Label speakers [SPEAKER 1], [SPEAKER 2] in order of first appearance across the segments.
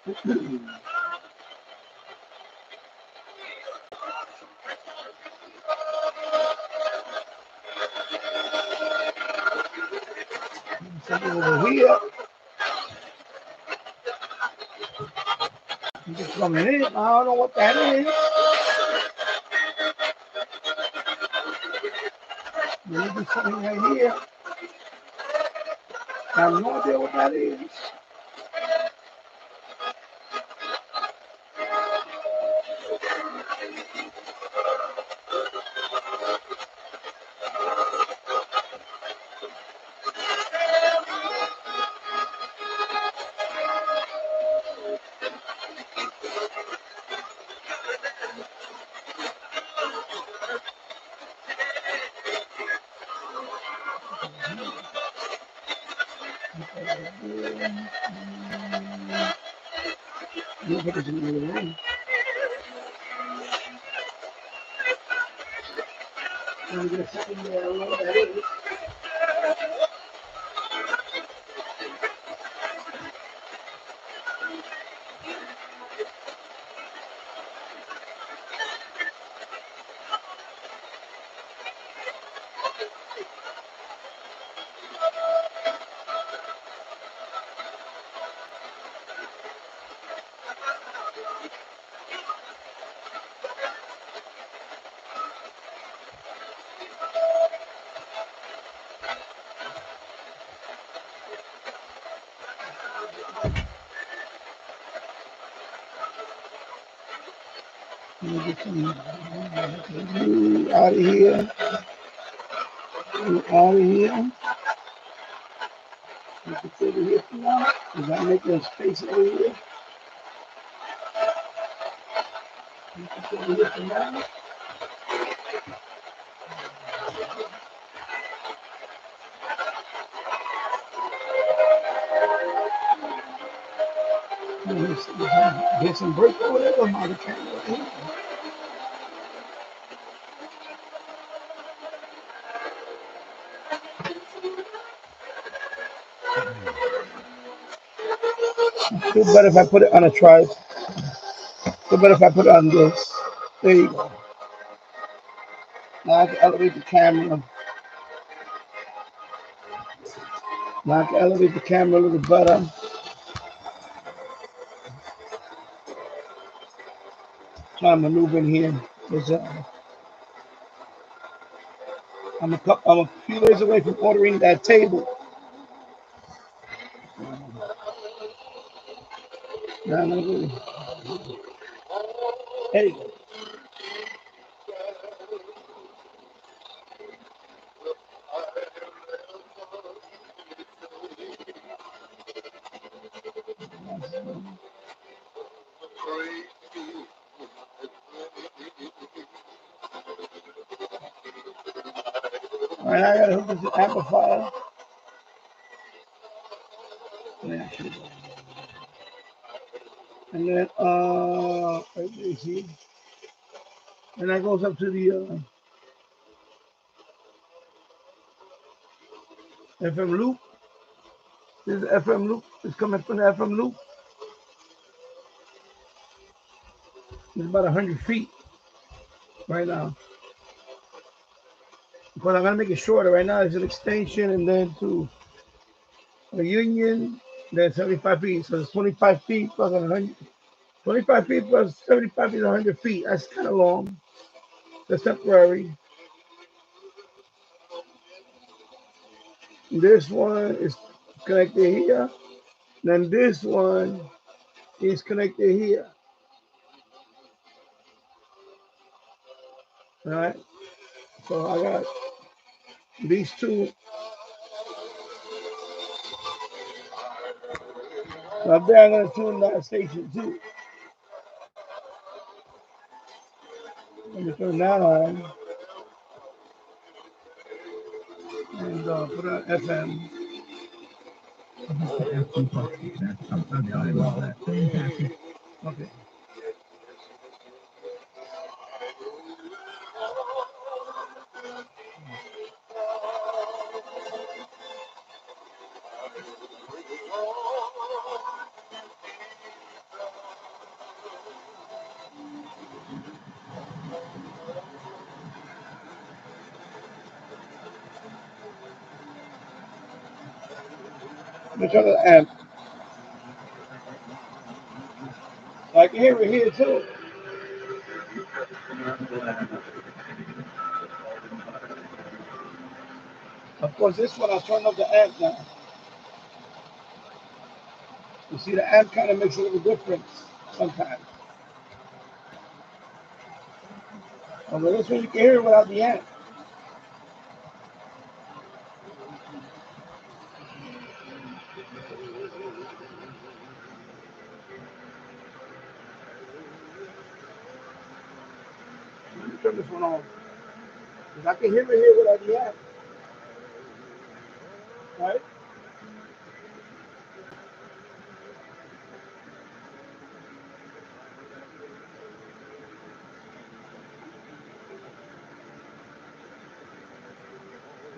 [SPEAKER 1] Something over here. It's coming in. I don't know what that is. Maybe something right here. I have no idea what that is. Out of here. Out of here. You can sit here for now. Because I'm making space over here. You can sit here for now. Get some break over there. I'm out of camera. Feel better if I put it on a tripod. Feel better if I put it on this. There you go. Now I can elevate the camera. Now I can elevate the camera a little better. Trying to maneuver in here. I'm a few days away from ordering that table. Hey. All right, I gotta hook this amplifier. And then let me see. And that goes up to the FM loop. This is FM loop. It's coming from the FM loop. It's about 100 feet right now. But I'm gonna make it shorter. Right now it's an extension, and then to a union, then 75 feet. So it's 25 feet plus 100. 25 feet plus 75 feet, 100 feet. That's kind of long. That's temporary. This one is connected here. Then this one is connected here. All right. So I got these two. Up there, I'm going to tune that station too. Let me turn that on. And put on FM. Okay. Let me turn the amp. So I can hear it here too. Of course, this one I turned up the amp now. You see, the amp kind of makes a little difference sometimes. Although this one you can hear it without the amp. Let me turn this one on. Because I can hear it here without the amp. Right?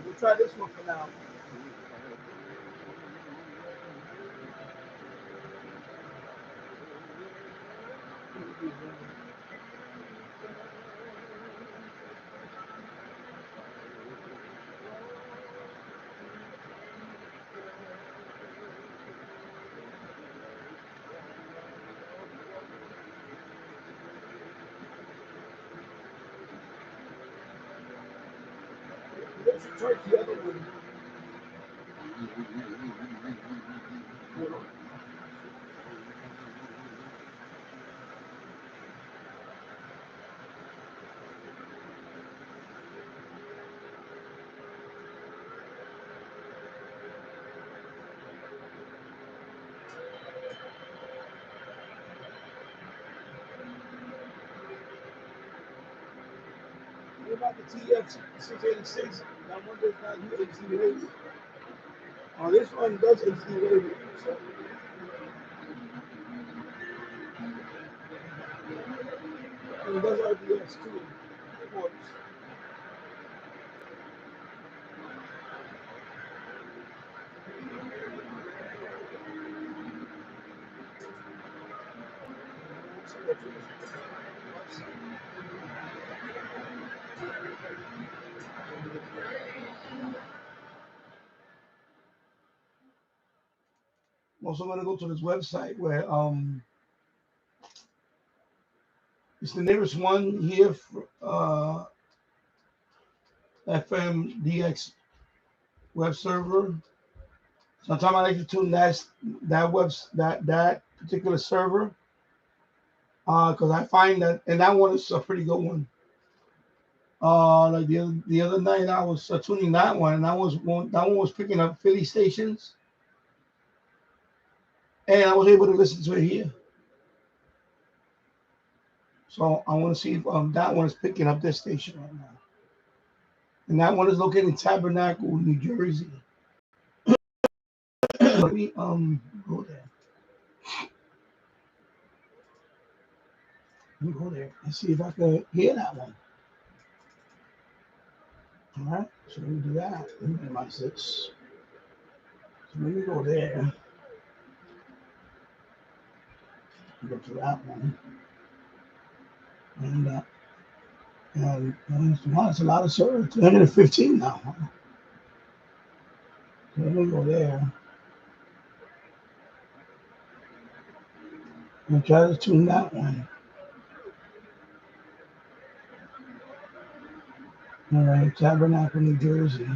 [SPEAKER 1] We'll try this one for now. Let's try the other one. What about the TEF 686? That one does not use HD radio. Oh, this one does HD radio. So it does RDS too. Of course. I'm also going to go to this website where it's the nearest one here for FMDX web server. Sometimes I like to tune that particular server because I find that, and that one is a pretty good one. Like the other night I was tuning that one, and that one was picking up Philly stations, and I was able to listen to it here. So I want to see if that one is picking up this station right now, and that one is located in Tabernacle, New Jersey. Let me go there. Let me go there and see if I can hear that one. All right, so let me do that. Let me minimize this. So let me go there. Go to that one. And wow, it's a lot of servers. 315 now. Huh? So let me go there and try to tune that one. All right, Tabernacle, New Jersey.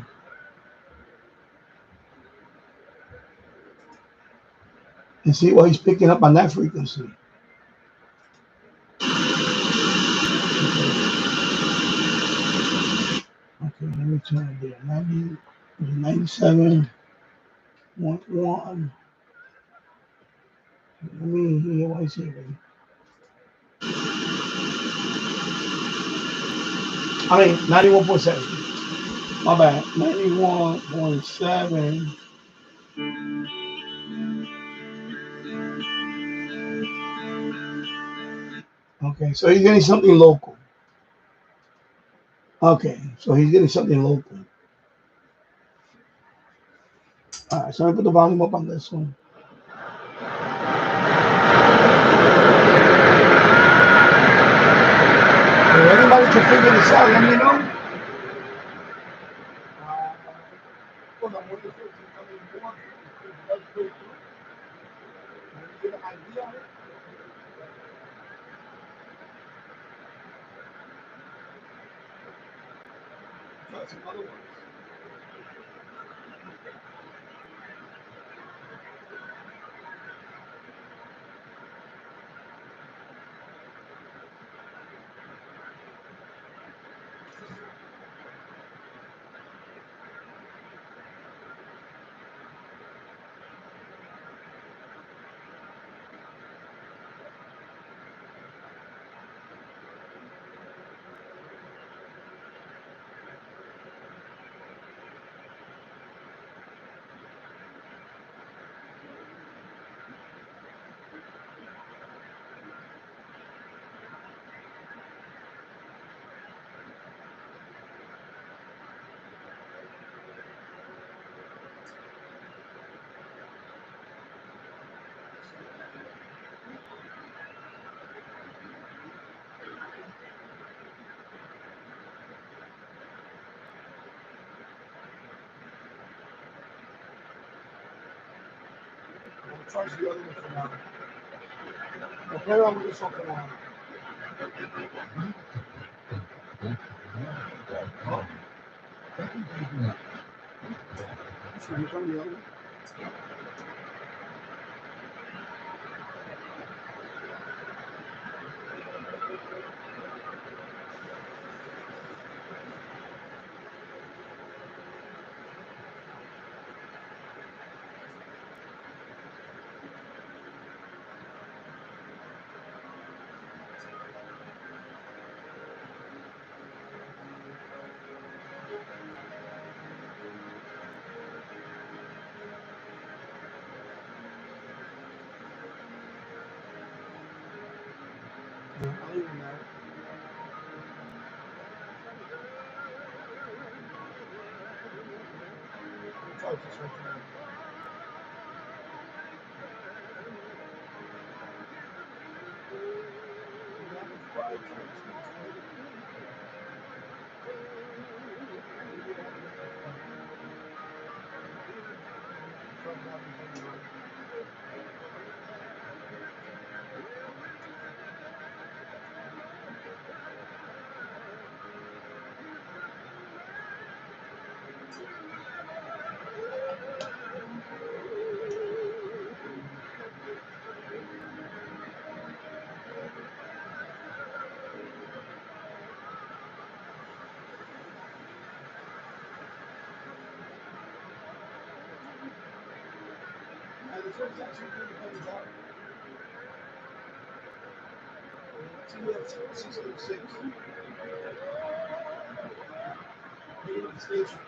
[SPEAKER 1] And see what he's picking up on that frequency. Okay, let me turn it there. 97.1. Let me hear what he's hearing. I mean, 91.7. My bad. 91.7. Okay, so he's getting something local. Okay, so he's getting something local. All right, so I put the volume up on this one. If anybody can figure this out, let me know. Well, I'm waiting for it to come in more. Let's go through. When you get an idea on it, try some other ones. I'm trying the other one for now. I'll play around with this one for now. Should we turn the other one? I'll leave them there. I'll try this one for now. This one's actually pretty heavy out. TEF 686. Native station.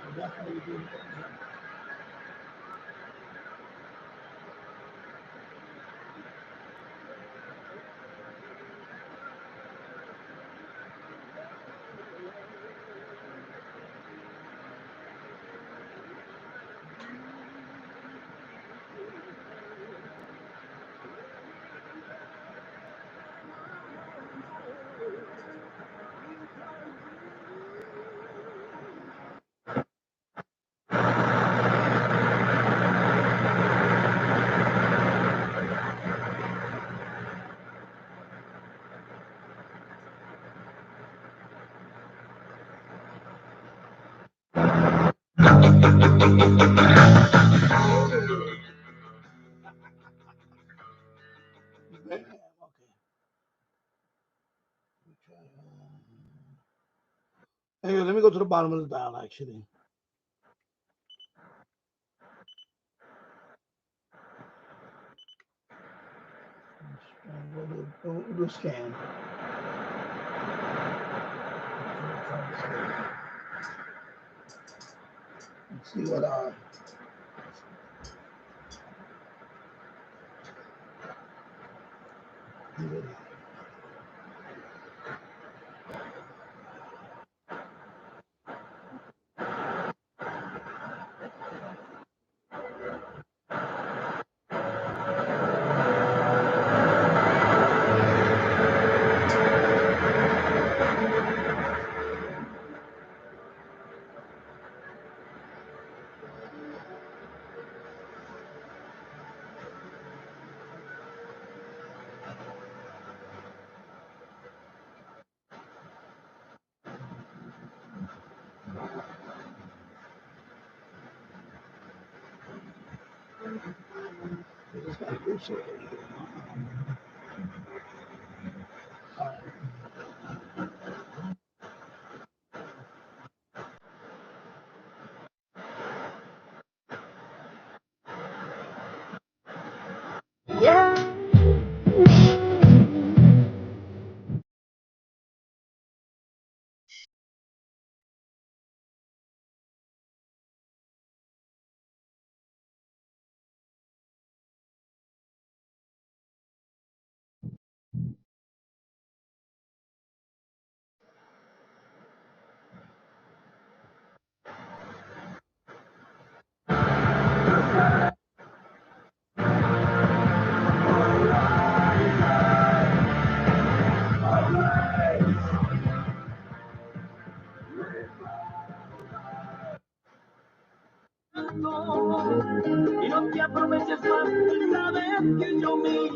[SPEAKER 1] Will definitely be the thumbs up. Okay. Anyway, let me go to the bottom of the dial actually. We'll do a scan. Let's see what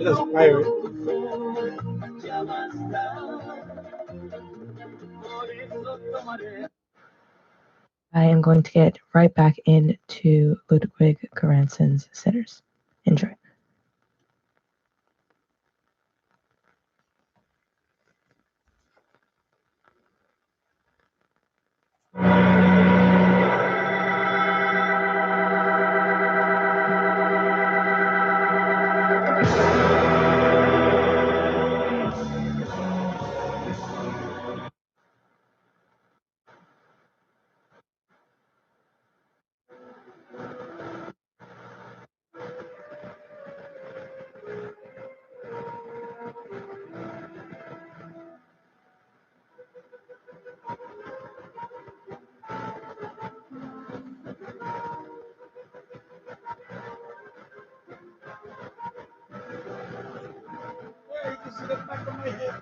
[SPEAKER 1] That's pirate.
[SPEAKER 2] I am going to get right back into Ludwig Göransson's Sinners. Enjoy.
[SPEAKER 1] Yeah, you can see the back of my head.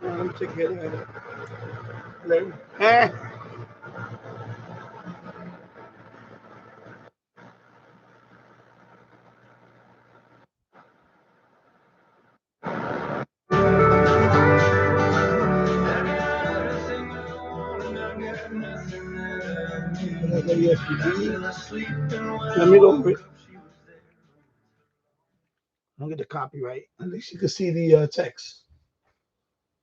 [SPEAKER 1] I'm sick of it. Hello. Let me go over it. I'll get the copyright. At least you can see the text.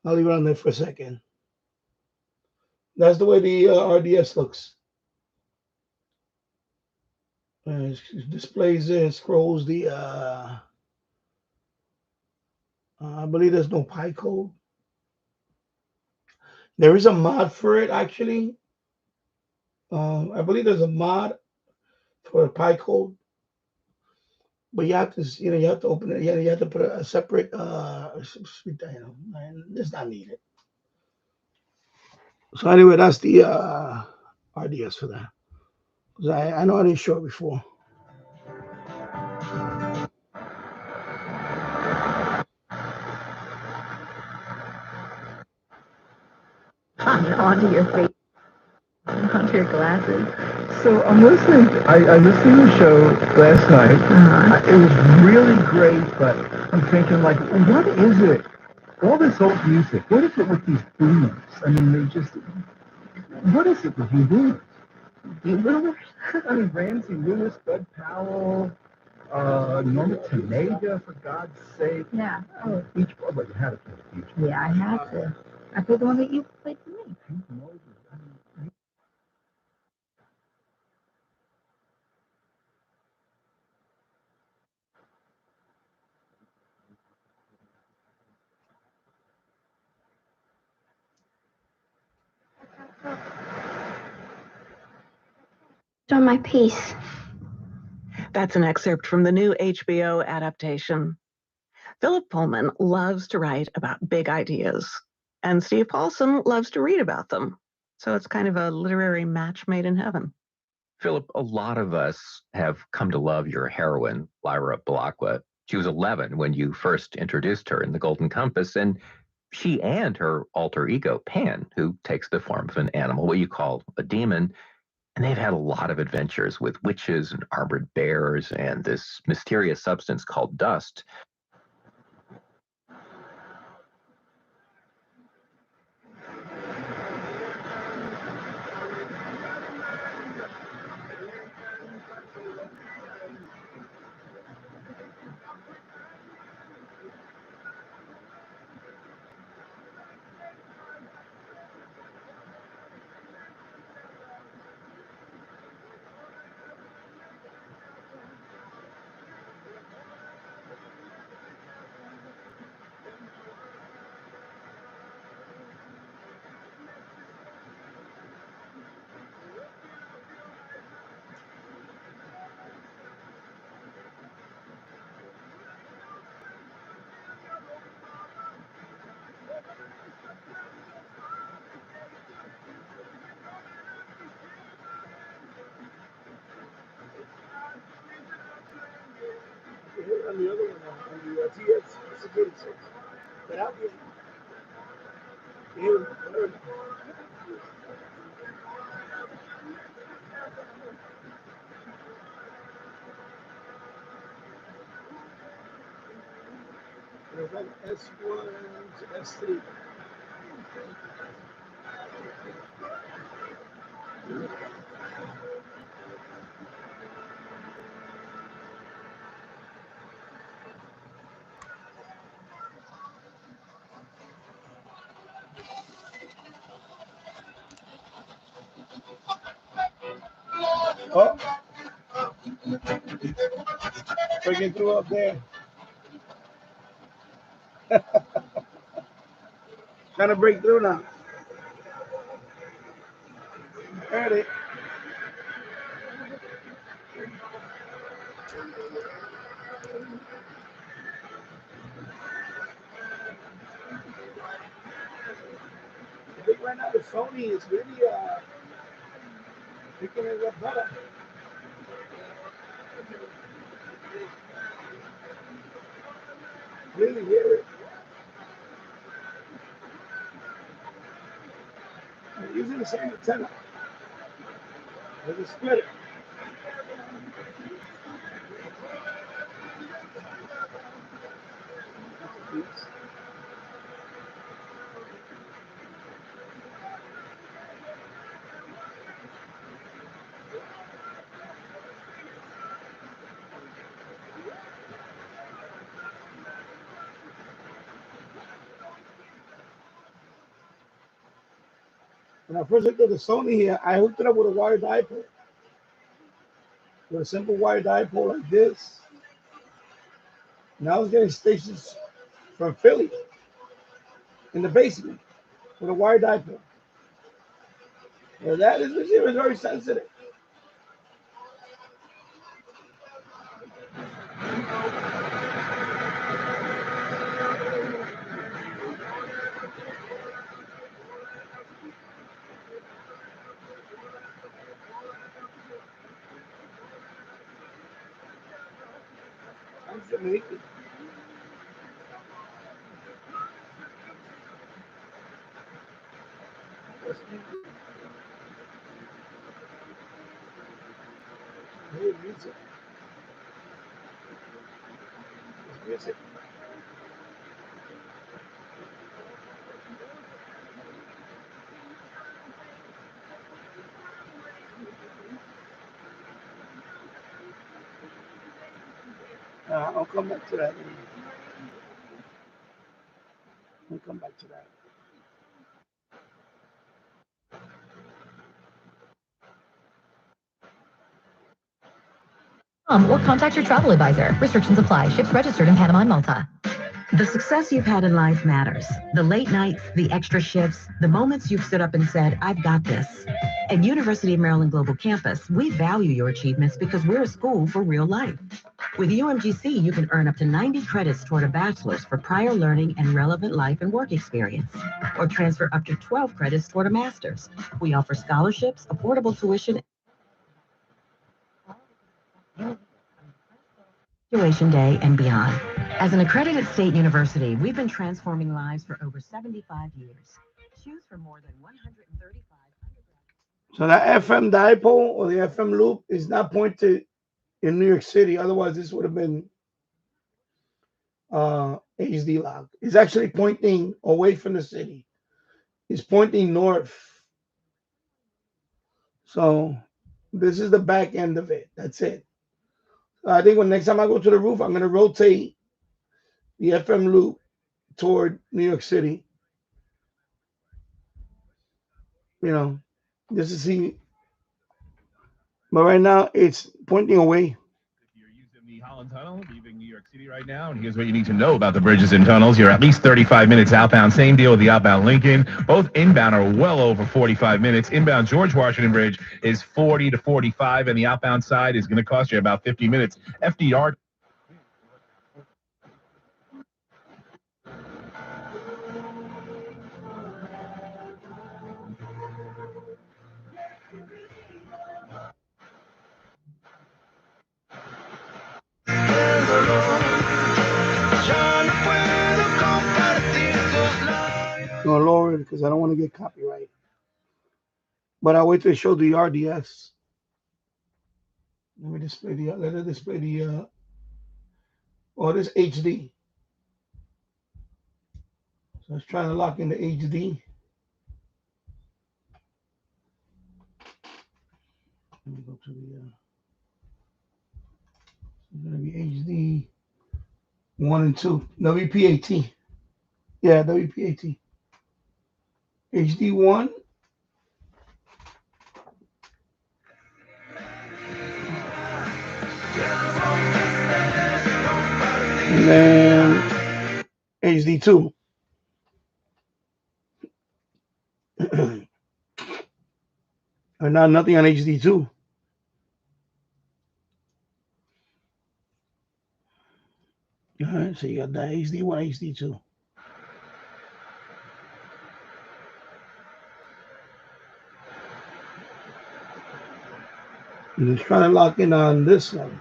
[SPEAKER 1] I'll leave it on there for a second. That's the way the RDS looks. It displays it, scrolls the. I believe there's no pi code. There is a mod for it actually. I believe there's a mod for a pi code, but you have to, you have to open it. You have to put a separate. It's not needed. So anyway, that's the RDS for that. I know I didn't show it before.
[SPEAKER 2] Onto your face, onto your glasses.
[SPEAKER 3] So I'm listening. I listened to the show last night. It was really great, but I'm thinking, like, what is it? All this old music. What is it with these boomers? I mean, they just. What is it with you boomers? You boomers? I mean, Ramsey Lewis, Bud Powell, Norma Tanega, for God's sake.
[SPEAKER 2] Yeah.
[SPEAKER 3] Oh, Beach Boy. Well, you had to play Beach Boy.
[SPEAKER 2] Yeah, I had to. I played the one that you played for me.
[SPEAKER 4] On my piece.
[SPEAKER 5] That's an excerpt from the new HBO adaptation.
[SPEAKER 4] Philip Pullman loves to write about big ideas, and Steve Paulson loves to read about them. So it's kind of a literary match made in heaven.
[SPEAKER 5] Philip, a lot of us have come to love your heroine, Lyra Balakwa. She was 11 when you first introduced her in The Golden Compass, and she and her alter ego, Pan, who takes the form of an animal, what you call a demon, and they've had a lot of adventures with witches and armored bears and this mysterious substance called dust.
[SPEAKER 1] On the other one, on the TEF 686. But I'll be here. There's like S1 to S3. Oh, breaking through up there. Trying to break through now. Heard it. I think right now the Sony is really picking it up better. Really hear it. I'm using the same antenna. There's a splitter. When I first looked at the Sony here, I hooked it up with a wire dipole. With a simple wire dipole like this. And I was getting stations from Philly in the basement with a wire dipole. Well, that is very sensitive. I'm Jamaican. Hey, music. It's music. I'll come back to that. I'll come back to that.
[SPEAKER 6] Or contact your travel advisor. Restrictions apply. Ships registered in Panama and Malta.
[SPEAKER 7] The success you've had in life matters. The late nights, the extra shifts, the moments you've stood up and said, I've got this. At University of Maryland Global Campus, we value your achievements because we're a school for real life. With UMGC, you can earn up to 90 credits toward a bachelor's for prior learning and relevant life and work experience, or transfer up to 12 credits toward a master's. We offer scholarships, affordable tuition, graduation day, and beyond. As an accredited state university, we've been transforming lives for over 75 years. Choose from more than 135 undergraduate.
[SPEAKER 1] So that FM dipole or the FM loop is not pointed in New York City. Otherwise, this would have been HD locked. It's actually pointing away from the city. It's pointing north. So this is the back end of it. That's it. I think when next time I go to the roof, I'm going to rotate the FM loop toward New York City. You know, just to see. But right now, it's pointing away.
[SPEAKER 8] You're using the Holland Tunnel, leaving New York City right now, and here's what you need to know about the bridges and tunnels. You're at least 35 minutes outbound. Same deal with the outbound Lincoln. Both inbound are well over 45 minutes. Inbound George Washington Bridge is 40 to 45, and the outbound side is going to cost you about 50 minutes. FDR.
[SPEAKER 1] No, lower it because I don't want to get copyright. But I'll wait till they show the RDS. Let me display the. Let it display the. Oh, this HD. So it's trying to lock in the HD. Let me go to the. It's gonna be HD 1 and 2. WPAT. Yeah, WPAT. HD 1. And then HD 2. And now nothing on HD 2. All right, so you got that HD 1, HD 2. I'm just trying to lock in on this one.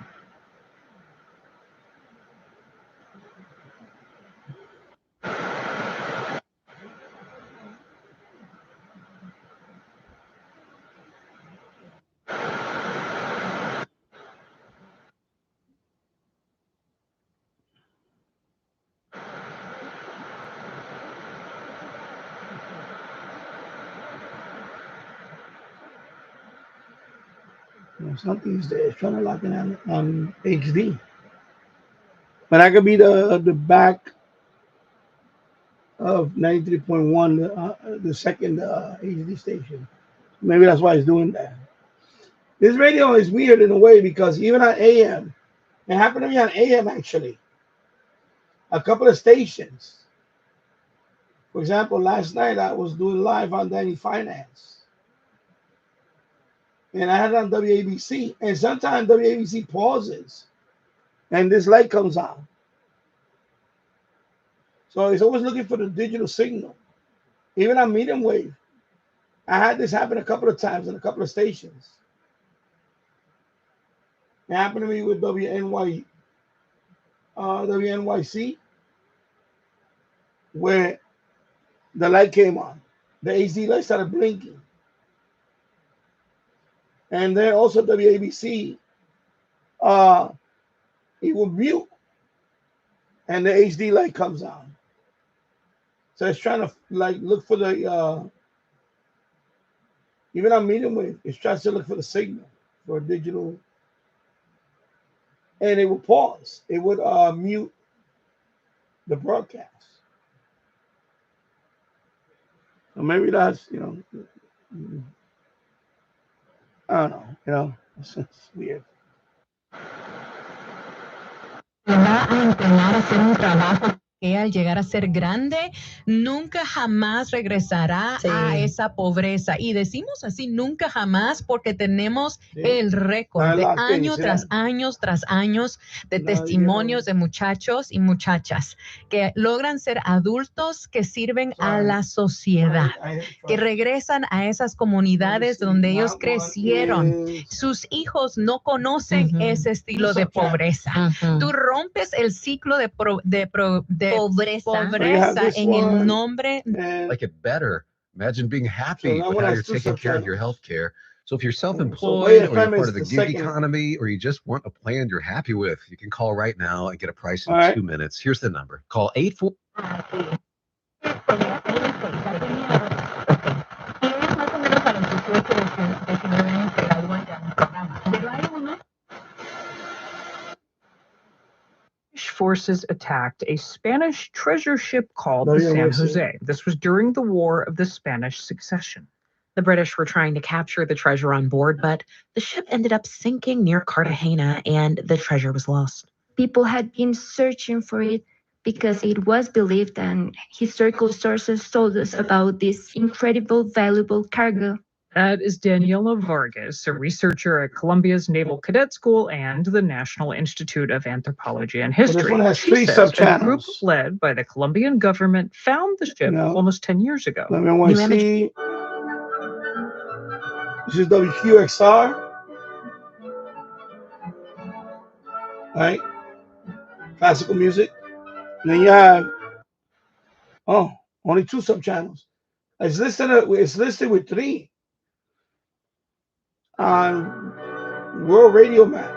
[SPEAKER 1] Something's there. It's trying to lock in on HD. But that could be the back of 93.1, the second HD station. Maybe that's why it's doing that. This radio is weird in a way because even on AM, it happened to me on AM actually. A couple of stations. For example, last night I was doing live on Danny Finance. And I had it on WABC. And sometimes WABC pauses and this light comes on. So it's always looking for the digital signal. Even on medium wave, I had this happen a couple of times in a couple of stations. It happened to me with WNYC, where the light came on. The HD light started blinking. And then also WABC, it will mute and the HD light comes on. So it's trying to look for the, even on medium wave, it's trying to look for the signal for a digital, and it would pause. It would mute the broadcast. So maybe that's, I don't know, it's weird.
[SPEAKER 9] que al llegar a ser grande, nunca jamás regresará a esa pobreza. Y decimos así, nunca jamás, porque tenemos el récord de años tras años de testimonios de muchachos y muchachas que logran ser adultos que sirven a la sociedad, que regresan a esas comunidades donde ellos crecieron. Sus hijos no conocen ese estilo de pobreza. Tú rompes el ciclo de pobreza en el nombre.
[SPEAKER 10] Like it better. Imagine being happy with how you're taking care of your health care. So if you're self-employed or you're part of the gig economy or you just want a plan you're happy with, you can call right now and get a price in 2 minutes. Here's the number. Call 84.
[SPEAKER 11] Forces attacked a Spanish treasure ship called the San Jose. This was during the War of the Spanish Succession.
[SPEAKER 12] The British were trying to capture the treasure on board, but the ship ended up sinking near Cartagena and the treasure was lost.
[SPEAKER 13] People had been searching for it because it was believed, and historical sources told us about this incredible, valuable cargo.
[SPEAKER 11] That is Daniela Vargas, a researcher at Columbia's Naval Cadet School and the National Institute of Anthropology and History. She says a group led by the Colombian government found the ship almost 10 years ago.
[SPEAKER 1] Let me want to see. This is WQXR. Right? Classical music. And then you have, only 2 sub-channels. It's listed with 3 on World Radio Map.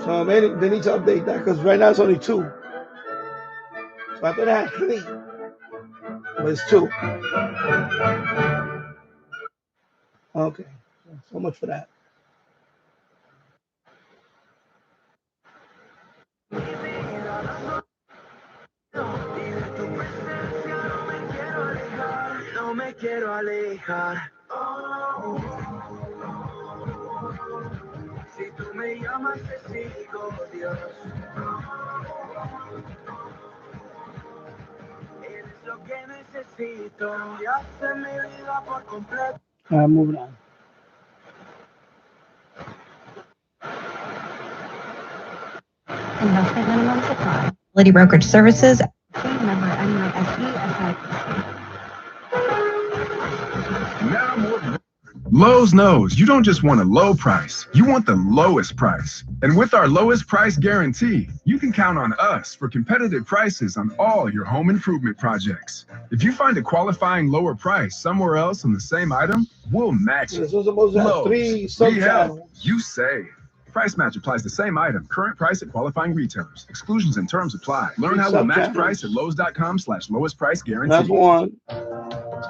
[SPEAKER 1] So they need to update that because right now it's only 2. So I thought I had 3, but it's 2. Okay, so much for that. Moving on.
[SPEAKER 12] Investment minimum supply. Quality brokerage services.
[SPEAKER 14] Lowe's knows you don't just want a low price, you want the lowest price. And with our lowest price guarantee, you can count on us for competitive prices on all your home improvement projects. If you find a qualifying lower price somewhere else on the same item, we'll match it.
[SPEAKER 1] Lowe's, we
[SPEAKER 14] help, you save. Price match applies the same item, current price at qualifying retailers. Exclusions and terms apply. Learn how we'll match price at lowes.com/lowest price guarantee.
[SPEAKER 1] That's 1. That's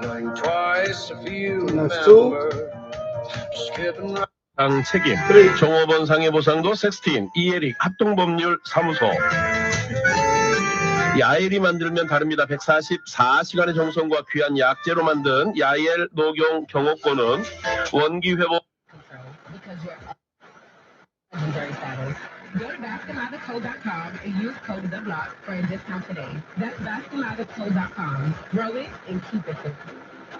[SPEAKER 1] 2.
[SPEAKER 15] 책임, 종업원 상해보상도 섹스틴, 이에릭 합동법률 사무소. 야엘이 만들면 다릅니다. 144시간의 정성과 귀한 약재로 만든 야엘 녹용 경옥고는 원기 회복.
[SPEAKER 16] Go to BaskinLabCo.com and use code THEBLOCK for a discount today. That's BaskinLabCo.com. Grow it and keep it simple.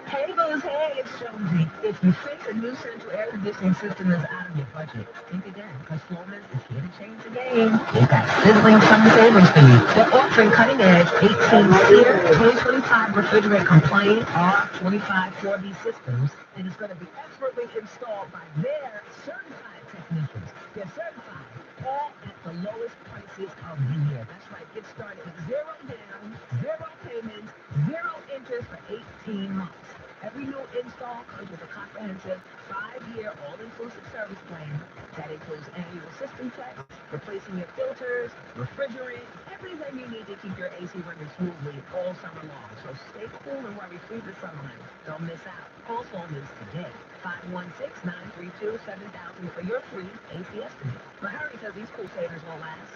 [SPEAKER 17] Hey, Booze, hey, it's Jonesy. If you think a new central air conditioning system is out of your budget, think again, because Sloman's is here to change the game. They've got sizzling summer savings for you. They're offering cutting-edge 18-seater, 2025 refrigerant-compliant R25 4B systems, and it's going to be expertly installed by their certified technicians. They're certified, all at the lowest prices of the year. That's right, get started with 0 down, 0 payments, 0 interest for 18 months. Every new install comes with a comprehensive 5-year all-inclusive service plan that includes annual system checks, replacing your filters, refrigerant, everything you need to keep your AC running smoothly all summer long. So stay cool and worry-free this summer. Don't miss out. Call Sloman's today. 516-932-7000 for your free AC estimate. But hurry, because these cool savings won't last.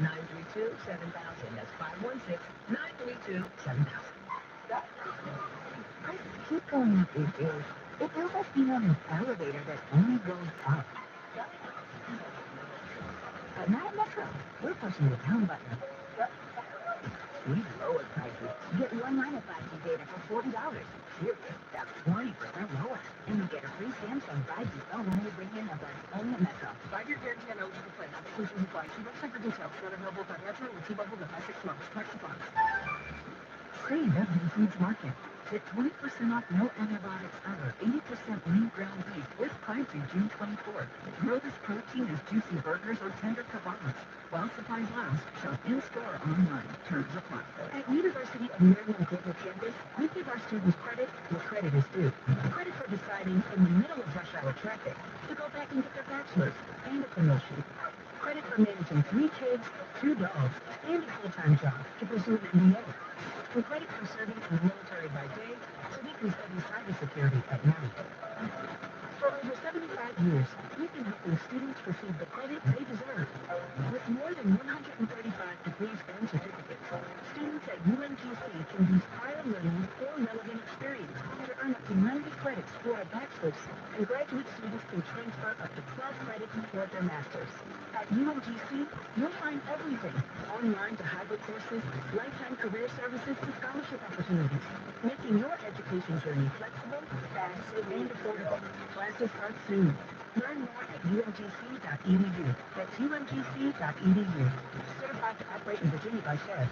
[SPEAKER 17] 516-932-7000. That's 516-932-7000. Keep going up these stairs. It feels like being on an elevator that only goes up. But not at Metro. We're pushing the down button. We lowered prices. Get one line of 5G data for $40. Serious, that's 20% lower. And you get a free Samsung 5G phone when you bring your number. Only at Metro. 5-year guarantee on eligible plans. Exclusions apply. See website for details. Not available by Metro or T-Mobile in the past 6 months. Tax applies. Save at Whole Foods Market. Get 20% off no antibiotics ever. 80% lean ground beef with Prime through June 24th. Grow this protein as juicy burgers or tender kebabs. While supplies last, shop in-store online. Terms apply. At University of Maryland Global Campus, we give our students credit where credit is due. Credit for deciding in the middle of rush hour traffic to go back and get their bachelor's and a promotion. Credit for managing 3 kids, 2 dogs, and a full-time job to pursue an MBA. And credit for serving in the military by day so we can study cybersecurity at night. For over 75 years, we've been helping students receive the credit they deserve. With more than 135 degrees and certificates, students at UMGC can use prior learning or relevant experience to earn up to 90 credits for a bachelor's, and graduate students can transfer up to 12 credits toward their master's. At UMGC, you'll find everything, online to hybrid courses, lifetime career services, and scholarship opportunities, making your education journey flexible, fast, and affordable. Classes start soon. Learn more at umgc.edu. That's umgc.edu. Certified to operate in Virginia by Sheriff.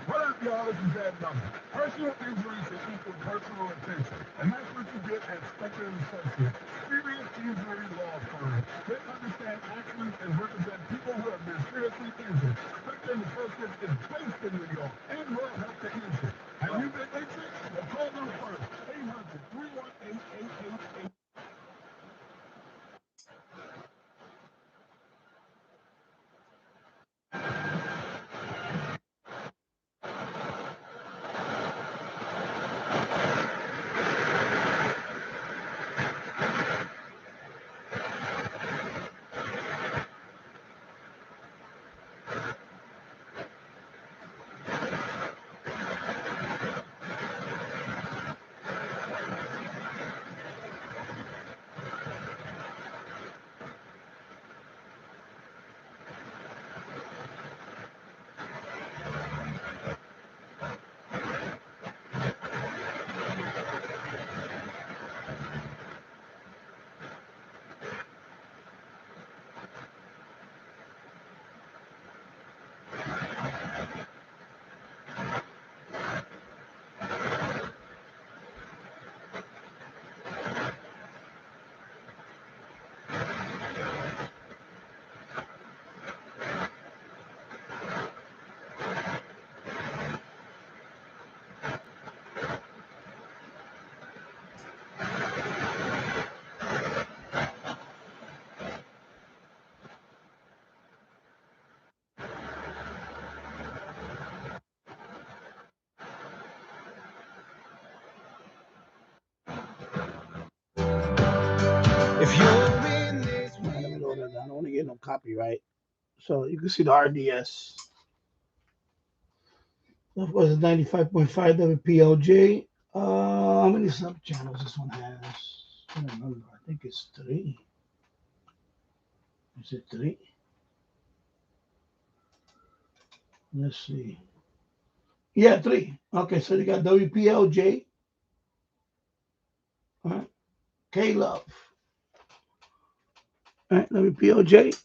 [SPEAKER 14] What up, y'all? This is Ed Number. Personal injuries equal personal attention, and that's what you get at Spectre & Associates, serious injury law firm. They understand accidents and represent people who have been seriously injured. Spectre & Associates is based in New York and will help the injured. Have you been injured? Well, call them first. 800-318-8888.
[SPEAKER 1] If you're in this, let me load that down. I don't want to get no copyright. So you can see the RDS. That was 95.5 WPLJ. How many sub channels this one has? I don't remember. I think it's 3. Is it 3? Let's see. Yeah, 3. Okay, so you got WPLJ. All right. K-Love. All right, WPLJ.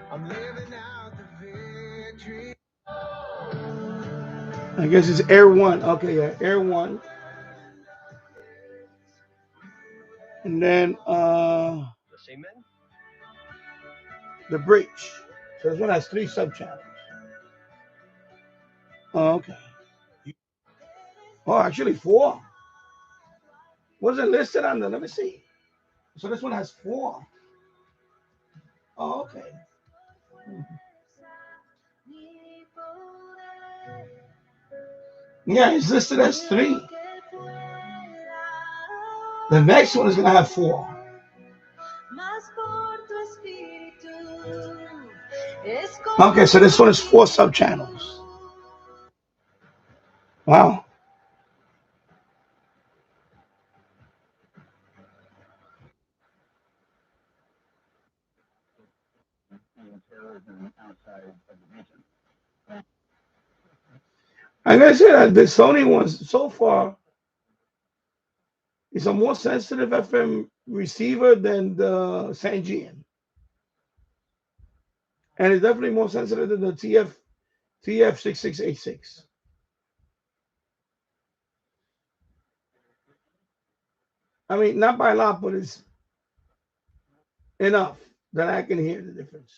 [SPEAKER 1] I'm living out the victory. I guess it's Air 1. Okay, yeah, Air 1. And then the bridge. So this one has 3 sub channels. Oh, okay. Oh, actually 4. Wasn't listed on the, let me see. So this one has 4. Oh, okay. Yeah, it's listed as 3. The next one is going to have 4. Okay, so this one is 4 sub channels. Wow. I'm gonna say that the Sony ones so far is a more sensitive FM receiver than the Sangean, and it's definitely more sensitive than the TF 6686. I mean, not by a lot, but it's enough that I can hear the difference.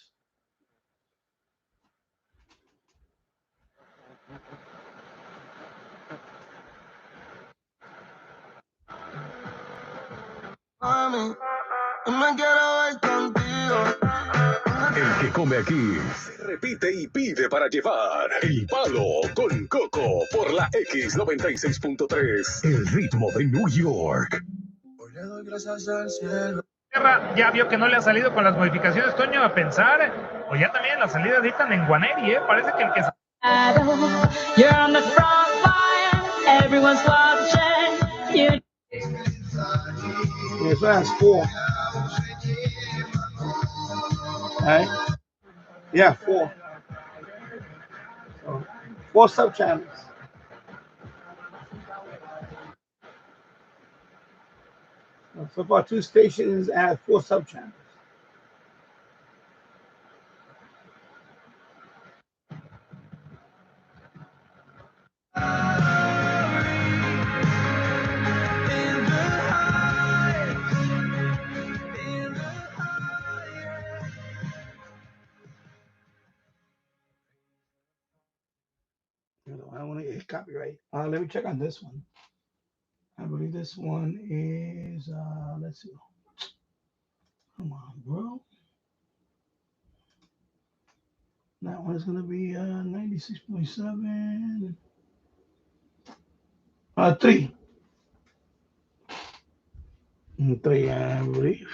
[SPEAKER 18] El que come aquí se repite y pide para llevar. El Palo con Coco por la X96.3. El ritmo de New York.
[SPEAKER 19] Ya vio que no le ha salido con las modificaciones, Toño, a pensar, o ya también la salida dictan en Guaneri, parece que el que...
[SPEAKER 20] You're on the front line, everyone's watching.
[SPEAKER 1] Eso has 4. Right? Yeah, 4. So, 4 sub-channels. So far, 2 stations have 4 sub-channels. I don't want to get copyright. Let me check on this one. I believe this one is, let's see. Come on, bro. That one is going to be 96.7. 3. 3, I believe.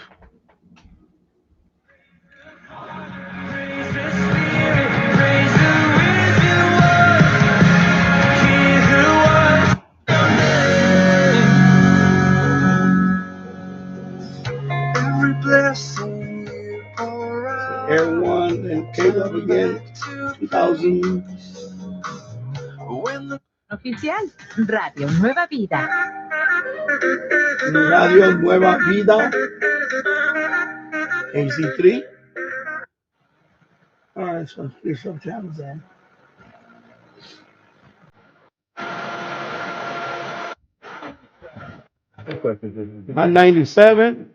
[SPEAKER 1] Air 1 and K-Love again, 2000.
[SPEAKER 6] Oficial, Radio Nueva Vida.
[SPEAKER 1] Radio Nueva Vida, AC3. All right, so 3 sub-channels there. On 97.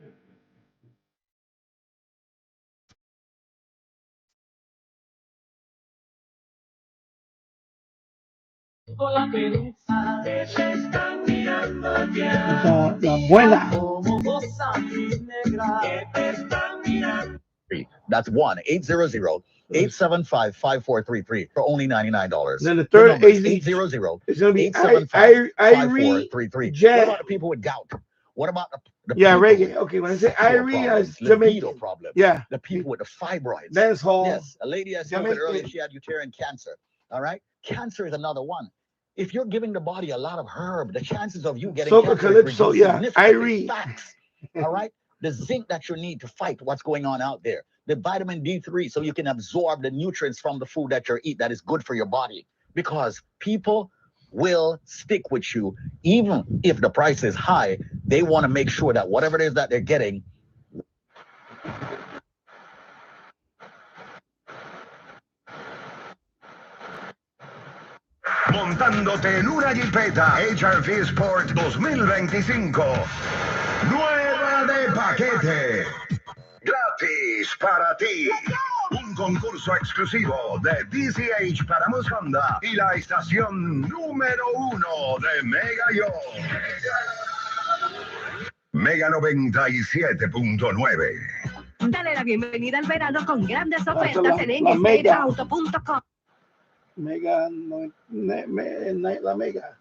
[SPEAKER 1] La buena.
[SPEAKER 21] That's 1-800-875-5433 for only $99.
[SPEAKER 1] Then the third
[SPEAKER 21] is
[SPEAKER 1] 800 it's going to be Irie Jet.
[SPEAKER 21] What about the people with gout? What about the
[SPEAKER 1] yeah,
[SPEAKER 21] people
[SPEAKER 1] reggae. Okay, when I say Irie, it's Jamaican.
[SPEAKER 21] Problem.
[SPEAKER 1] Yeah.
[SPEAKER 21] The people with the fibroids.
[SPEAKER 1] That's whole.
[SPEAKER 21] Yes. A lady I spoke with earlier, she had uterine cancer. All right? Cancer is another one. If you're giving the body a lot of herb, the chances of you getting cancer is
[SPEAKER 1] Irie.
[SPEAKER 21] Facts. All right? The zinc that you need to fight what's going on out there. The vitamin D3 so you can absorb the nutrients from the food that you eat that is good for your body. Because people will stick with you even if the price is high. They want to make sure that whatever it is that they're getting.
[SPEAKER 18] Montándote en una Jeepeta HRV Sport 2025. Nueva de paquete. Gratis para ti. Un concurso exclusivo de DCH para Honda y la estación número 1 de Mega York. Mega 97.9.
[SPEAKER 22] Dale la bienvenida al verano con grandes ofertas en nsauto.com.
[SPEAKER 1] Mega, la Mega.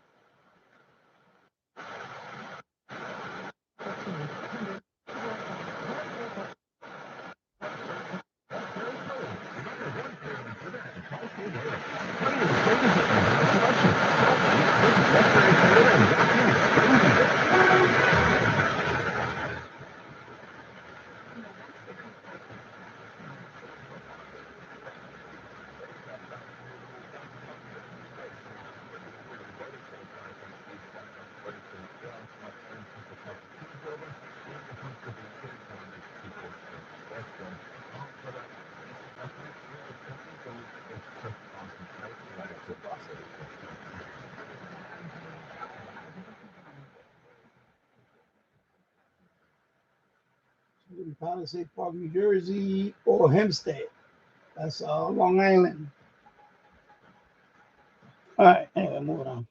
[SPEAKER 1] Palisade Park, New Jersey, or Hempstead. That's Long Island. All right, anyway, moving on.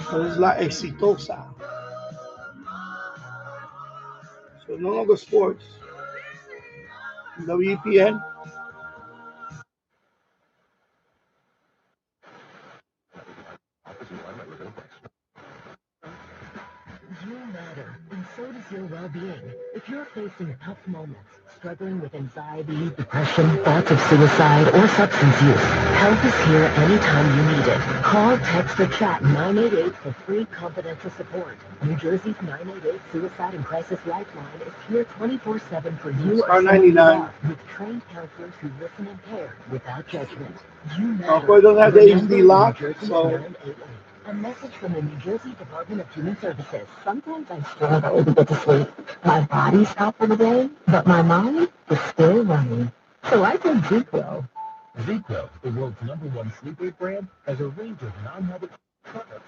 [SPEAKER 1] So this is La Exitosa. So no longer sports. WPN.
[SPEAKER 7] You matter, and so does your well-being. If you're facing tough moments, struggling with anxiety, depression, thoughts of suicide, or substance use, help is here anytime you need it. Call, text, or chat 988 for free confidential support. New Jersey's 988 Suicide and Crisis Lifeline is here 24/7 for you or someone you love, with trained counselors who listen and care without judgment. You matter.
[SPEAKER 1] Don't have the HD lock, so.
[SPEAKER 7] A message from the New Jersey Department of Human Services. Sometimes I struggle to get to sleep. My body stopped for the day, but my mind is still running. So I take Z-Quil.
[SPEAKER 8] Z-Quil, the world's #1 sleep aid brand, has a range of non-habit products.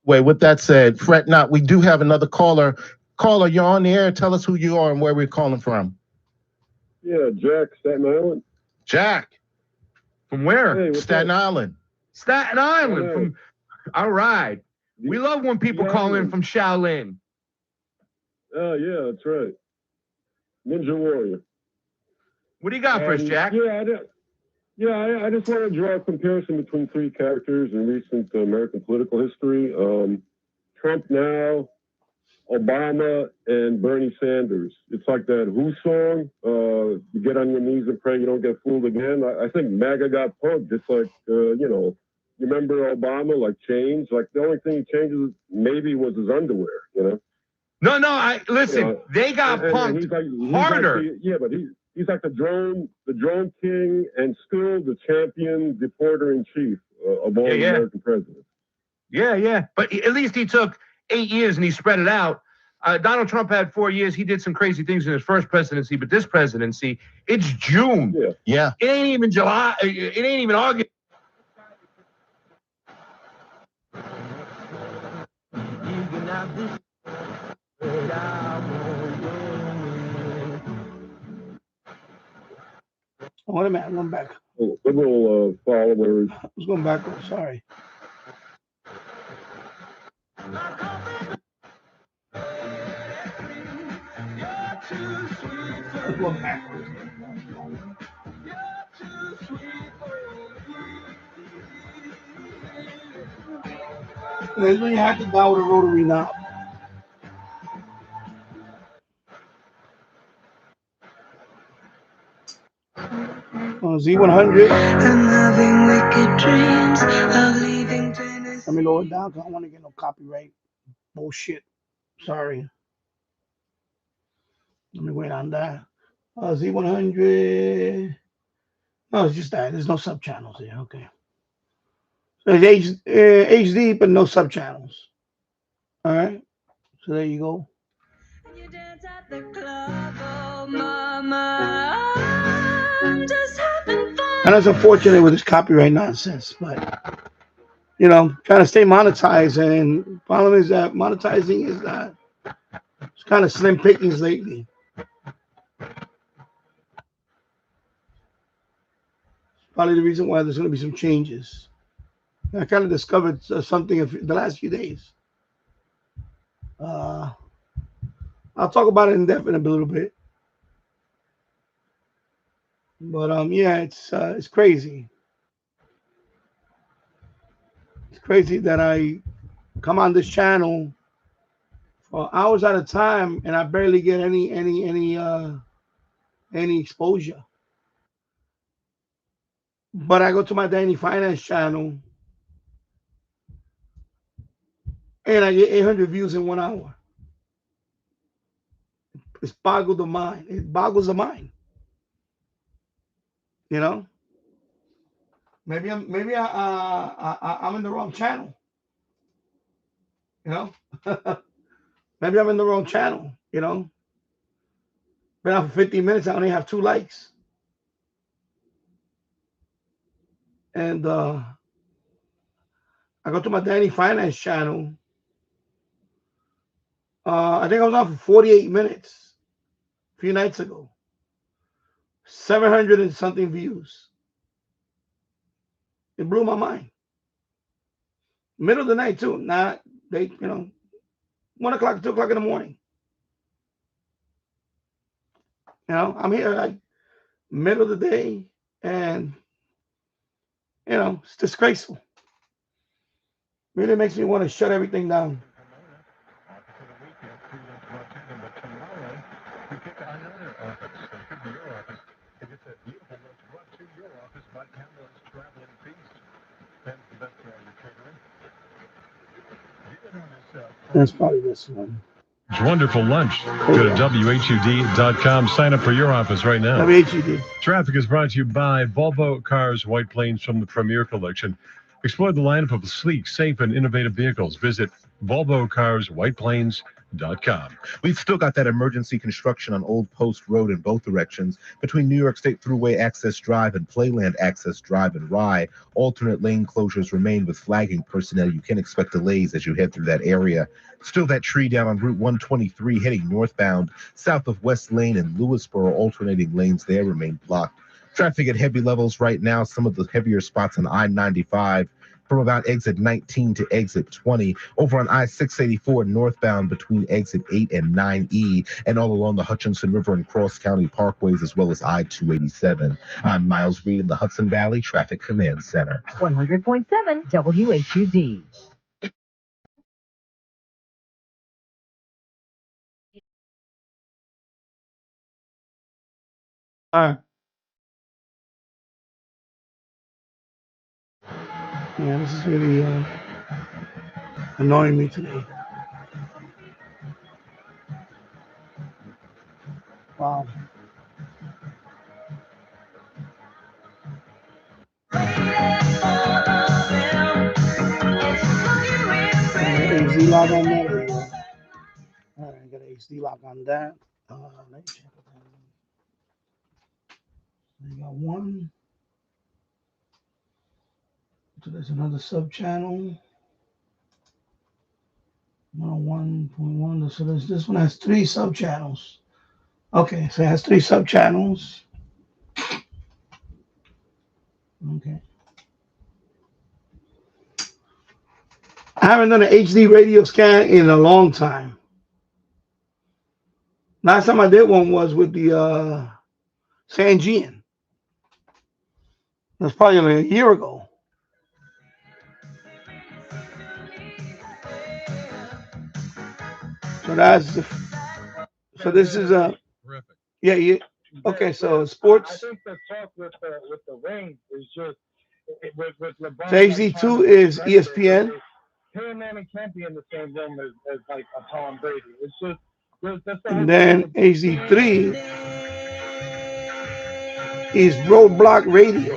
[SPEAKER 8] Wait, with that said, fret not, we do have another caller. Caller, you're on the air. Tell us who you are and where we're calling from.
[SPEAKER 2] Yeah, Jack, Staten Island.
[SPEAKER 8] Jack. From where?
[SPEAKER 2] Hey,
[SPEAKER 8] Staten Island. Staten Island. From. All right. We love when people call in from Shaolin.
[SPEAKER 2] Oh, yeah, that's right. Ninja Warrior.
[SPEAKER 8] What do you got for us, Jack?
[SPEAKER 2] I just want to draw a comparison between three characters in recent American political history. Trump now, Obama, and Bernie Sanders. It's like that Who song, you get on your knees and pray you don't get fooled again. I think MAGA got punked, just like, you remember Obama, like changed? Like the only thing he changes maybe was his underwear,
[SPEAKER 8] No, listen, they got punked harder.
[SPEAKER 2] But he's like the drone king and still the champion deporter-in-chief of all American presidents.
[SPEAKER 8] Yeah. But at least he took 8 years and he spread it out. Donald Trump had 4 years. He did some crazy things in his first presidency, but this presidency, it's June.
[SPEAKER 2] Yeah.
[SPEAKER 8] It ain't even July. It ain't even August.
[SPEAKER 1] Wait a minute, I'm going back.
[SPEAKER 2] Liberal followers.
[SPEAKER 1] I was going backwards, sorry. I'm going backwards. And then you have to download a rotary knob. Z100. I'm having wicked dreams of leaving Tennessee. Let me lower it down because I don't want to get no copyright bullshit. Sorry. Let me wait on that. Z100. No, it's just that. There's no sub channels here. Okay. So it's HD, but no sub channels. All right. So there you go. You dance at the club, oh mama. I'm just having fun. And that's unfortunate with this copyright nonsense, but trying to stay monetized, and the problem is that monetizing is it's kind of slim pickings lately. Probably the reason why there's going to be some changes. I kind of discovered something the last few days. I'll talk about it in depth in a little bit. But it's crazy. It's crazy that I come on this channel for hours at a time and I barely get any exposure. But I go to my Danny Finance channel and I get 800 views in 1 hour. It's boggled the mind. It boggles the mind. Maybe I'm in the wrong channel. Maybe I'm in the wrong channel. Been out for 15 minutes. I only have 2 likes. and I go to my Danny Finance channel. I think I was on for 48 minutes a few nights ago. 700 and something views. It blew my mind. Middle of the night too. Not they, 1 o'clock, 2 o'clock in the morning. I'm here like middle of the day, and it's disgraceful. Really makes me want to shut everything down. That's probably this one.
[SPEAKER 3] It's wonderful lunch. Go to WHUD.com. Sign up for your office right now.
[SPEAKER 1] WHUD.
[SPEAKER 3] Traffic is brought to you by Volvo Cars White Plains from the Premier Collection. Explore the lineup of sleek, safe, and innovative vehicles. Visit VolvoCarsWhitePlains.com.
[SPEAKER 4] We've still got that emergency construction on Old Post Road in both directions between New York State Thruway Access Drive and Playland Access Drive and Rye. Alternate lane closures remain with flagging personnel. You can expect delays as you head through that area. Still that tree down on Route 123 heading northbound south of West Lane and Lewisboro. Alternating lanes there remain blocked. Traffic at heavy levels right now. Some of the heavier spots on I-95 from about exit 19 to exit 20, over on I-684 northbound between exit 8 and 9E, and all along the Hutchinson River and Cross County Parkways, as well as I-287. I'm Miles Reed in the Hudson Valley Traffic Command Center.
[SPEAKER 6] 100.7 WHUD.
[SPEAKER 1] All right. Yeah, this is really annoying me today. Wow. HD log on that. All right, I got an HD lock on that. Let me check it out. I got one. So there's another sub channel. 101.1. So this one has 3 sub channels. Okay, so it has 3 sub channels. Okay. I haven't done an HD radio scan in a long time. Last time I did one was with the Sangean. That's probably like a year ago. So this is a yeah. Okay, so sports.
[SPEAKER 23] I think the talk with the ring is just with LeBron.
[SPEAKER 1] So HD2 is ESPN.
[SPEAKER 23] Him and can't be in the same room as like a Tom Brady. It's just
[SPEAKER 1] and then HD3 is Roadblock Radio.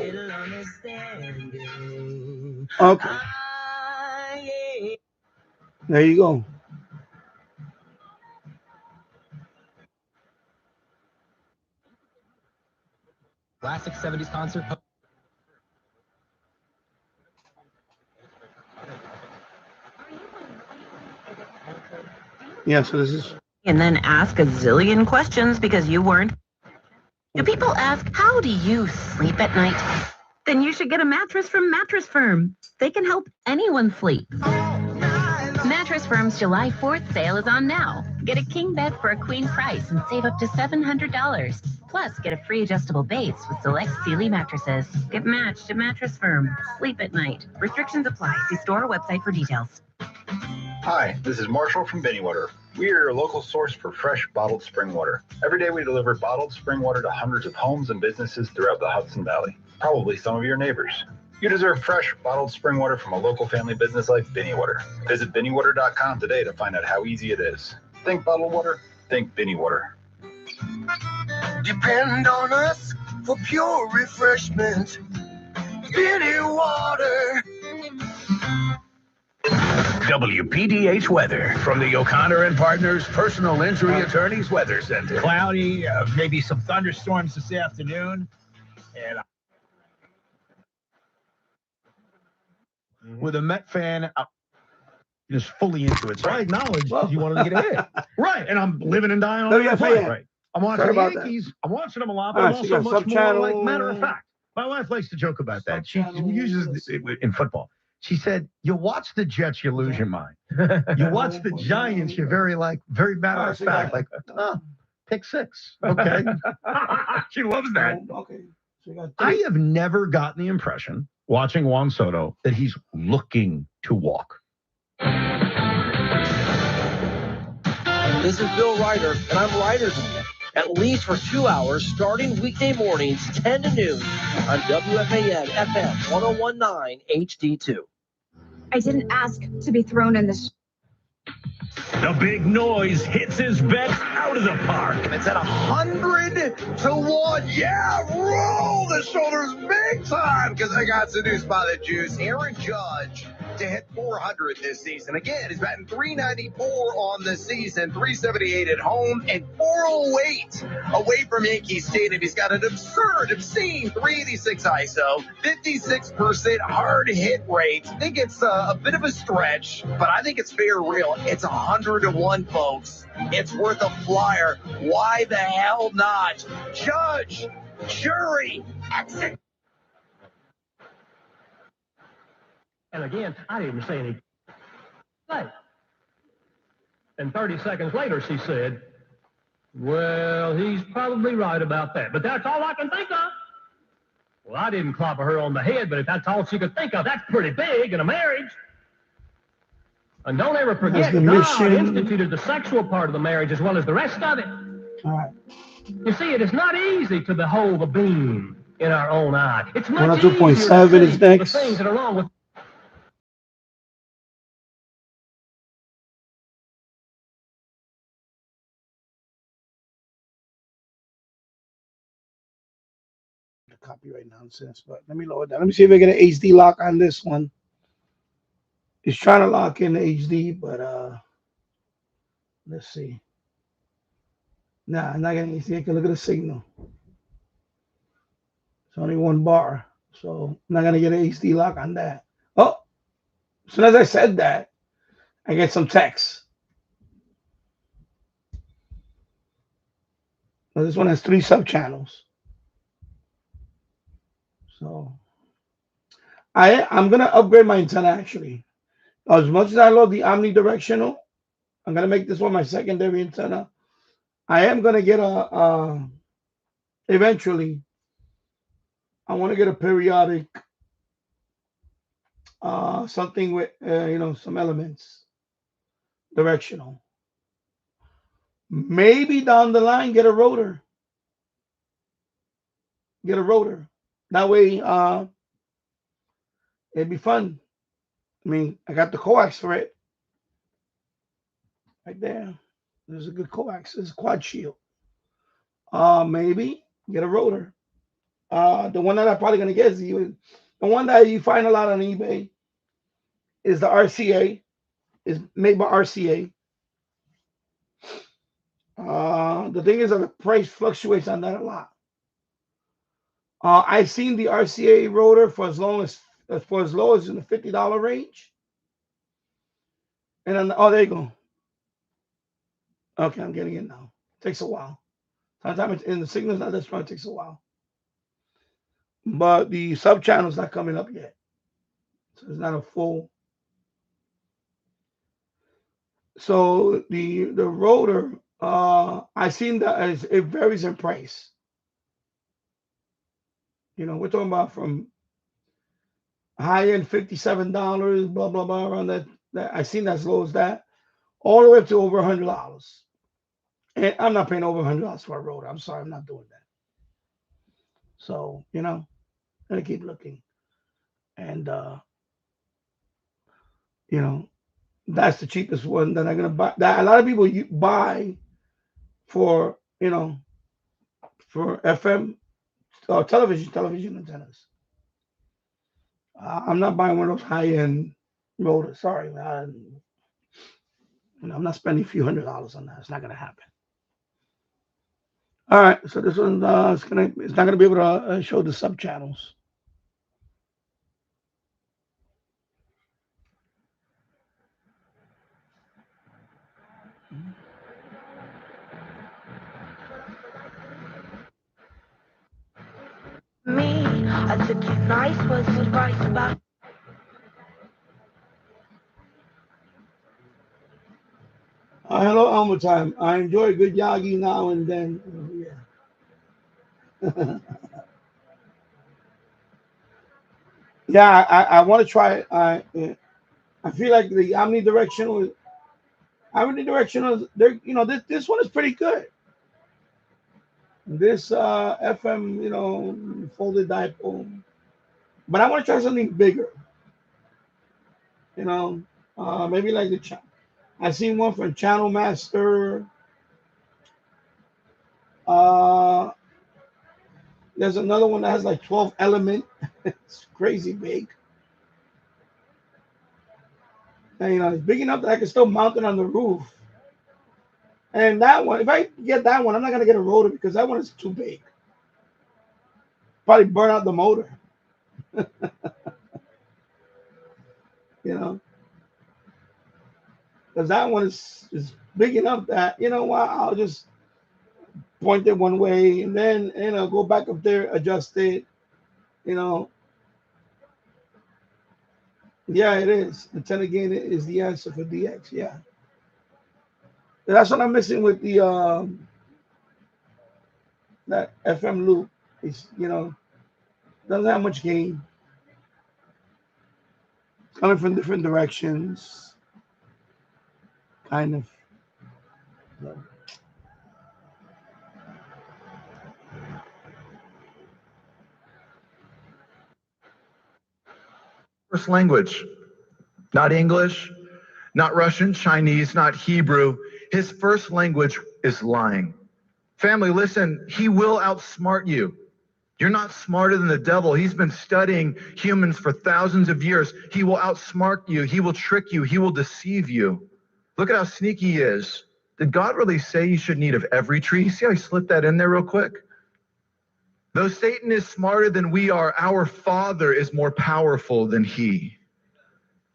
[SPEAKER 1] Okay. There you go.
[SPEAKER 24] Classic 70s concert.
[SPEAKER 1] Yeah, so this is.
[SPEAKER 12] And then ask a zillion questions because you weren't. Do people ask, how do you sleep at night? Then you should get a mattress from Mattress Firm. They can help anyone sleep. Mattress Firm's July 4th sale is on now. Get a king bed for a queen price and save up to $700. Plus, get a free adjustable base with select Sealy mattresses. Get matched at Mattress Firm. Sleep at night. Restrictions apply. See store or website for details.
[SPEAKER 25] Hi, this is Marshall from Binny Water. We are your local source for fresh bottled spring water. Every day we deliver bottled spring water to hundreds of homes and businesses throughout the Hudson Valley. Probably some of your neighbors. You deserve fresh bottled spring water from a local family business like Binny Water. Visit BinnyWater.com today to find out how easy it is. Think bottled water, think Binny Water.
[SPEAKER 18] Depend on us for pure refreshment. Binny Water.
[SPEAKER 26] WPDH weather from the O'Connor and Partners Personal Injury Attorneys Weather Center.
[SPEAKER 27] Cloudy, maybe some thunderstorms this afternoon. And
[SPEAKER 5] with a Met fan just fully into it. So I acknowledge you wanted to get ahead. Right. And I'm living and dying on the play. Right. I'm watching the Yankees. I'm watching them a lot, but I'm also much more like matter of fact. My wife likes to joke about that. She uses it in football. She said, you watch the Jets, you lose your mind. You watch the Giants, you're very matter of fact. Like, pick six. Okay. She loves that.
[SPEAKER 1] Okay.
[SPEAKER 5] I have never gotten the impression, watching Juan Soto, that he's looking to walk.
[SPEAKER 9] This is Bill Ryder, and I'm Ryder's Man, at least for 2 hours, starting weekday mornings, 10 to noon, on WFAN FM 1019 HD2.
[SPEAKER 10] I didn't ask to be thrown in this.
[SPEAKER 26] The big noise hits his bets out of the park.
[SPEAKER 9] It's at 100 to 1. Yeah, roll the shoulders big time because I got seduced by the juice. Aaron Judge to hit 400 this season. Again, he's batting .394 on the season, .378 at home, and .408 away from Yankee Stadium. He's got an absurd, obscene .386 ISO, 56% hard hit rate. I think it's a bit of a stretch, but I think it's fair real. It's 100 to 1, folks. It's worth a flyer. Why the hell not? Judge, jury, exit.
[SPEAKER 11] And again, I didn't say anything. And 30 seconds later, she said, well, he's probably right about that. But that's all I can think of. Well, I didn't clobber her on the head, but if that's all she could think of, that's pretty big in a marriage. And don't ever forget, God instituted the sexual part of the marriage as well as the rest of it.
[SPEAKER 1] All right.
[SPEAKER 11] You see, it is not easy to behold the beam in our own eye. It's much
[SPEAKER 1] 102.7 is next.
[SPEAKER 11] The things that are wrong with
[SPEAKER 1] copyright nonsense, but let me lower that. Let me see if I get an HD lock on this one. It's trying to lock in the HD, but let's see. Nah, I'm not getting HD. I can look at the signal. It's only 1 bar, so I'm not gonna get an HD lock on that. Oh, as soon as I said that, I get some text. Now, this one has 3 sub channels. So I'm gonna upgrade my antenna actually. As much as I love the omnidirectional, I'm gonna make this one my secondary antenna. I am gonna get eventually. I want to get a periodic something with some elements, directional. Maybe down the line get a rotor. That way, it'd be fun. I mean, I got the coax for it. Right there. There's a good coax. It's a quad shield. Maybe get a rotor. The one that I'm probably gonna get is the one that you find a lot on eBay is the RCA. Is made by RCA. The thing is that the price fluctuates on that a lot. I've seen the RCA rotor for as low as in the $50 range. And then, oh, there you go. Okay, I'm getting it now. Takes a while. Sometimes in the signal's not that strong, it takes a while. But the sub channel's not coming up yet. So it's not a full. So the rotor, I've seen that it varies in price. We're talking about from high end $57, blah blah blah, around that. I've seen that as low as that, all the way up to over $100. And I'm not paying over $100 for a rotor. I'm sorry, I'm not doing that. So I'm gonna keep looking, and that's the cheapest one that I'm gonna buy. That a lot of people buy for for FM television antennas. I'm not buying one of those high-end rotors. Sorry, man. I'm not spending a few $100s on that. It's not gonna happen. All right, so this one it's not gonna be able to show the sub channels.
[SPEAKER 13] I said, she's nice. What's the advice about?
[SPEAKER 1] Hello, Elmer time. I enjoy good yagi now and then. Yeah. Yeah, I want to try it. I feel like the omnidirectional, this one is pretty good. This FM, folded dipole, but I want to try something bigger. Maybe like the I seen one from Channel Master. There's another one that has like 12 element. It's crazy big. And, it's big enough that I can still mount it on the roof. And that one, if I get that one, I'm not gonna get a rotor because that one is too big. Probably burn out the motor. Because that one is big enough that I'll just point it one way and then go back up there, adjust it. Yeah, it is. The 10 again is the answer for DX. Yeah, that's what I'm missing with the that FM loop. It's doesn't have much gain. Coming from different directions, kind of.
[SPEAKER 8] First language, not English, not Russian, Chinese, not Hebrew. His first language is lying. Family, listen, he will outsmart you. You're not smarter than the devil. He's been studying humans for thousands of years. He will outsmart you. He will trick you. He will deceive you. Look at how sneaky he is. Did God really say you should eat of every tree? See how he slipped that in there real quick? Though Satan is smarter than we are, our Father is more powerful than he.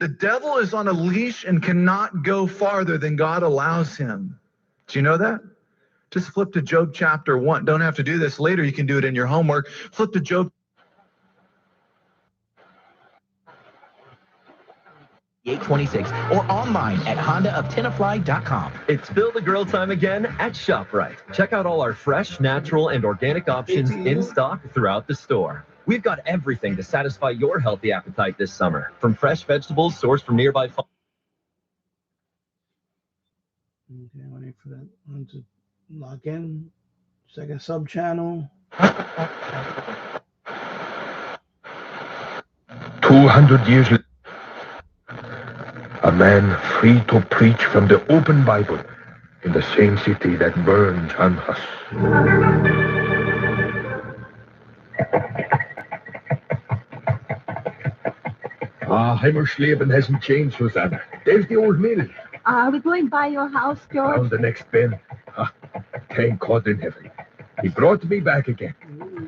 [SPEAKER 8] The devil is on a leash and cannot go farther than God allows him. Do you know that? Just flip to Job chapter 1. Don't have to do this later. You can do it in your homework. Flip to Job
[SPEAKER 14] 826 or online at HondaofTenafly.com.
[SPEAKER 15] It's Spill the Grill time again at ShopRite. Check out all our fresh, natural, and organic options in stock throughout the store. We've got everything to satisfy your healthy appetite this summer, from fresh vegetables sourced from nearby farms.
[SPEAKER 1] Okay, waiting for that one to lock in. Second sub channel.
[SPEAKER 16] 200 years later, a man free to preach from the open Bible in the same city that burned on us. Heimersleben hasn't changed, Susanna. There's the old mill.
[SPEAKER 10] Are we going by your house, George?
[SPEAKER 16] Down the next bend. Thank God in heaven. He brought me back again.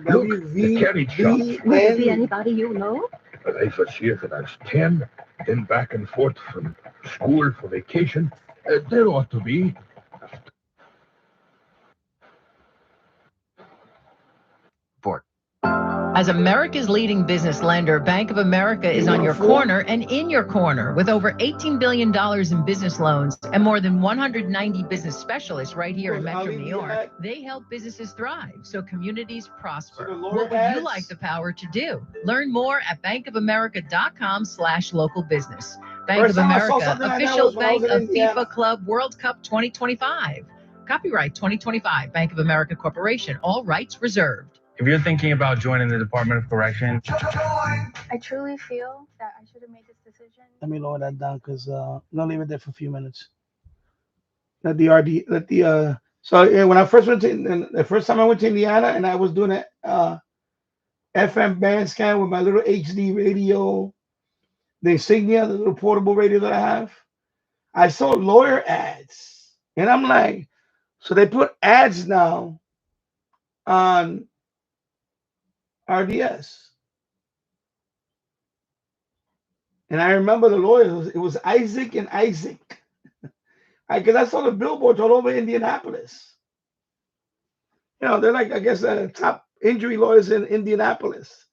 [SPEAKER 16] Look, the carriage shop.
[SPEAKER 10] Will it be anybody you know?
[SPEAKER 16] Well, I was here when I was 10, then back and forth from school for vacation. There ought to be.
[SPEAKER 17] As America's leading business lender, Bank of America is on your corner and in your corner with over $18 billion in business loans and more than 190 business specialists right here in Metro New York. They help businesses thrive so communities prosper. What would you like the power to do? Learn more at bankofamerica.com/local business. Bank of America, official bank of FIFA Club World Cup 2025. Copyright 2025, Bank of America Corporation. All rights reserved.
[SPEAKER 19] If you're thinking about joining the Department of Correction,
[SPEAKER 10] I truly feel that I should have made this decision.
[SPEAKER 1] Let me lower that down because I'm gonna leave it there for a few minutes. So when I first went to the first time I went to Indiana and I was doing a FM Bandscan with my little HD radio, the Insignia, the little portable radio that I have, I saw lawyer ads, and I'm like, so they put ads now on RDS. And I remember the lawyers, it was Isaac and Isaac. Because I saw the billboards all over Indianapolis. They're like, I guess, top injury lawyers in Indianapolis.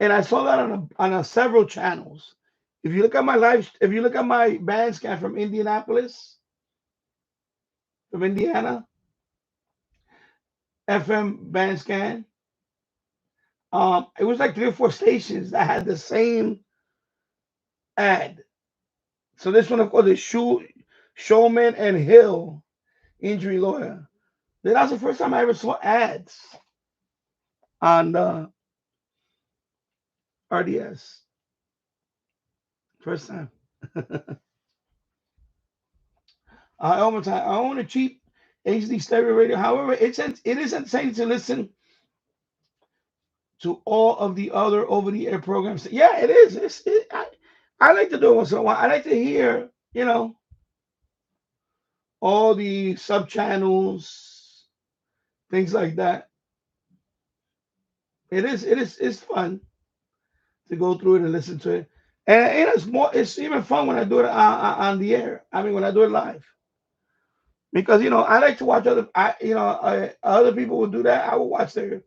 [SPEAKER 1] And I saw that on several channels. If you look at my Bandscan from Indianapolis, from Indiana, FM Bandscan, it was like 3 or 4 stations that had the same ad. So this one, of course, is Showman and Hill, injury lawyer. That was the first time I ever saw ads on RDS. First time. I own a cheap HD stereo radio. However, it is insane to listen to all of the other over-the-air programs. Yeah, it is. I like to do it once in a while. I like to hear, all the sub channels, things like that. It's fun to go through it and listen to it. And it's even fun when I do it on the air. I mean, when I do it live. Because I like to watch other people will do that. I will watch their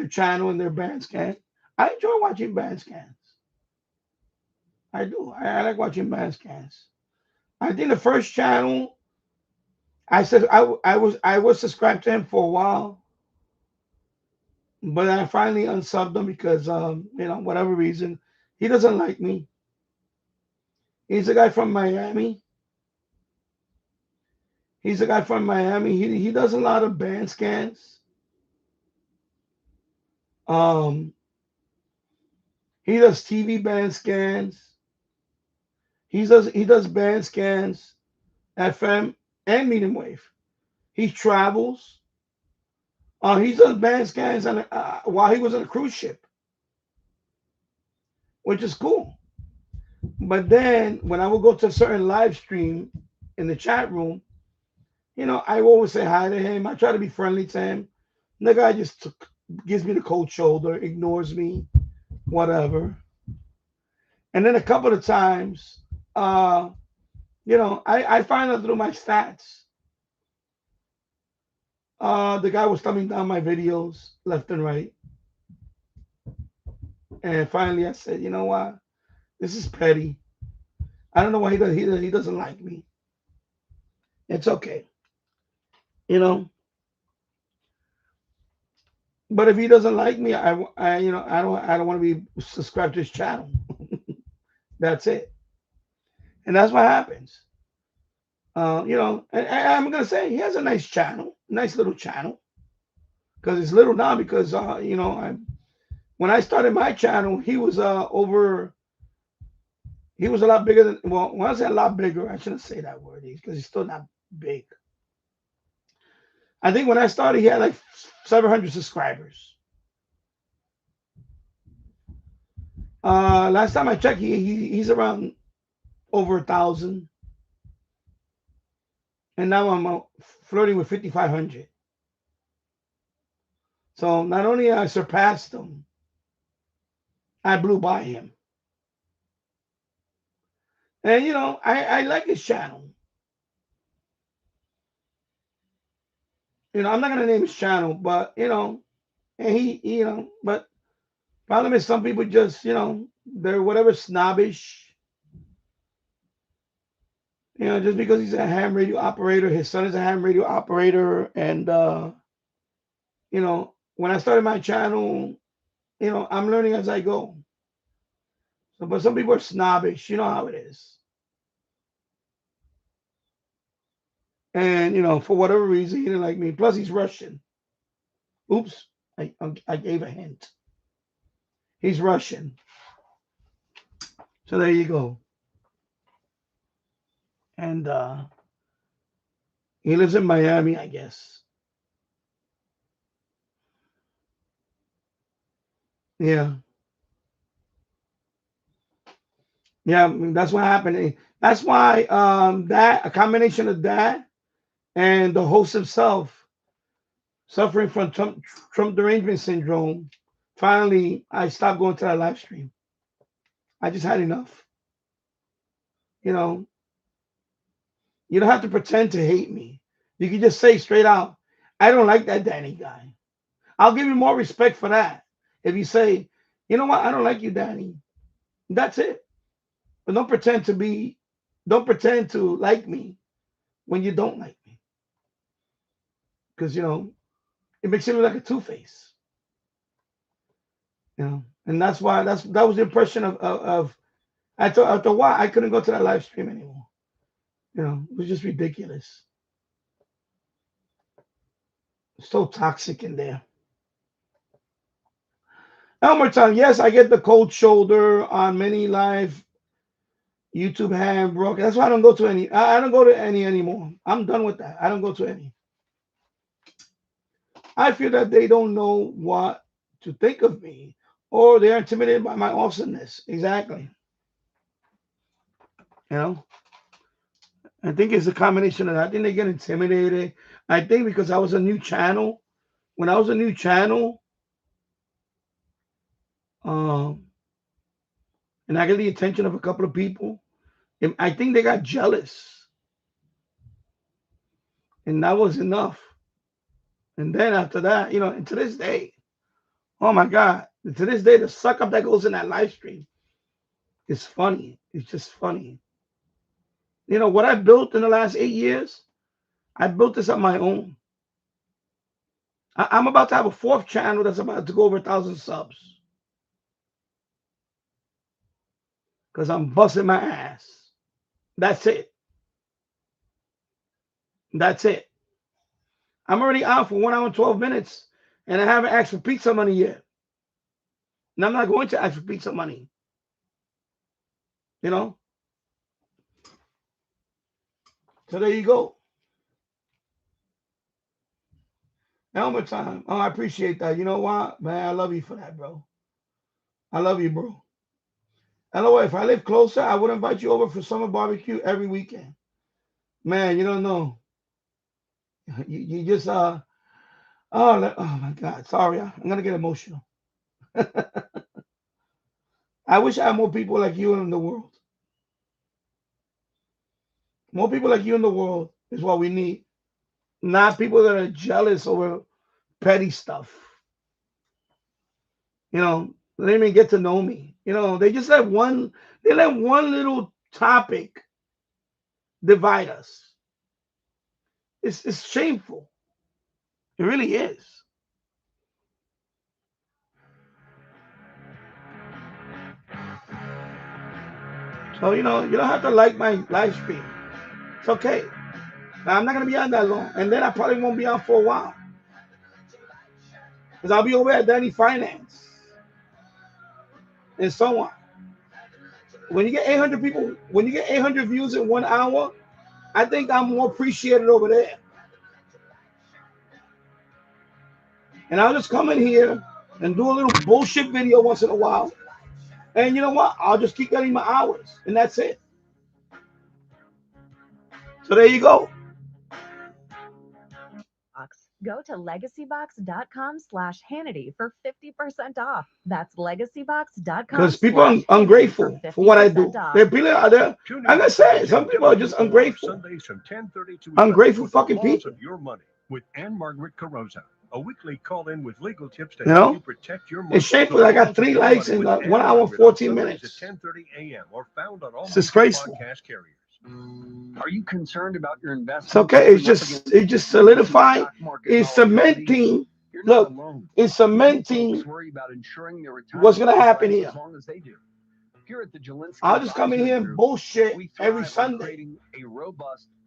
[SPEAKER 1] channel and their Bandscan. I enjoy watching Bandscans. I do. I like watching Bandscans. I think the first channel I said I was subscribed to him for a while, but I finally unsubbed him because whatever reason he doesn't like me. He's a guy from Miami. He does a lot of Bandscans. He does TV Bandscans. He does Bandscans, FM and medium wave. He travels. He's done Bandscans while he was on a cruise ship, which is cool. But then when I would go to a certain live stream in the chat room, I always say hi to him. I try to be friendly to him. And the guy just gives me the cold shoulder, ignores me, whatever. And then a couple of times, I find out through my stats. The guy was thumbing down my videos left and right. And finally I said, you know what? This is petty. I don't know why he doesn't like me. It's okay. But if he doesn't like me, I don't want to be subscribed to his channel. That's it. And that's what happens. And I'm gonna say he has a nice channel, nice little channel. Because it's little now because when I started my channel, he was a lot bigger than, well, when I say a lot bigger, I shouldn't say that word because he's still not big. I think when I started, he had like 700 subscribers. Last time I checked, he's around over 1,000. And now I'm flirting with 5,500. So not only I surpassed him, I blew by him. And I like his channel. I'm not gonna name his channel, but and he but problem is some people just they're whatever snobbish. Just because he's a ham radio operator, his son is a ham radio operator, and when I started my channel, I'm learning as I go. So, but some people are snobbish, you know how it is. And for whatever reason, he didn't like me. Plus, he's Russian. Oops, I gave a hint. He's Russian. So there you go. And he lives in Miami, I guess. Yeah. Yeah, I mean, that's what happened. That's why that a combination of that and the host himself suffering from Trump derangement syndrome. Finally, I stopped going to that live stream. I just had enough. You don't have to pretend to hate me. You can just say straight out, I don't like that Danny guy. I'll give you more respect for that. If you say, You know what? I don't like you, Danny. That's it. But don't pretend to like me when you don't like me. Because, you know, it makes you look like a two-face. You know, and that's why that was the impression of after a while I couldn't go to that live stream anymore. You know, it was just ridiculous. So toxic in there. Elmer Town, yes, I get the cold shoulder on many live YouTube hand broken. That's why I don't go to any. I don't go to any anymore. I'm done with that. I don't go to any. I feel that they don't know what to think of me, or they're intimidated by my awesomeness. Exactly. You know, I think it's a combination of that. I think they get intimidated. I think because I was a new channel. When I was a new channel, and I get the attention of a couple of people, and I think they got jealous, and that was enough. And then after that, you know, and to this day, oh my God, to this day, the suck up that goes in that live stream is funny. It's just funny. You know, what I built in the last 8 years, I built this on my own. I'm about to have a 4th channel that's about to go over 1,000 subs. Because I'm busting my ass. That's it. That's it. I'm already out for 1 hour and 12 minutes, and I haven't asked for pizza money yet. And I'm not going to ask for pizza money. You know? So there you go. Helmet time. Oh, I appreciate that. You know what? Man, I love you for that, bro. I love you, bro. LOL, if I live closer, I would invite you over for summer barbecue every weekend. Man, you don't know. You just oh my God. Sorry, I'm gonna get emotional. I wish I had more people like you in the world. More people like you in the world is what we need. Not people that are jealous over petty stuff. You know, they didn't even get to know me. You know, they let one little topic divide us. It's shameful. It really is. So, you know, you don't have to like my live stream. It's okay. Now, I'm not going to be on that long. And then I probably won't be on for a while. Because I'll be over at Danny Finance. And so on. When you get 800 people, when you get 800 views in 1 hour, I think I'm more appreciated over there. And I'll just come in here and do a little bullshit video once in a while. And you know what? I'll just keep getting my hours. And that's it. So there you go.
[SPEAKER 6] Go to legacybox.com/Hannity for 50% off. That's legacybox.com.
[SPEAKER 1] Because people are ungrateful for what I do. There are people out there. I'm gonna say it. Some people are just ungrateful. Ungrateful fucking people.
[SPEAKER 2] Your money with Ann Margaret Carosa. A weekly call-in with legal tips to
[SPEAKER 1] help
[SPEAKER 2] help you protect your money.
[SPEAKER 1] It's shameful. I got 3 likes in 1 hour and 14 minutes.
[SPEAKER 2] 10:30 a.m. or found on all
[SPEAKER 1] this is crazy.
[SPEAKER 2] podcast carriers. Are you concerned about your investment?
[SPEAKER 1] It's okay. It just solidified. It's cementing. Look, it's cementing what's gonna happen here. I'll just come in here and bullshit every Sunday.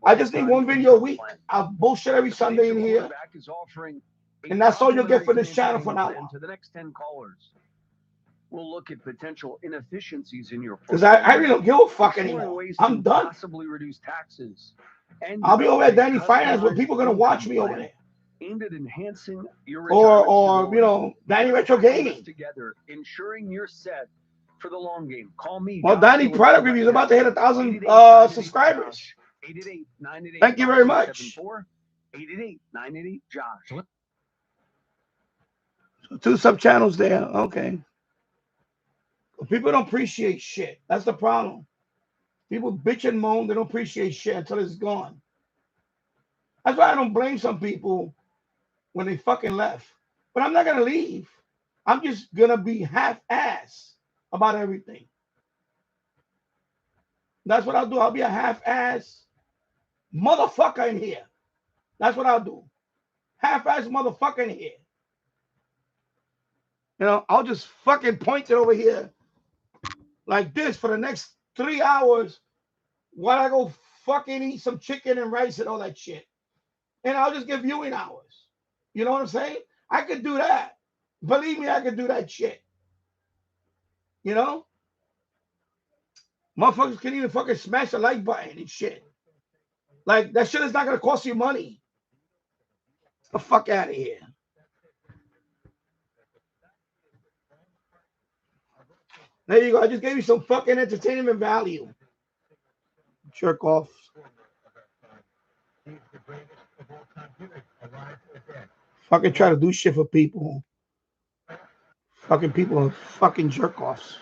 [SPEAKER 1] I just need 1 video a week. I'll bullshit every Sunday in here. And that's all you'll get for this channel for now.
[SPEAKER 2] To the next 10 callers. We'll look at potential inefficiencies in your
[SPEAKER 1] because I really don't give a fuck anymore. I'm done.
[SPEAKER 2] Possibly reduce taxes.
[SPEAKER 1] I'll be over at Danny Finance where people are gonna watch me over there.
[SPEAKER 2] Aimed at enhancing your
[SPEAKER 1] or you know, Danny Retro Gaming.
[SPEAKER 2] Together, ensuring you're set for the long game. Call me.
[SPEAKER 1] Well, Danny Product Review is about to hit 1,000 subscribers.
[SPEAKER 2] 888-988.
[SPEAKER 1] Thank you very much.
[SPEAKER 2] 888-988-JOSH.
[SPEAKER 1] So 2 sub channels there. Okay. People don't appreciate shit. That's the problem. People bitch and moan. They don't appreciate shit until it's gone. That's why I don't blame some people when they fucking left. But I'm not going to leave. I'm just gonna be half-ass about everything. That's what I'll do. I'll be a half-ass motherfucker in here. That's what I'll do. Half-ass motherfucker in here. You know, I'll just fucking point it over here like this for the next 3 hours while I go fucking eat some chicken and rice and all that shit. And I'll just give viewing hours. You know what I'm saying? I could do that. Believe me, I could do that shit. You know? Motherfuckers can even fucking smash the like button and shit. Like, that shit is not going to cost you money. Get the fuck out of here. There you go. I just gave you some fucking entertainment value. Jerk off. Fucking try to do shit for people. Fucking people are fucking jerk offs.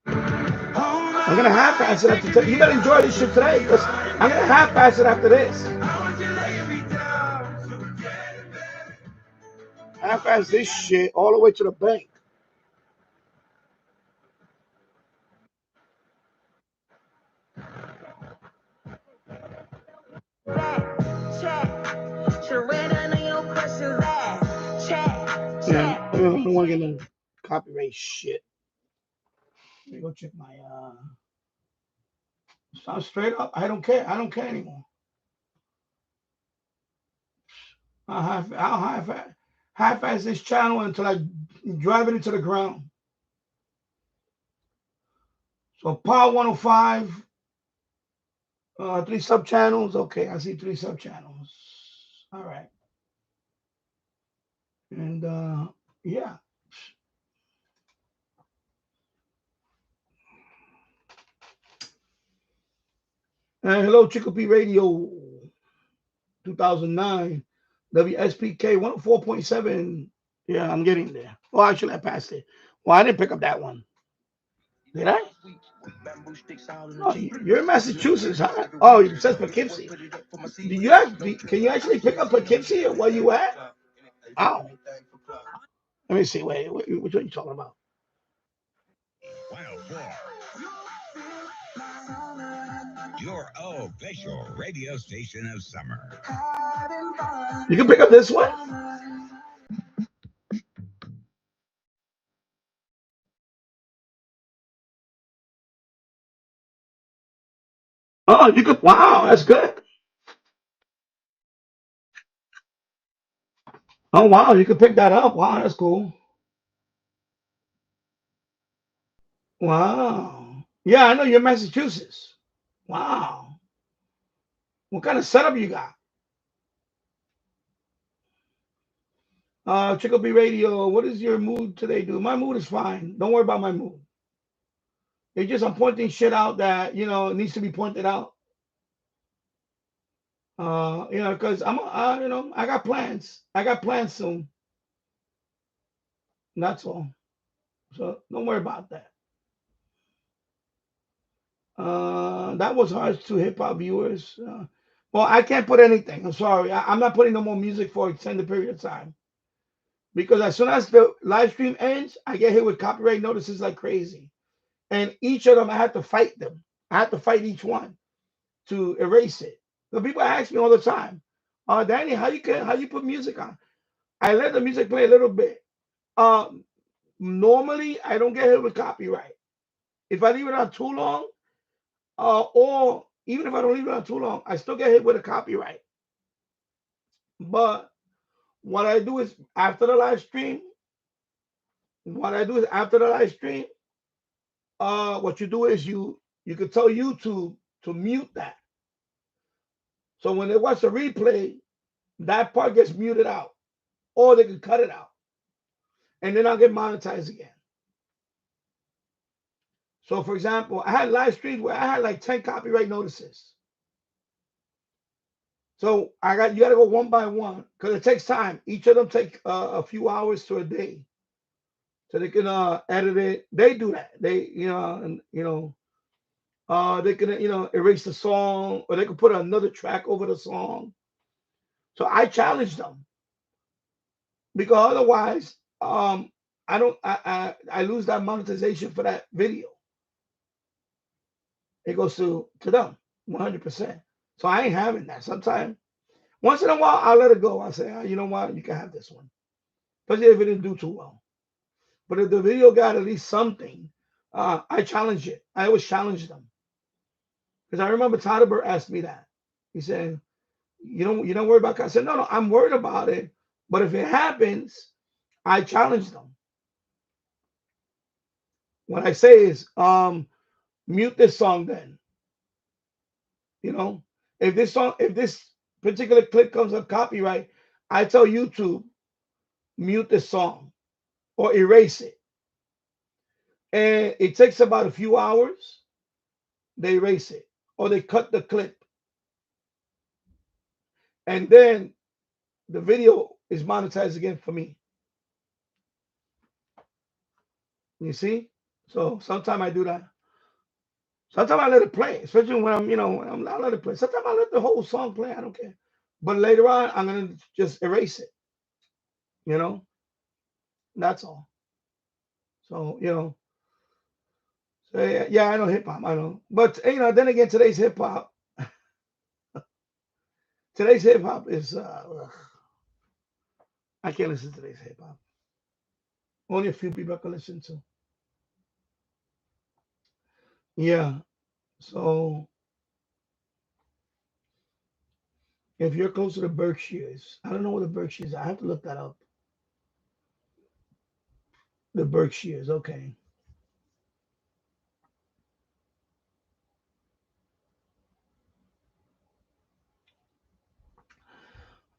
[SPEAKER 1] I'm gonna half-ass it after today. You better enjoy this shit today because I'm gonna half-ass it after this. Half-ass this shit all the way to the bank. Yeah, I don't want to get no copyright shit. Let me go check my sound straight up. I don't care. I don't care anymore. I'll half-ass this channel until I drive it into the ground. So Power 105, 3 sub-channels. Okay, I see 3 sub-channels. All right. And yeah. Hello, Chicopee Radio 2009, WSPK 104.7. Yeah, I'm getting there. Oh, actually, I passed it. Well, I didn't pick up that one. Did I? Oh, you're in Massachusetts, huh? Oh, it says Poughkeepsie. Can you actually pick up Poughkeepsie or where you at? Oh. Let me see. Wait, which one are you talking about?
[SPEAKER 3] Your official radio station of summer.
[SPEAKER 1] You can pick up this one? Oh, you could. Wow, that's good. Oh, wow, you could pick that up. Wow, that's cool. Wow. Yeah, I know you're in Massachusetts. Wow. What kind of setup you got? Chicopee Radio, what is your mood today, dude? My mood is fine. Don't worry about my mood. It's just I'm pointing shit out that, you know, needs to be pointed out. You know, because I'm, you know, I got plans. I got plans soon. That's all. So don't worry about that. That was harsh to hip hop viewers. Well, I can't put anything. I'm sorry. I'm not putting no more music for an extended period of time. Because as soon as the live stream ends, I get hit with copyright notices like crazy. And each of them, I have to fight them. I have to fight each one to erase it. The people ask me all the time, Danny, how you put music on? I let the music play a little bit. Normally, I don't get hit with copyright. If I leave it on too long, or even if I don't leave it on too long, I still get hit with a copyright. But what I do is after the live stream, what you do is you could tell YouTube to mute that. So when they watch the replay, that part gets muted out, or they can cut it out, and then I'll get monetized again. So for example, I had live streams where I had like 10 copyright notices. So you got to go one by one because it takes time. Each of them take a few hours to a day, so they can edit it. They do that. They they can erase the song, or they can put another track over the song. So I challenged them because otherwise, I lose that monetization for that video. It goes to them 100%. So I ain't having that. Sometimes, once in a while, I'll let it go. I say, you know what, you can have this one, especially if it didn't do too well. But if the video got at least something, I challenge it. I always challenge them. Because I remember Todderberg asked me that. He said, you don't worry about it. I said, no, I'm worried about it. But if it happens, I challenge them. What I say is, mute this song then. If this particular clip comes up copyright, I tell YouTube, mute this song or erase it. And it takes about a few hours. They erase it or they cut the clip. And then the video is monetized again for me. You see? So sometimes I do that. Sometimes I let it play, especially when I let it play. Sometimes I let the whole song play. I don't care. But later on, I'm going to just erase it. That's all. So, so yeah, I know hip hop. I know. But, then again, today's hip hop is, I can't listen to today's hip hop. Only a few people I can listen to. Yeah. So if you're close to the Berkshires, I don't know what the Berkshires are. I have to look that up. The Berkshires, okay.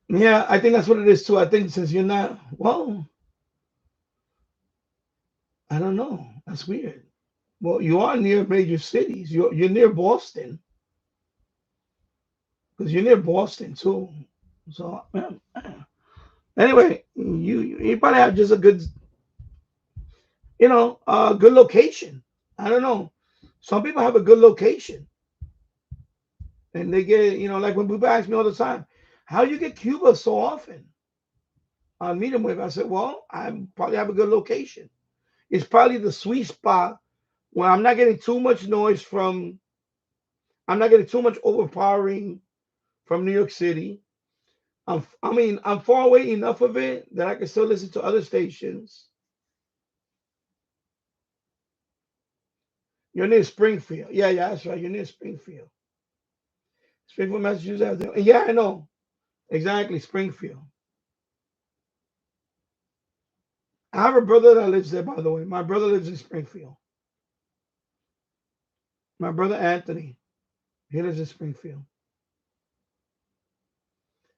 [SPEAKER 1] Yeah, I think that's what it is too. I think since you're not, well, I don't know. That's weird. Well, you are near major cities. You're near Boston. Because you're near Boston too. So anyway, you probably have just a good, good location. I don't know. Some people have a good location. And they get, like when people ask me all the time, how you get Cuba so often? I meet them with. I said, well, I probably have a good location. It's probably the sweet spot where I'm not getting too much noise I'm not getting too much overpowering from New York City. I'm far away enough of it that I can still listen to other stations. You're near Springfield. Yeah, that's right. You're near Springfield. Springfield, Massachusetts. Yeah, I know. Exactly, Springfield. I have a brother that lives there, by the way. My brother lives in Springfield. My brother Anthony. He lives in Springfield.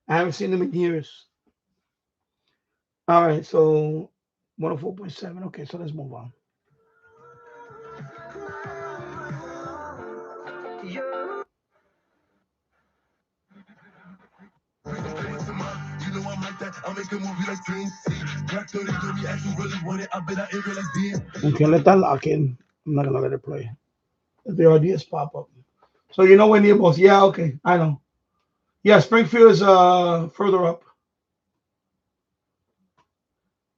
[SPEAKER 1] I haven't seen him in years. All right, so 104.7. Okay, so let's move on. Okay, let that lock in. I'm not gonna let it play. The ideas pop up. So you know when near both. Yeah, okay, I know. Yeah, Springfield is further up.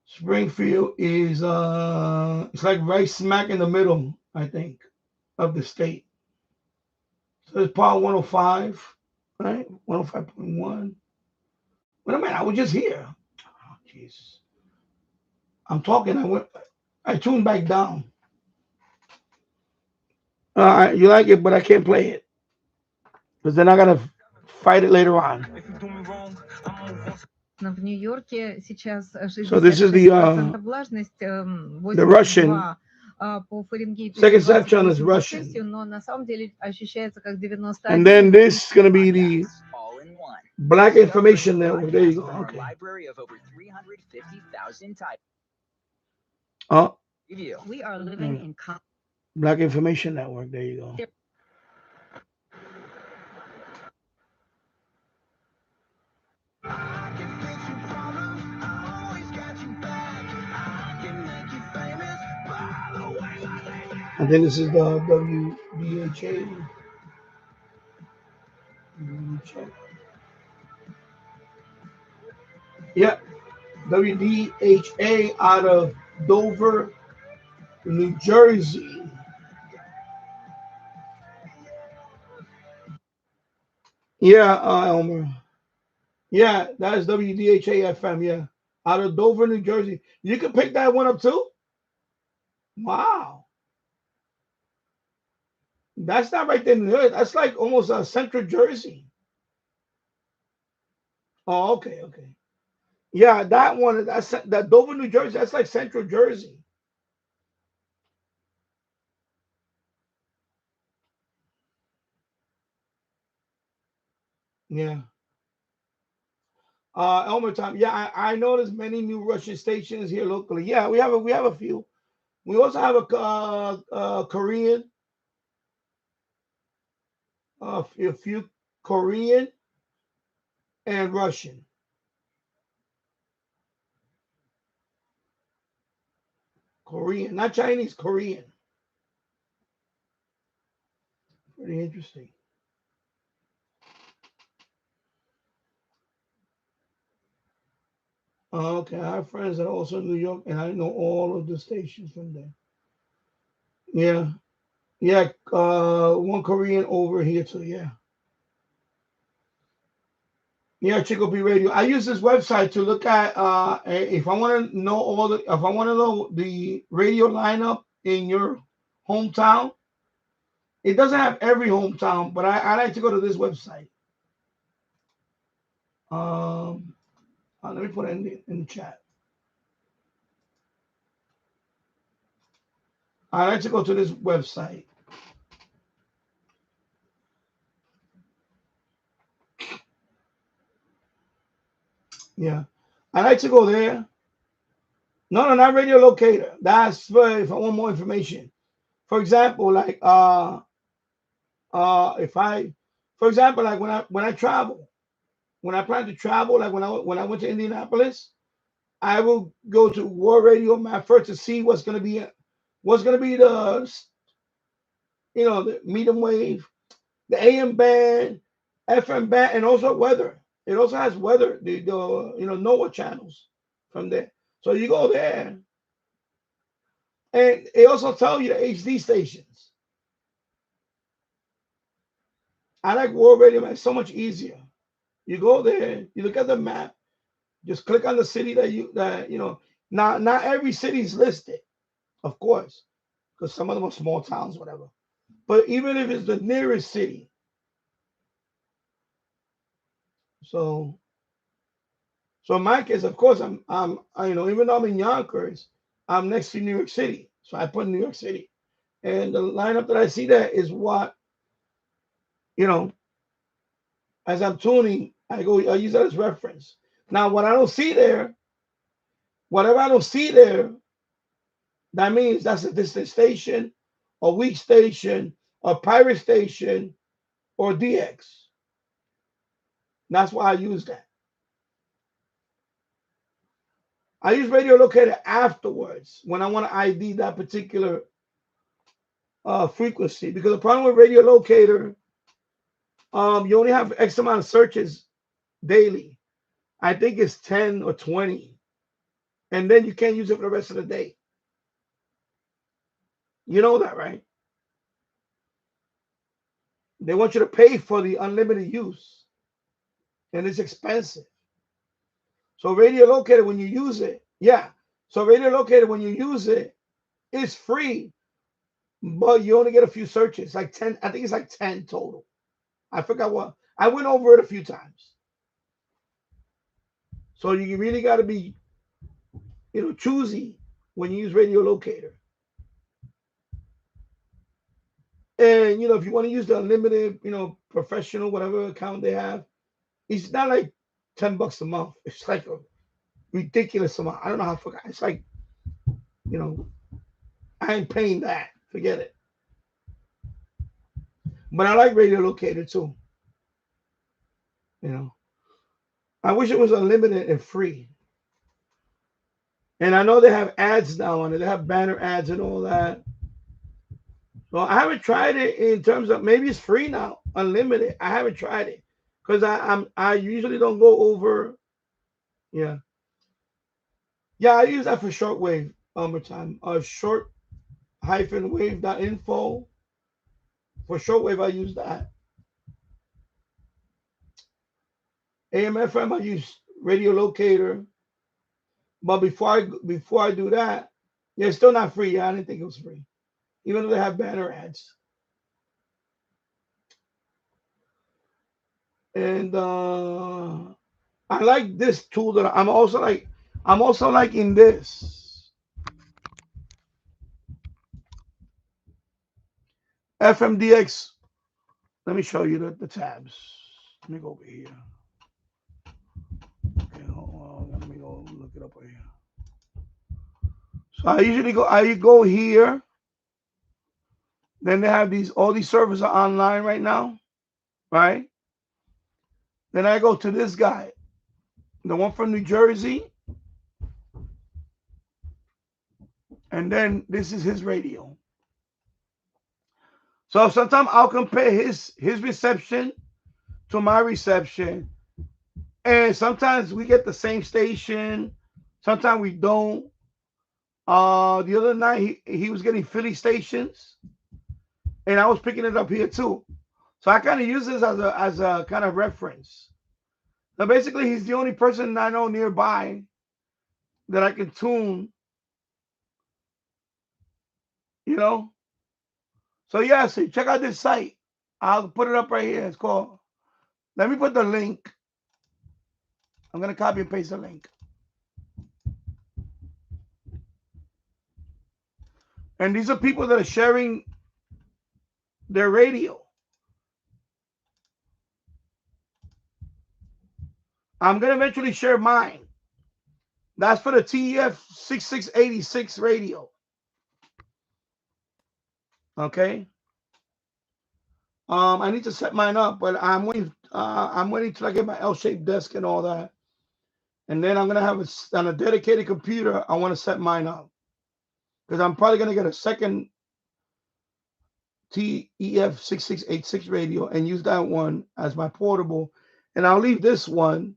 [SPEAKER 1] Springfield is it's like right smack in the middle, I think, of the state. So it's part 105, right? 105.1. Wait a minute, I was just here. Oh, jeez. I'm talking. I tuned back down. You like it, but I can't play it because then I gotta fight it later on.
[SPEAKER 4] В Нью-Йорке сейчас
[SPEAKER 1] So this is the
[SPEAKER 4] влажность,
[SPEAKER 1] Russian.
[SPEAKER 4] по Фаренгейту.
[SPEAKER 1] Second section is Russian.
[SPEAKER 4] Но на самом деле ощущается как 91.
[SPEAKER 1] And then this is gonna be the Black Information Network. There you go. Okay.
[SPEAKER 14] Library of over 350,000 titles.
[SPEAKER 1] Oh.
[SPEAKER 4] We are living in
[SPEAKER 1] Black Information Network. There you go. And then this is the WBHA. Yeah, WDHA out of Dover, New Jersey. Yeah, Elmer. Yeah, that is WDHA FM. Yeah, out of Dover, New Jersey. You can pick that one up too. Wow, that's not right there in New York. That's like almost Central Jersey. Oh, okay, okay. Yeah, that one. That's that Dover, New Jersey. That's like Central Jersey. Yeah. Elmer time. Yeah, I know there's many new Russian stations here locally. Yeah, we have a few. We also have a Korean, a few Korean and Russian. Korean, not Chinese, Korean. Pretty interesting. Okay, I have friends that are also in New York, and I know all of the stations from there. Yeah, yeah. One Korean over here too. Yeah, yeah. Chico B Radio. I use this website to look at if I want to know if I want to know the radio lineup in your hometown. It doesn't have every hometown, but I like to go to this website. Let me put it in the chat. I like to go to this website. Yeah, I like to go there. No, not radio locator. That's for if I want more information. For example, like if I, for example, like when I travel, when I plan to travel, like when I went to Indianapolis, I will go to War Radio Map first to see what's gonna be the medium wave, the AM band, FM band, and also weather. It also has weather, the NOAA channels from there. So you go there, and it also tells you the HD stations. I like World Radio, man. It's so much easier. You go there, you look at the map, just click on the city that. Not every city is listed, of course, because some of them are small towns, whatever. But even if it's the nearest city, so in my case, of course, even though I'm in Yonkers, I'm next to New York City, so I put New York City, and the lineup that I see there is what you know. As I'm tuning, I use that as reference. Now, what I don't see there, whatever I don't see there, that means that's a distant station, a weak station, a pirate station, or DX. That's why I use that. I use radio locator afterwards when I want to ID that particular frequency, because the problem with radio locator, you only have X amount of searches daily. I think it's 10 or 20, and then you can't use it for the rest of the day. You know that, right? They want you to pay for the unlimited use, and it's expensive. So radio locator, when you use it, yeah. So radio locator, when you use it, it's free, but you only get a few searches, like 10. I think it's like 10 total. I forgot what. I went over it a few times. So you really got to be, choosy when you use radio locator. And if you want to use the unlimited, professional, whatever account they have, it's not like $10 a month. It's like a ridiculous amount. I don't know how I forgot. It's like, I ain't paying that. Forget it. But I like radio locator too. I wish it was unlimited and free. And I know they have ads now on it. They have banner ads and all that. Well, I haven't tried it in terms of, maybe it's free now, unlimited. I haven't tried it because I usually don't go over Yeah. Yeah, I use that for shortwave time. Short-wave.info. For shortwave, I use that. AM FM, I use radio locator. But before I do that, yeah, it's still not free. Yeah, I didn't think it was free, even though they have banner ads. And I like this tool that I'm also liking this FMDX. Let me show you the tabs. Let me go over here. Okay, hold on. Let me go look it up over here. So I go here. Then they have all these servers are online right now, right? Then I go to this guy, the one from New Jersey. And then this is his radio. So sometimes I'll compare his reception to my reception. And sometimes we get the same station. Sometimes we don't. The other night he was getting Philly stations. And I was picking it up here too. So I kind of use this as a kind of reference. Now basically he's the only person I know nearby that I can tune. You know? So yeah, so check out this site. I'll put it up right here. It's called, let me put the link. I'm going to copy and paste the link. And these are people that are sharing their radio. I'm going to eventually share mine. That's for the TEF 6686 radio. Okay. I need to set mine up, but I'm waiting till I get my L-shaped desk and all that. And then I'm going to have on a dedicated computer. I want to set mine up because I'm probably going to get a second TEF 6686 radio and use that one as my portable. And I'll leave this one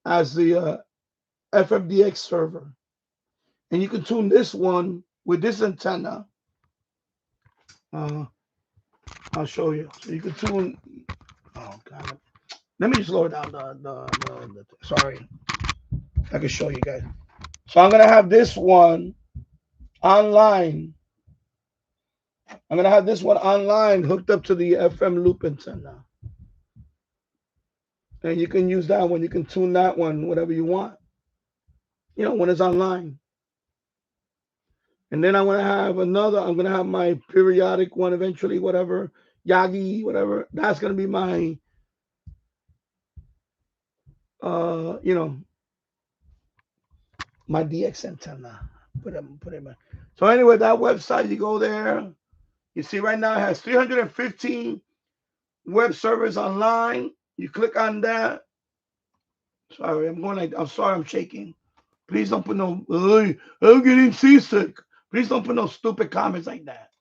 [SPEAKER 1] as the FMDX server. And you can tune this one with this antenna. I'll show you. So you can tune. Oh God! Let me just lower down the sorry. I can show you guys. So I'm gonna have this one online. I'm gonna have this one online hooked up to the FM loop antenna. And you can use that one. You can tune that one, whatever you want. You know, when it's online. And then I'm gonna have another. I'm gonna have my periodic one eventually, whatever, Yagi, whatever. That's gonna be my, you know, my DX antenna. Put it. So anyway, that website, you go there. You see, right now it has 315 web servers online. You click on that. Sorry, I'm sorry, I'm shaking. Please don't put no. I'm getting seasick. Please don't put no stupid comments like that.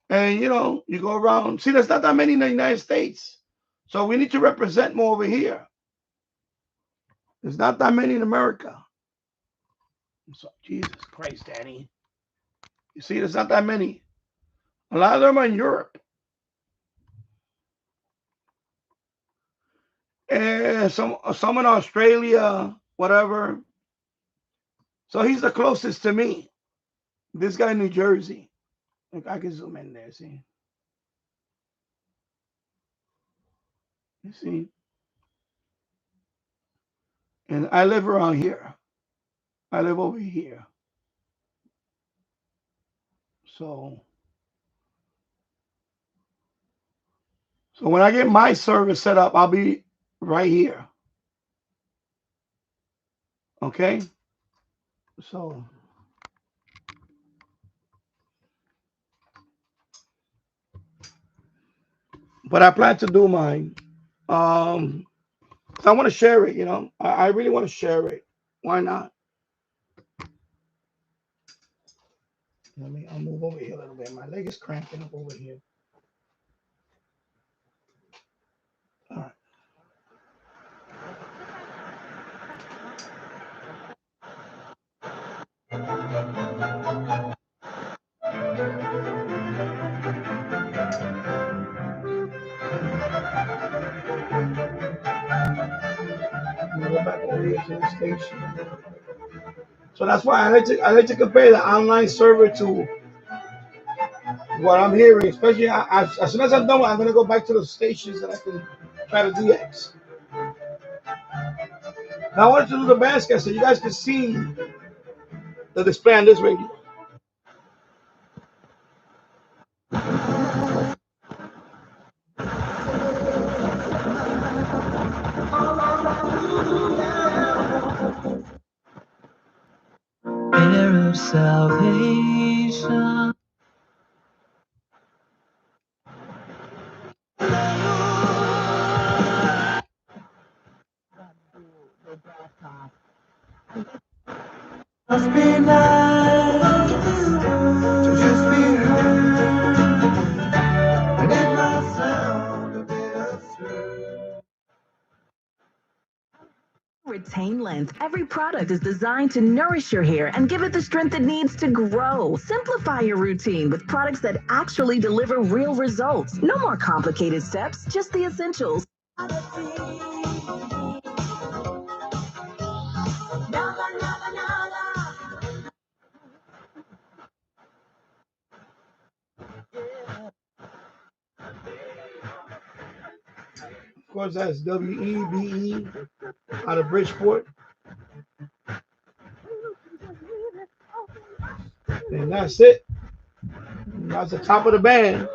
[SPEAKER 1] And you know, you go around. See, there's not that many in the United States. So we need to represent more over here. There's not that many in America. So, Jesus Christ, Danny. You see, there's not that many. A lot of them are in Europe. And some in Australia, whatever. So he's the closest to me. This guy in New Jersey. Like I can zoom in there, see. You see? And I live around here. I live over here. So when I get my service set up, I'll be right here. Okay? So but I plan to do mine. I want to share it, you know. I really want to share it. Why not? I'll move over here a little bit. My leg is cramping up over here. All right. to the station. So that's why I like to compare the online server to what I'm hearing. Especially as soon as I'm done, I'm gonna go back to the stations and I can try to DX. Now I wanted to do the Bandscan so you guys can see the display on this radio.
[SPEAKER 7] Air of salvation. Must be nice to just be heard and in my sound a bit absurd.
[SPEAKER 12] Retain length. Every product is designed to nourish your hair and give it the strength it needs to grow. Simplify your routine with products that actually deliver real results. No more complicated steps, just the essentials.
[SPEAKER 1] Of course, that's WEBE out of Bridgeport. And that's it. That's the top of the band.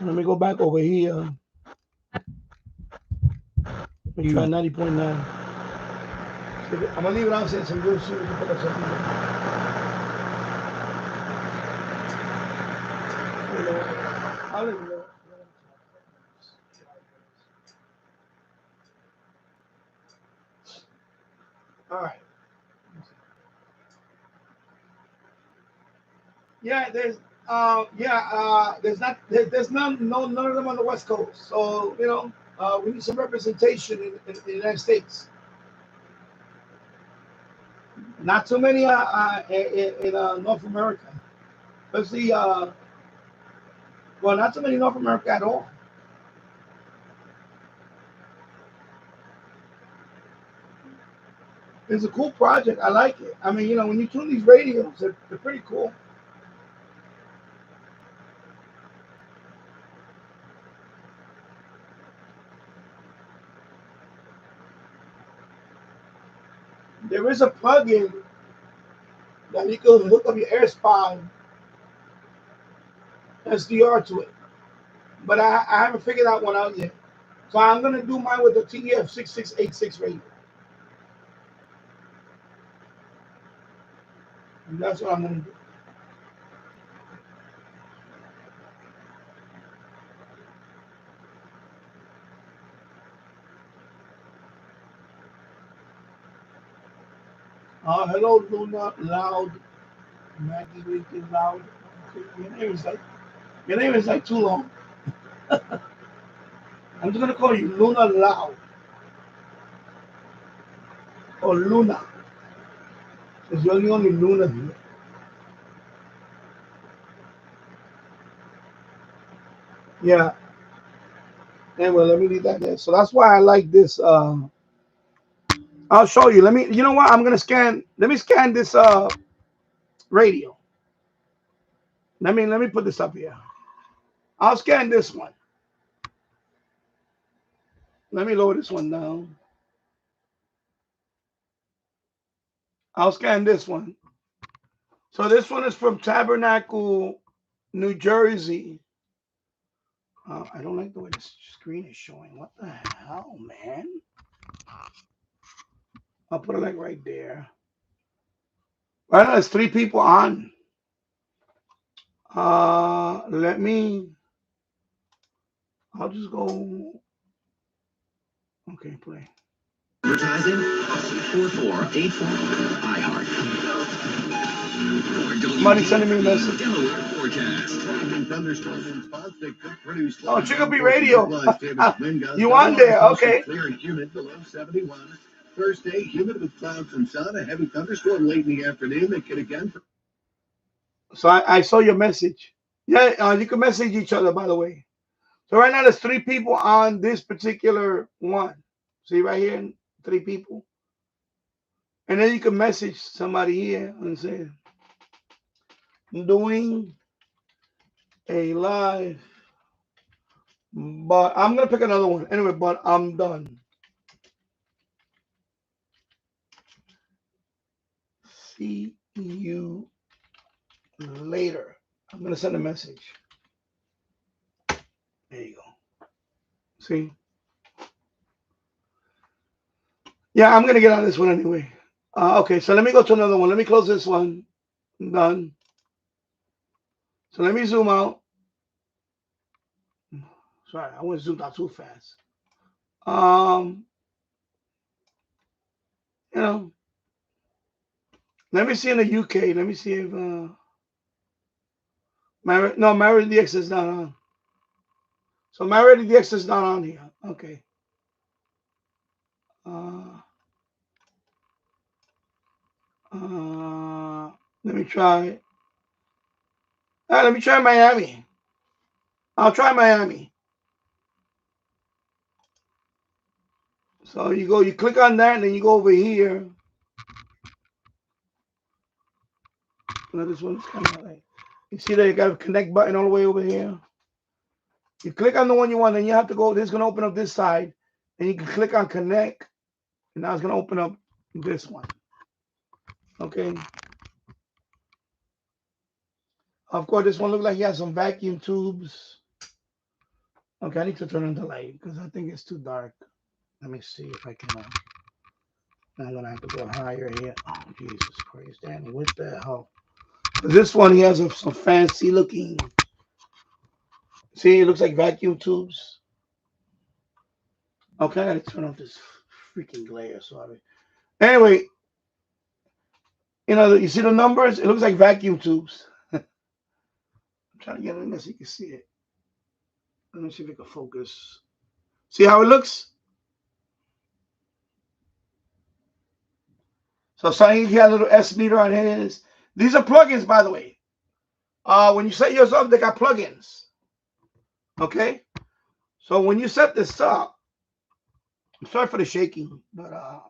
[SPEAKER 1] Let me go back over here. You got 90.9. I'm gonna leave it out saying some good shit. I'll let you know. All right. Yeah, there's none of them on the West Coast. So we need some representation in the United States. Not too many in North America, especially not too many in North America at all. It's a cool project. I like it. I mean, when you tune these radios, they're pretty cool. There is a plugin that you can hook up your AirSpy SDR to it, but I haven't figured that one out yet. So I'm gonna do mine with the TEF 6686 radio. And that's what I'm gonna do. Hello, Luna Loud, Maggie Lincoln Loud. Your name is like too long. I'm just gonna call you Luna Loud or Luna, because you're the only Luna here. Yeah. Anyway, let me leave that there. So that's why I like this. I'll show you. You know what? Let me scan this radio. Let me put this up here. I'll scan this one. Let me lower this one down. I'll scan this one. So this one is from Tabernacle, New Jersey. I don't like the way this screen is showing. What the hell, man? I'll put it like right there. Right now, there's 3 people on. I'll just go. Okay, play.
[SPEAKER 20] Advertising 4484 iHeart.
[SPEAKER 1] Somebody sending me a message. Oh, Chicopee Radio. You on there? Okay.
[SPEAKER 20] Clear and humid below 71. First day humid with clouds and sun. A heavy thunderstorm late in the afternoon that could again.
[SPEAKER 1] So I saw your message. Yeah, you can message each other, by the way. So right now there's 3 people on this particular one. See right here, 3 people. And then you can message somebody here and say, I'm doing a live, but I'm going to pick another one. Anyway, but I'm done. See you later. I'm going to send a message. There you go. See? Yeah, I'm going to get on this one anyway. Okay, so let me go to another one. Let me close this one. I'm done. So let me zoom out. Sorry, I went zoomed out too fast. You know, let me see in the UK. Let me see if Marriott DX is not on. So Marriott DX is not on here. Okay. Let me try. Let me try Miami. I'll try Miami. So you click on that, and then you go over here. No, this one's kind of like, you see that you got a connect button all the way over here. You click on the one you want, and you have to go. This is going to open up this side, and you can click on connect, and now it's going to open up this one. Okay. Of course, this one looks like he has some vacuum tubes. Okay, I need to turn on the light because I think it's too dark. Let me see if I can. I'm gonna have to go higher here. Oh, Jesus Christ, Danny, what the hell? This one, he has some fancy looking. See, it looks like vacuum tubes. Okay, I gotta turn off this freaking glare. Sorry. Anyway, you see the numbers? It looks like vacuum tubes. I'm trying to get it in there so you can see it. Let me see if I can focus. See how it looks? So he has a little S meter on his. These are plugins, by the way. When you set yours up, they got plugins. Okay? So when you set this up, I'm sorry for the shaking, but I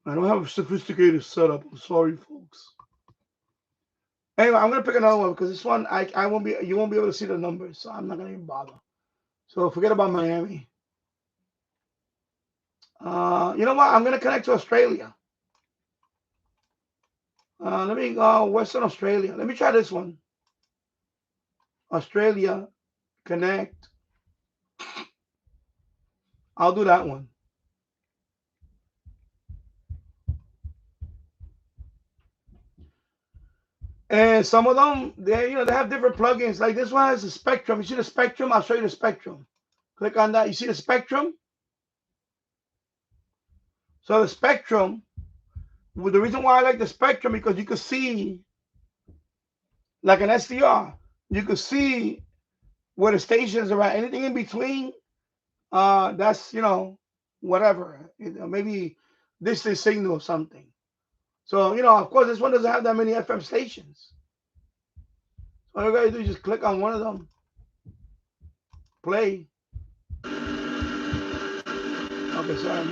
[SPEAKER 1] don't have a sophisticated setup. I'm sorry, folks. Anyway, I'm gonna pick another one because this one you won't be able to see the numbers, so I'm not gonna even bother. So forget about Miami. You know what? I'm gonna connect to Australia. Let me go Western Australia. Let me try this one. Australia, connect. I'll do that one. And some of them, they have different plugins. Like this one has a spectrum. You see the spectrum? I'll show you the spectrum. Click on that. You see the spectrum? So the spectrum, the reason why I like the spectrum because you can see, like an SDR, you can see where the stations are at. Anything in between, that's whatever. Maybe this is signal or something. So of course, this one doesn't have that many FM stations. So all you gotta do is just click on one of them, play. Okay, sorry.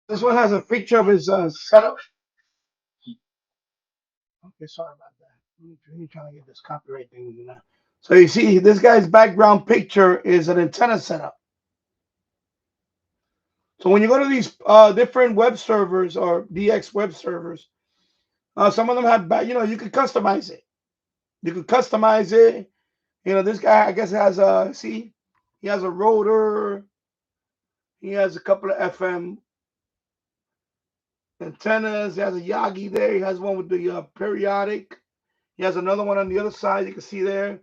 [SPEAKER 1] This one has a picture of his setup. Okay, sorry about that. I'm trying to get this copyright thing. So you see, this guy's background picture is an antenna setup. So when you go to these different web servers or DX web servers, some of them have, you can customize it. You can customize it. This guy, I guess, has he has a rotor. He has a couple of FM antennas. He has a Yagi there. He has one with the periodic. He has another one on the other side. You can see there.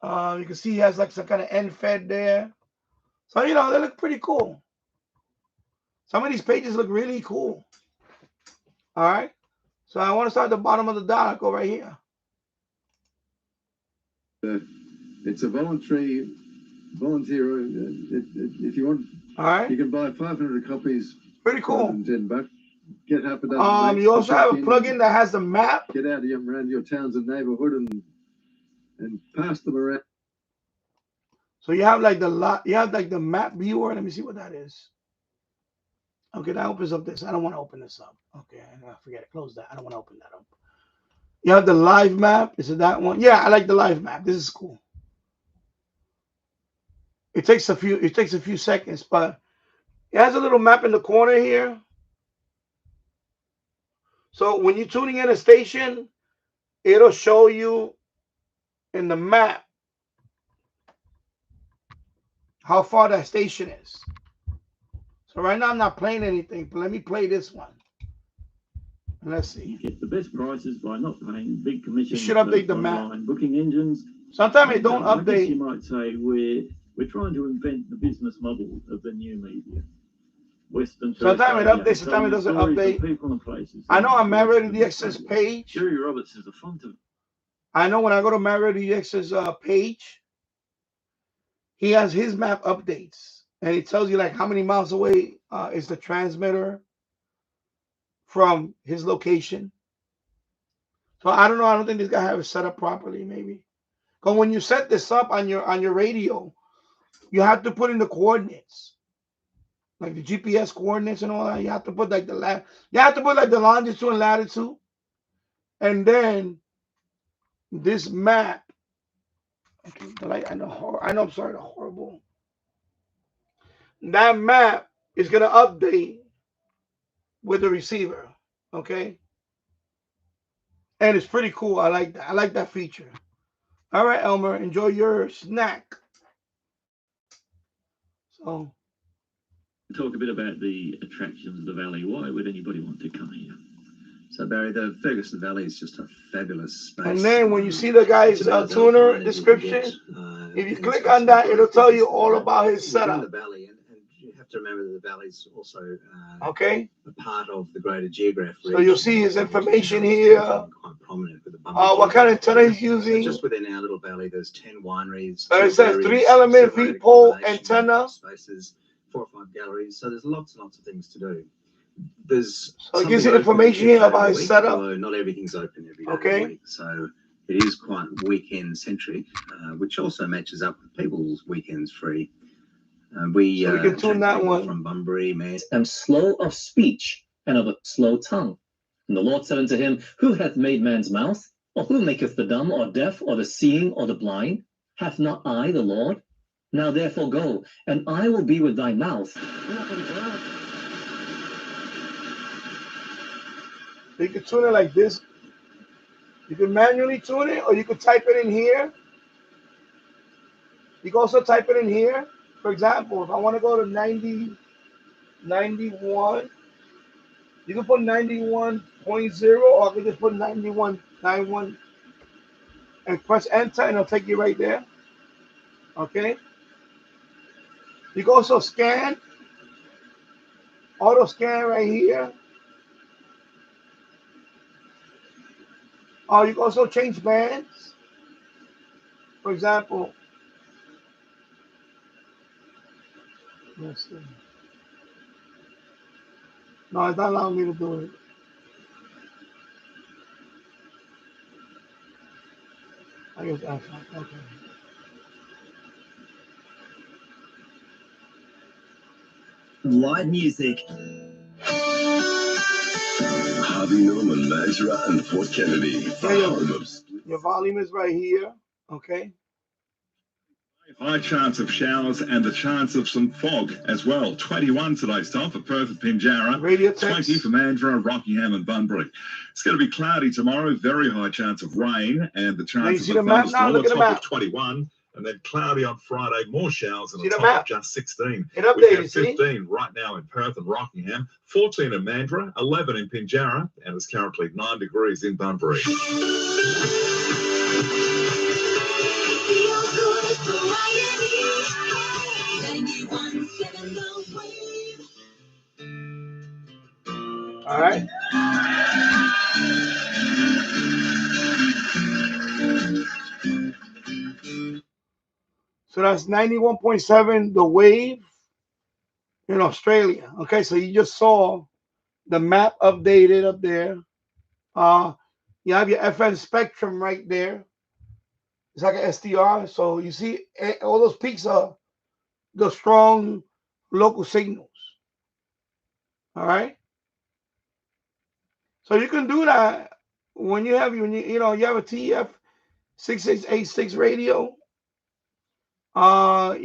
[SPEAKER 1] You can see he has like some kind of end fed there. So, they look pretty cool. Some of these pages look really cool. All right. So I want to start at the bottom of the dock. Go right here.
[SPEAKER 20] It's a voluntary volunteer. If you want,
[SPEAKER 1] all right,
[SPEAKER 20] you can buy 500 copies.
[SPEAKER 1] Pretty cool.
[SPEAKER 20] $10. Get half a dozen.
[SPEAKER 1] You also have a plugin that has the map.
[SPEAKER 20] Get out around your towns and neighborhood and pass them around.
[SPEAKER 1] So you have like the map viewer. Let me see what that is. Okay, that opens up this. I don't want to open this up. Okay, I forget it. Close that. I don't want to open that up. You have the live map. Is it that one? Yeah, I like the live map. This is cool. It takes a few seconds, but it has a little map in the corner here. So when you're tuning in a station, it'll show you in the map how far that station is. So right now I'm not playing anything, but let me play this one. Let's see.
[SPEAKER 18] You get the best prices by not paying big commissions.
[SPEAKER 1] You should update the map.
[SPEAKER 18] Booking engines.
[SPEAKER 1] Sometimes it don't update.
[SPEAKER 18] I guess you might say we're trying to invent the business model of the new media. Western.
[SPEAKER 1] Sometimes it updates, sometimes it doesn't update.
[SPEAKER 18] People and places.
[SPEAKER 1] I know on Hamradio DX's page.
[SPEAKER 18] Jerry Roberts is a font of.
[SPEAKER 1] I know when I go to Hamradio DX's page, he has his map updates, and it tells you like how many miles away is the transmitter from his location. So I don't know. I don't think this guy has it set up properly. Maybe, because when you set this up on your radio, you have to put in the coordinates. Like the GPS coordinates and all that, you have to put like the longitude and latitude, and then this map. Okay, I know. I'm sorry, the horrible. That map is gonna update with the receiver, okay? And it's pretty cool. I like that. I like that feature. All right, Elmer, enjoy your snack. So.
[SPEAKER 18] Talk a bit about the attractions of the valley. Why would anybody want to come here?
[SPEAKER 21] So Barry, the Ferguson Valley is just a fabulous space.
[SPEAKER 1] And then when you see the guy's tuner description, if you click on that, it'll tell you all about his setup.
[SPEAKER 21] The valley, and you have to remember that the valley is also a part of the greater geographic region.
[SPEAKER 1] So you'll see his information here.
[SPEAKER 21] Quite prominent with the
[SPEAKER 1] what kind of antenna he's using.
[SPEAKER 21] So just within our little valley, there's 10 wineries.
[SPEAKER 1] So it says 3-element V-pole antenna.
[SPEAKER 21] Spaces, 4 or 5 galleries. So there's lots and lots of things to do. There's
[SPEAKER 1] so it gives you information here about his setup.
[SPEAKER 21] Not everything's open every day. Okay. So it is quite weekend centric, which also matches up with people's weekends free. We
[SPEAKER 1] can tune that one
[SPEAKER 21] from Bunbury, man.
[SPEAKER 22] And slow of speech and of a slow tongue. And the Lord said unto him, Who hath made man's mouth? Or who maketh the dumb or deaf or the seeing or the blind? Hath not I the Lord? Now therefore go, and I will be with thy mouth.
[SPEAKER 1] You can tune it like this. You can manually tune it, or you could type it in here. You can also type it in here. For example, if I want to go to 90, 91, you can put 91.0, or I can just put 91.91 and press enter, and it'll take you right there. Okay. You can also scan, auto scan right here. You can also change bands. For example, let's see. No, it's not allowing me to do it. I guess that's not okay.
[SPEAKER 23] Live music.
[SPEAKER 24] Harvey Norman, Mazra, and Fort Kennedy.
[SPEAKER 1] Your volume is right here. Okay.
[SPEAKER 25] High chance of showers and the chance of some fog as well. 21 today's time for Perth and Pinjarra. 20 for Mandurah, Rockingham and Bunbury. It's going to be cloudy tomorrow. Very high chance of rain and the chance of a thunderstorm on top of 21. And then cloudy on Friday, more showers and a top of just 16. We have 15 right now in Perth and Rockingham, 14 in Mandurah, 11 in Pinjarra, and it's currently 9 degrees in Bunbury.
[SPEAKER 1] All right. So that's 91.7, the wave in Australia. Okay, so you just saw the map updated up there. You have your FM spectrum right there. It's like an SDR. So you see all those peaks are the strong local signals. All right. So you can do that when you have you have a TEF 6686 radio. There's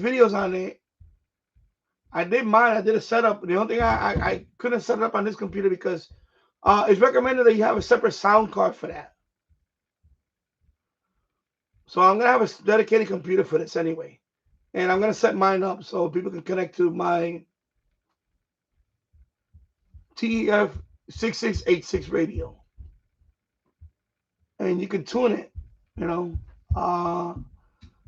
[SPEAKER 1] videos on it. I did mine. I did a setup. The only thing I couldn't set it up on this computer because it's recommended that you have a separate sound card for that. So I'm gonna have a dedicated computer for this anyway, and I'm gonna set mine up so people can connect to my TEF 6686 radio, and you can tune it.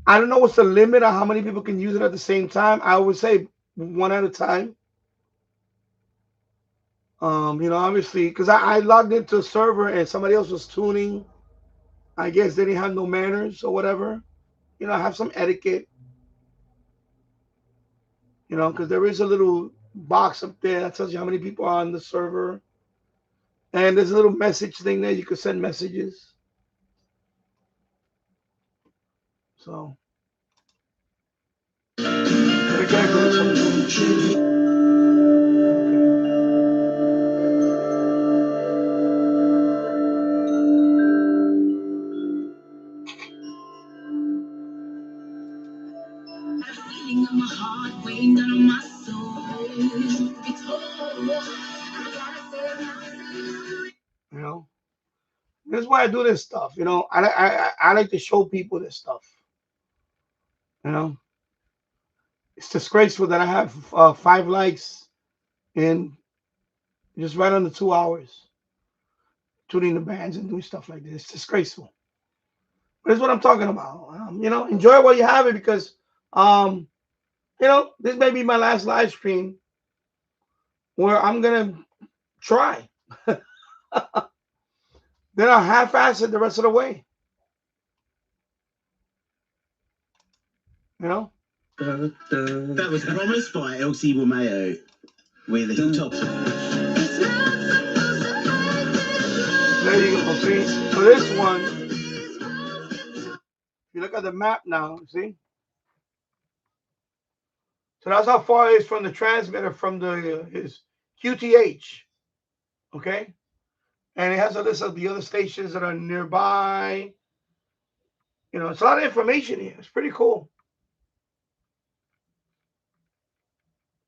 [SPEAKER 1] I don't know what's the limit on how many people can use it at the same time. I would say one at a time. Obviously, because I logged into a server and somebody else was tuning. I guess they didn't have no manners or whatever. Have some etiquette. Because there is a little box up there that tells you how many people are on the server. And there's a little message thing there. You can send messages. So. This is why I do this stuff. I like to show people this stuff. It's disgraceful that I have 5 likes in just right under 2 hours tuning the bands and doing stuff like this. It's disgraceful. But that's what I'm talking about. Enjoy it while you have it because, this may be my last live stream where I'm going to try. Then I'll half-ass it the rest of the way.
[SPEAKER 23] That was promised by Elsie Romeo with the hilltops.
[SPEAKER 1] There you go. See? So this one, if you look at the map now, see? So that's how far it is from the transmitter from his QTH. Okay? And it has a list of the other stations that are nearby. It's a lot of information here. It's pretty cool.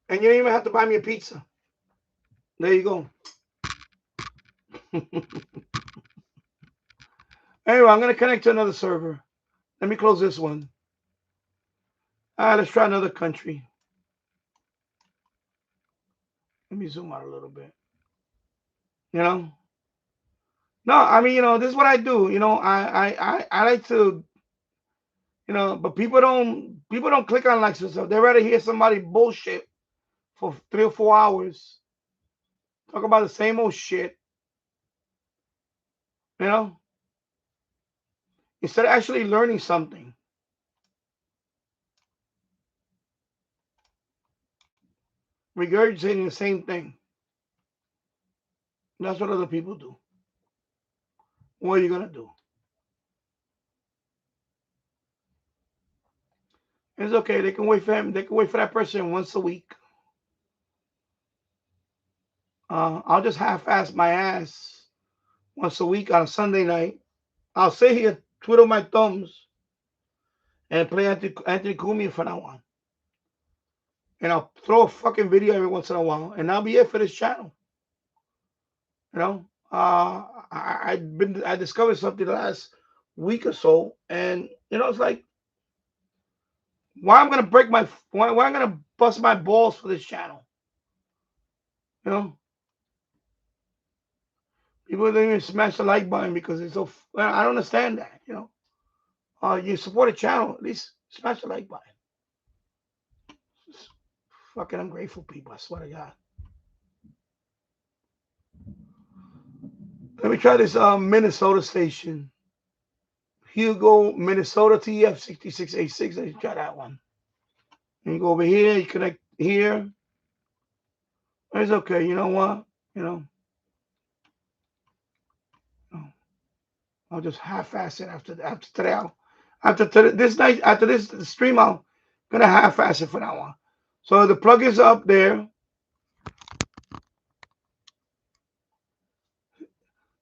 [SPEAKER 1] And you don't even have to buy me a pizza. There you go. Anyway, I'm going to connect to another server. Let me close this one. All right, let's try another country. Let me zoom out a little bit. No, I mean, this is what I do. I like to, but people don't click on likes and stuff. They rather hear somebody bullshit for 3 or 4 hours. Talk about the same old shit. Instead of actually learning something. Regurgitating the same thing. That's what other people do. What are you going to do? It's okay. They can wait for him. They can wait for that person once a week. I'll just half-ass my ass once a week on a Sunday night. I'll sit here, twiddle my thumbs, and play Anthony Cumia from now on. And I'll throw a fucking video every once in a while, and that'll be it for this channel. I discovered something the last week or so, and it's like, why I'm gonna why I'm gonna bust my balls for this channel? People don't even smash the like button because it's so. I don't understand that. You support a channel, at least smash the like button. Fucking ungrateful people, I swear to God. Let me try this Minnesota station Hugo, Minnesota, TEF 6686. Let's try that one. And you go over here, you connect here. It's okay. You know what? You know, I'll just half-ass it after today. This night, after this stream, I'm gonna half-ass it for that one. So the plugins are up there.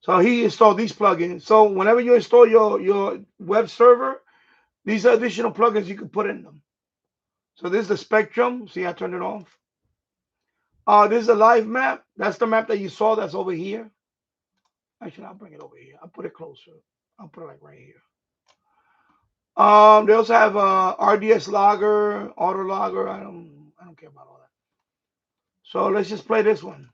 [SPEAKER 1] So he installed these plugins. So whenever you install your web server, these are additional plugins you can put in them. So this is the spectrum. See, I turned it off. This is a live map. That's the map that you saw. That's over here. Actually, I'll bring it over here. I'll put it closer. I'll put it like right here. They also have RDS logger, auto logger. I don't care about all that. So let's just play this one.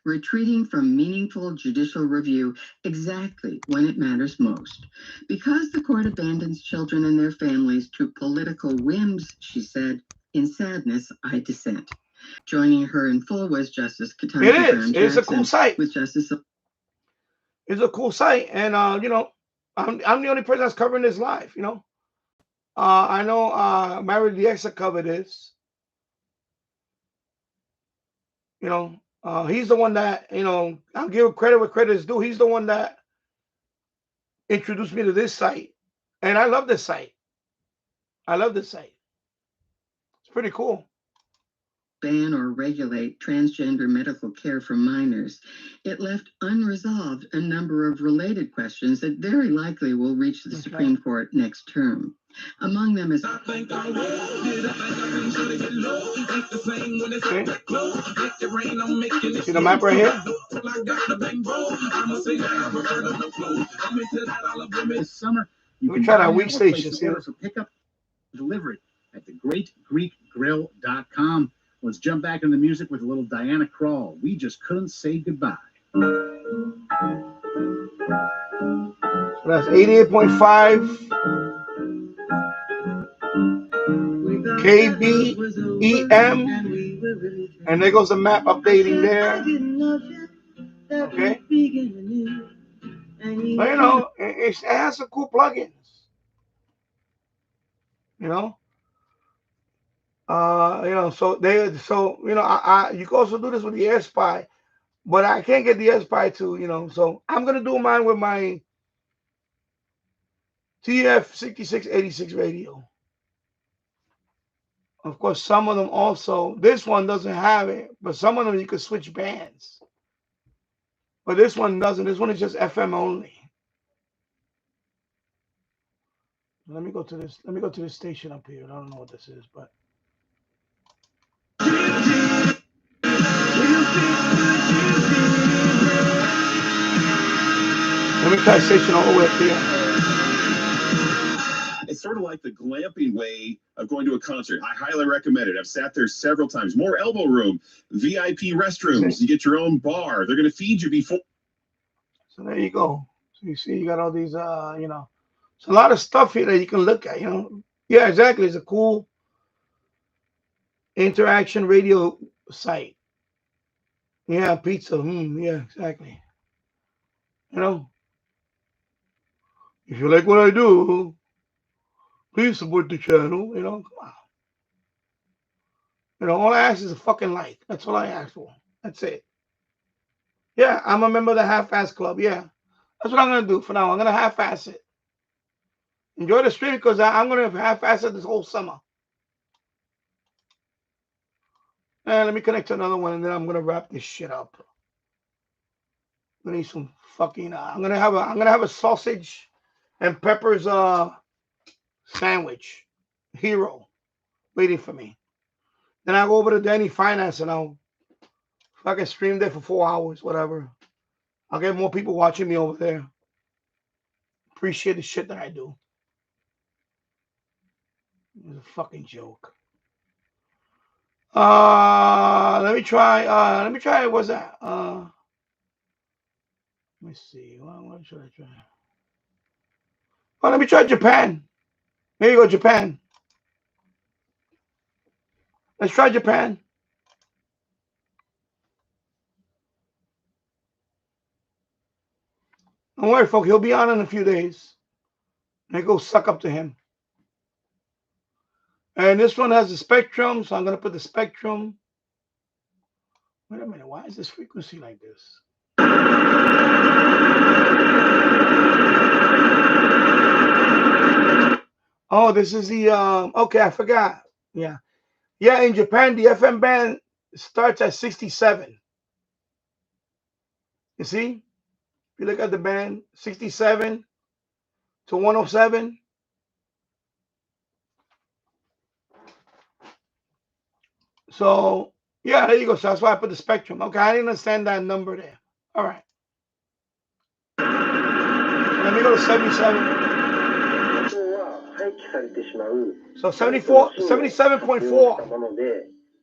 [SPEAKER 5] Retreating from meaningful judicial review exactly when it matters most. Because the court abandons children and their families to political whims, she said, in sadness, I dissent. Joining her in full was Justice Ketanji Brown Jackson.
[SPEAKER 1] It's a cool site.
[SPEAKER 5] With Justice.
[SPEAKER 1] It's a cool site, and you know, I'm the only person that's covering this live. You know, I know Mary DX covered this. You know, he's the one that, you know, I'll give credit where credit is due. He's the one that introduced me to this site, and I love this site. I love this site. It's pretty cool.
[SPEAKER 5] Ban or regulate transgender medical care for minors. It left unresolved a number of related questions that very likely will reach the Supreme Court next term. Among them is...
[SPEAKER 1] Okay. See the map right here?
[SPEAKER 8] This summer, you
[SPEAKER 1] can try that weak station
[SPEAKER 8] order for pickup delivery at thegreatgreekgrill.com. Let's jump back into the music with a little Diana Krall. We just couldn't say goodbye.
[SPEAKER 1] So that's 88.5 KBEM, and there goes the map updating there. Okay. But you know, it has some cool plugins. You know. You know, so you know, you can also do this with the AirSpy, but I can't get the AirSpy to, you know, so I'm gonna do mine with my TEF 6686 radio. Of course, some of them also, this one doesn't have it, but some of them you could switch bands. But this one doesn't. This one is just FM only. Let me go to this. Let me go to this station up here. I don't know what this is, but. Let me try station all the way up here.
[SPEAKER 25] It's sort of like the glamping way of going to a concert. I highly recommend it. I've sat there several times. More elbow room, VIP restrooms. You get your own bar. They're going to feed you before.
[SPEAKER 1] So there you go. So you see, you got all these, you know, it's a lot of stuff here that you can look at, you know. Yeah, exactly. It's a cool interaction radio site. Yeah, pizza. Yeah, exactly. You know, if you like what I do, please support the channel. You know, come on. You know, all I ask is a fucking like. That's all I ask for. That's it. Yeah, I'm a member of the Half-Ass Club. Yeah, that's what I'm going to do for now. I'm going to half-ass it. Enjoy the stream because I'm going to half-ass it this whole summer. And let me connect to another one, and then I'm going to wrap this shit up. I'm going to need some fucking... I'm going to have a sausage and peppers sandwich. Hero. Waiting for me. Then I'll go over to Danny Finance, and I'll fucking stream there for 4 hours, whatever. I'll get more people watching me over there. Appreciate the shit that I do. It's a fucking joke. Let me try, what's that? Let me see. What should I try? Well, let me try Japan. There you go, Japan. Let's try Japan. Don't worry, folks. He'll be on in a few days. They go suck up to him. And this one has the spectrum, so I'm going to put the spectrum. Wait a minute, why is this frequency like this? Oh, this is the, okay, I forgot. Yeah. Yeah, in Japan, the FM band starts at 67. You see? If you look at the band, 67 to 107. So, yeah, there you go. So that's why I put the spectrum. Okay, I didn't understand that number there. All right. Let me go to 77. So 74, 77.4.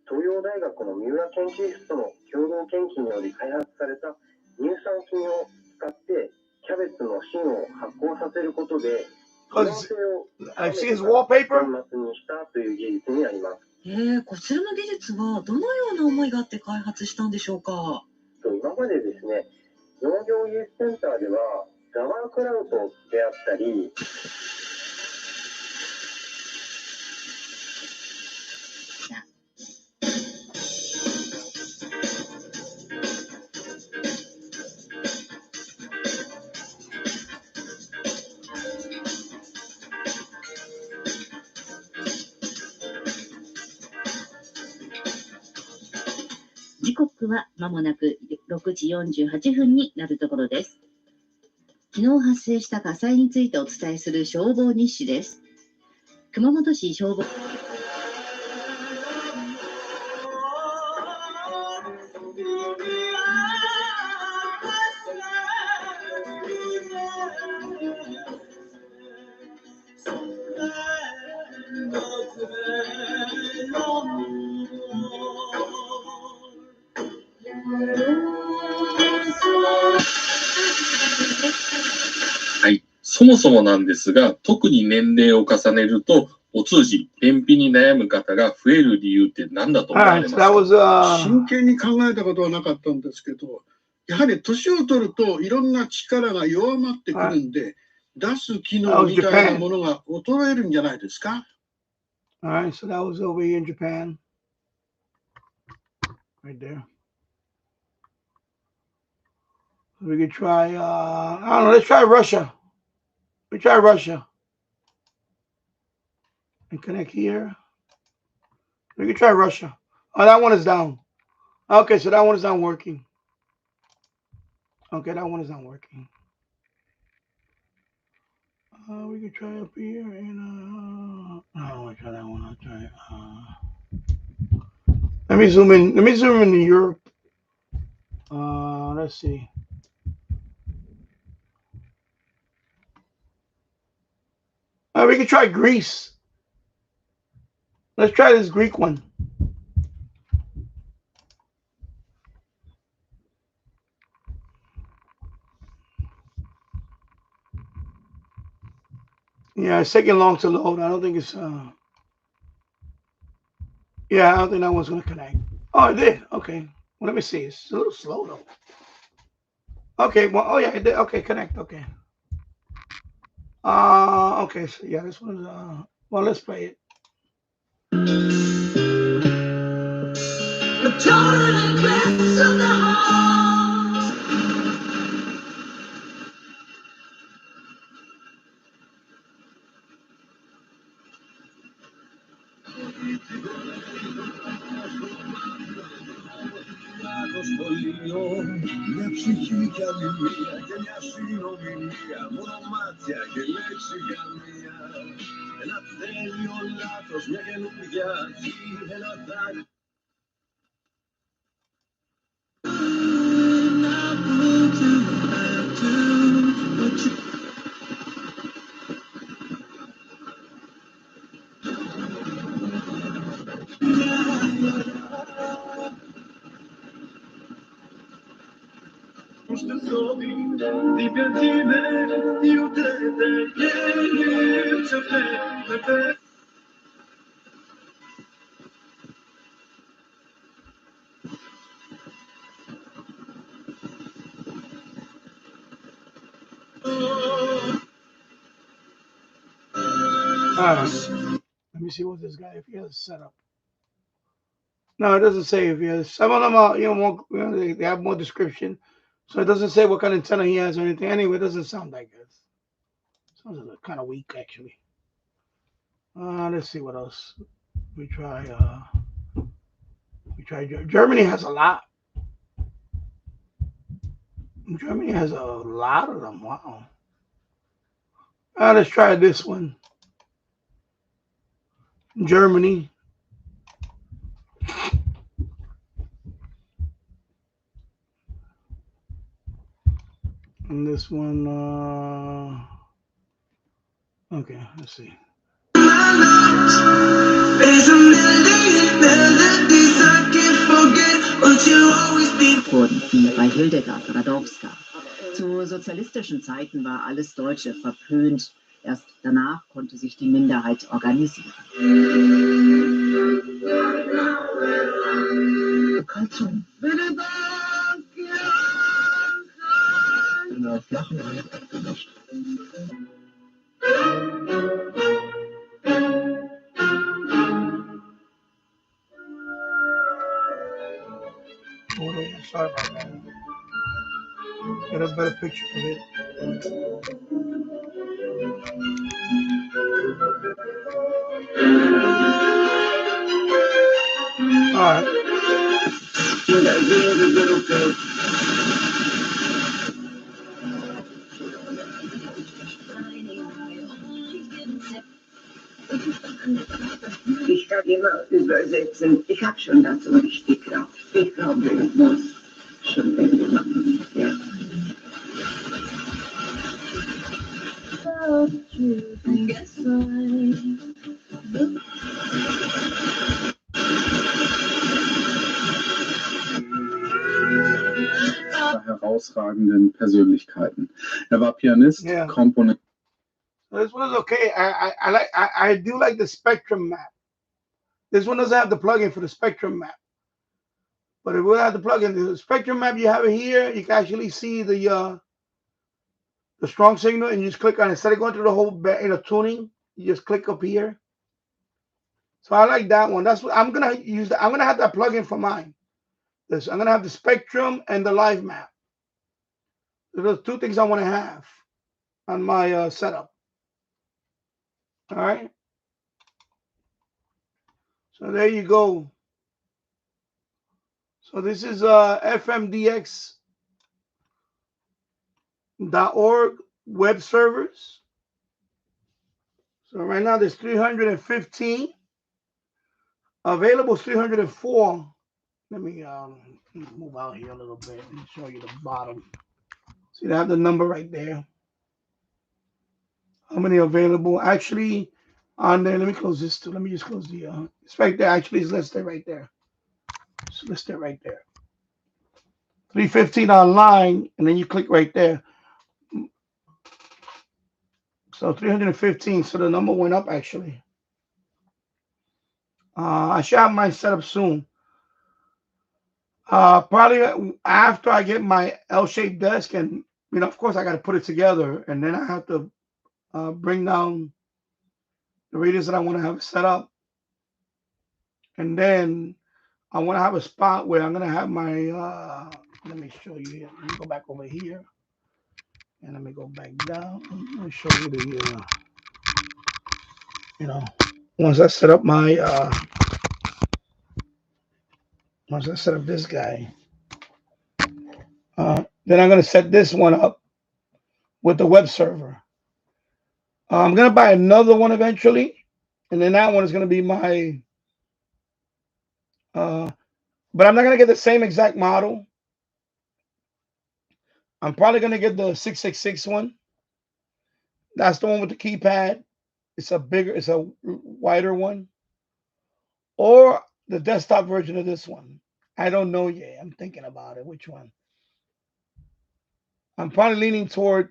[SPEAKER 9] 東洋大学の三浦研究室との共同研究により開発された乳酸菌を使ってキャベツの芯を発酵させることで機能性を高めて粉末にしたという技術になります。こちらの技術はどのような思いがあって開発したんでしょうか。今までですね、農業技術センターではザワークラウトであったり時刻は間もなく6時48分になるところです。昨日発生した火災についてお伝えする消防日誌です。熊本市消防
[SPEAKER 11] はい。そもそもなんですが、特に年齢を重ねると、お通じ、便秘に悩む方が増える理由って何だと思われますか？
[SPEAKER 13] 真剣に考えたことはなかったんですけど、やはり年を取るといろんな力が弱まってくるんで、出す機能みたいなものが衰えるんじゃないですか？
[SPEAKER 1] Alright, so that was over here in Japan. Right there. We could try, I don't know, let's try Russia. We try Russia. And connect here. We could try Russia. Oh, that one is down. Okay, so that one is not working. Okay, that one is not working. We could try up here and, I don't want to try that one. I'll try, let me zoom in. Let me zoom into Europe. Let's see. We could try Greece. Let's try this Greek one. Yeah, it's taking long to load. I don't think it's, yeah, I don't think that one's going to connect. Oh, it did. Okay. Well, let me see. It's a little slow, though. Okay. Well, oh, yeah, it did. Okay, connect. Okay. Okay. So, yeah, this one's, well, let's play it. The total eclipse of the heart.
[SPEAKER 24] Μια ψυχή κι άλλη μία και μια συνομιλία, μόνο μάτια και λέξη καμία. Ένα τέλειο λάθος, μια καινούργια αρχή, ένα δάκρυ.
[SPEAKER 1] Let me see what this guy, if he has set up. No, it doesn't say if he has. Some of them are, more, they have more description. So it doesn't say what kind of antenna he has or anything. Anyway, it doesn't sound that good. Sounds kind of weak, actually. Let's see what else. We try Germany has a lot. Germany has a lot of them. Wow. Let's try this one. Germany. And this one, okay, let's see.
[SPEAKER 5] Wurden wie bei Hildegard oder Dorpska. Zu sozialistischen Zeiten war alles Deutsche verpönt. Erst danach konnte sich die Minderheit organisieren.
[SPEAKER 24] In der flachen Welt abgelöscht.
[SPEAKER 1] Sorry about that. Get a better picture of it. All right.
[SPEAKER 5] Ich kann immer übersetzen. Ich habe schon dazu richtig gedacht. Ich glaube, ich muss schon irgendwie machen. Ja.
[SPEAKER 8] Herausragenden Persönlichkeiten. Er war Pianist, Komponist.
[SPEAKER 1] This one is okay. I do like the spectrum map. This one doesn't have the plugin for the spectrum map, but it will have the plugin. The spectrum map, you have it here. You can actually see the strong signal, and you just click on it. Instead of going through the whole tuning, you just click up here. So I like that one. That's what I'm gonna use. I'm gonna have that plugin for mine. I'm gonna have the spectrum and the live map. Those two things I want to have on my setup. All right. So there you go. So this is fmdx.org web servers. So right now there's 315. Available is 304. Let me move out here a little bit and show you the bottom. See, they have the number right there. How many available? Actually, on there, let me close this too. Let me just close the, it's right there. Actually, it's listed right there. It's listed right there. 315 online, and then you click right there. So 315. So the number went up, actually. I should have mine set up soon. Probably after I get my L-shaped desk, and of course I got to put it together, and then I have to bring down the radios that I want to have set up, and then I want to have a spot where I'm gonna have my. Let me show you here. Let me go back over here, and let me go back down. Let me show you the. Once I set up my. Once I set up this guy. Then I'm going to set this one up with the web server. I'm going to buy another one eventually. And then that one is going to be my, but I'm not going to get the same exact model. I'm probably going to get the 666 one. That's the one with the keypad. It's a wider one. Or the desktop version of this one. I don't know yet. I'm thinking about it. Which one? I'm probably leaning toward.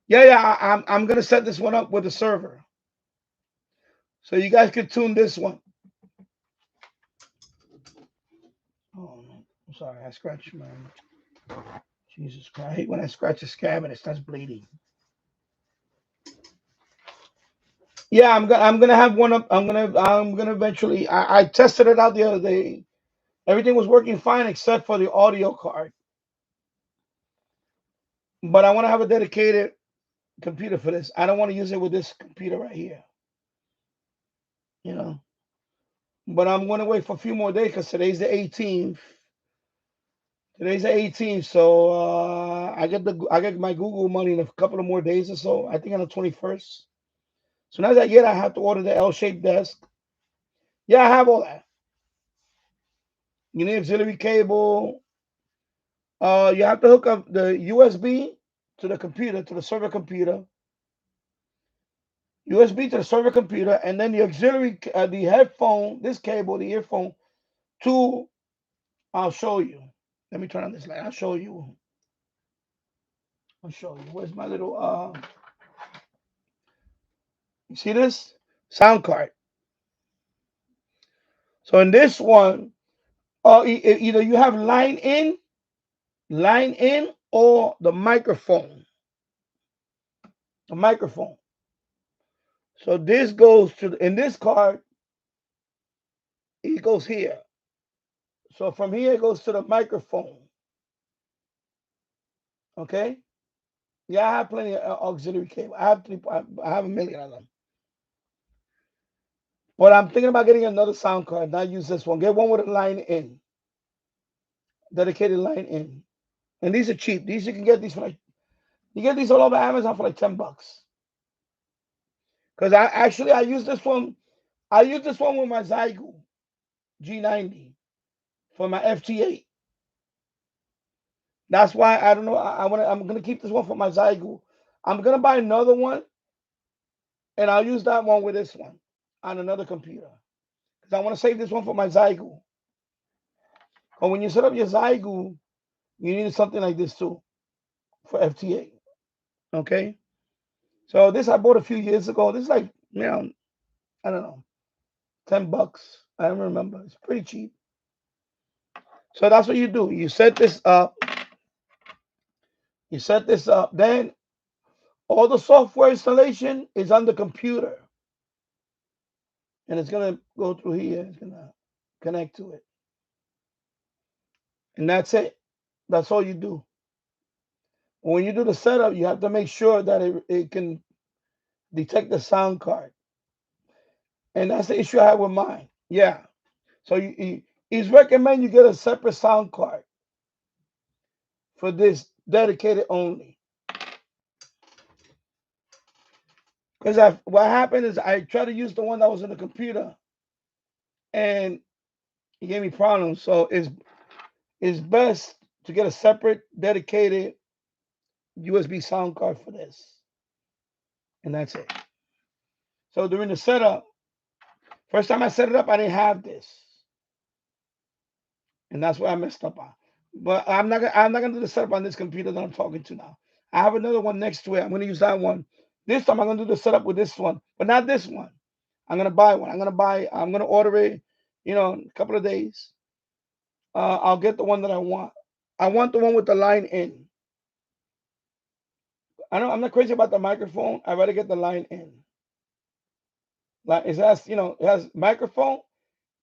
[SPEAKER 1] Yeah. I'm gonna set this one up with a server, so you guys could tune this one. Oh, I'm sorry. I scratched my. Jesus Christ! I hate when I scratch a scab and it starts bleeding. Yeah, I'm gonna have one up. I'm gonna eventually. I tested it out the other day. Everything was working fine except for the audio card. But I want to have a dedicated computer for this. I don't want to use it with this computer right here. You know. But I'm gonna wait for a few more days because today's the 18th. Today's the 18th, so I get my Google money in a couple of more days or so. I think on the 21st. So now that I get, I have to order the L-shaped desk. Yeah, I have all that. You need auxiliary cable. You have to hook up the USB to the computer, to the server computer. USB to the server computer, and then the auxiliary, the headphone, this cable, the earphone, to. I'll show you. Let me turn on this light. I'll show you. I'll show you. Where's my little? You see this sound card? So in this one, either you have line in, or the microphone. The microphone. So this goes to in this card. It goes here. So from here it goes to the microphone. Okay. Yeah, I have plenty of auxiliary cable. I have a million of them. But I'm thinking about getting another sound card. Not use this one. Get one with a line in. Dedicated line in. And these are cheap. These you can get these for like, you get these all over Amazon for like $10. Because I use this one. I use this one with my Zygo G90 for my FT8. That's why I don't know. I'm gonna keep this one for my Zygo. I'm gonna buy another one, and I'll use that one with this one on another computer. Because I want to save this one for my Zygo. But when you set up your Zygo, you need something like this too for FT8. Okay. So this I bought a few years ago. This is like, I don't know, $10. I don't remember. It's pretty cheap. So that's what you do. You set this up. Then all the software installation is on the computer. And it's going to go through here. It's going to connect to it. And that's it. That's all you do. When you do the setup, you have to make sure that it can detect the sound card. And that's the issue I have with mine. Yeah. So he's recommend you get a separate sound card for this dedicated only. Because what happened is I tried to use the one that was in the computer, and he gave me problems. So it's best to get a separate dedicated USB sound card for this. And that's it. So during the setup, first time I set it up, I didn't have this. And that's where I messed up on. But I'm not gonna do the setup on this computer that I'm talking to now. I have another one next to it. I'm gonna use that one. This time I'm gonna do the setup with this one, but not this one. I'm gonna buy one. I'm gonna order it, in a couple of days. I'll get the one that I want. I want the one with the line in. I'm not crazy about the microphone. I'd rather get the line in. Like it has microphone,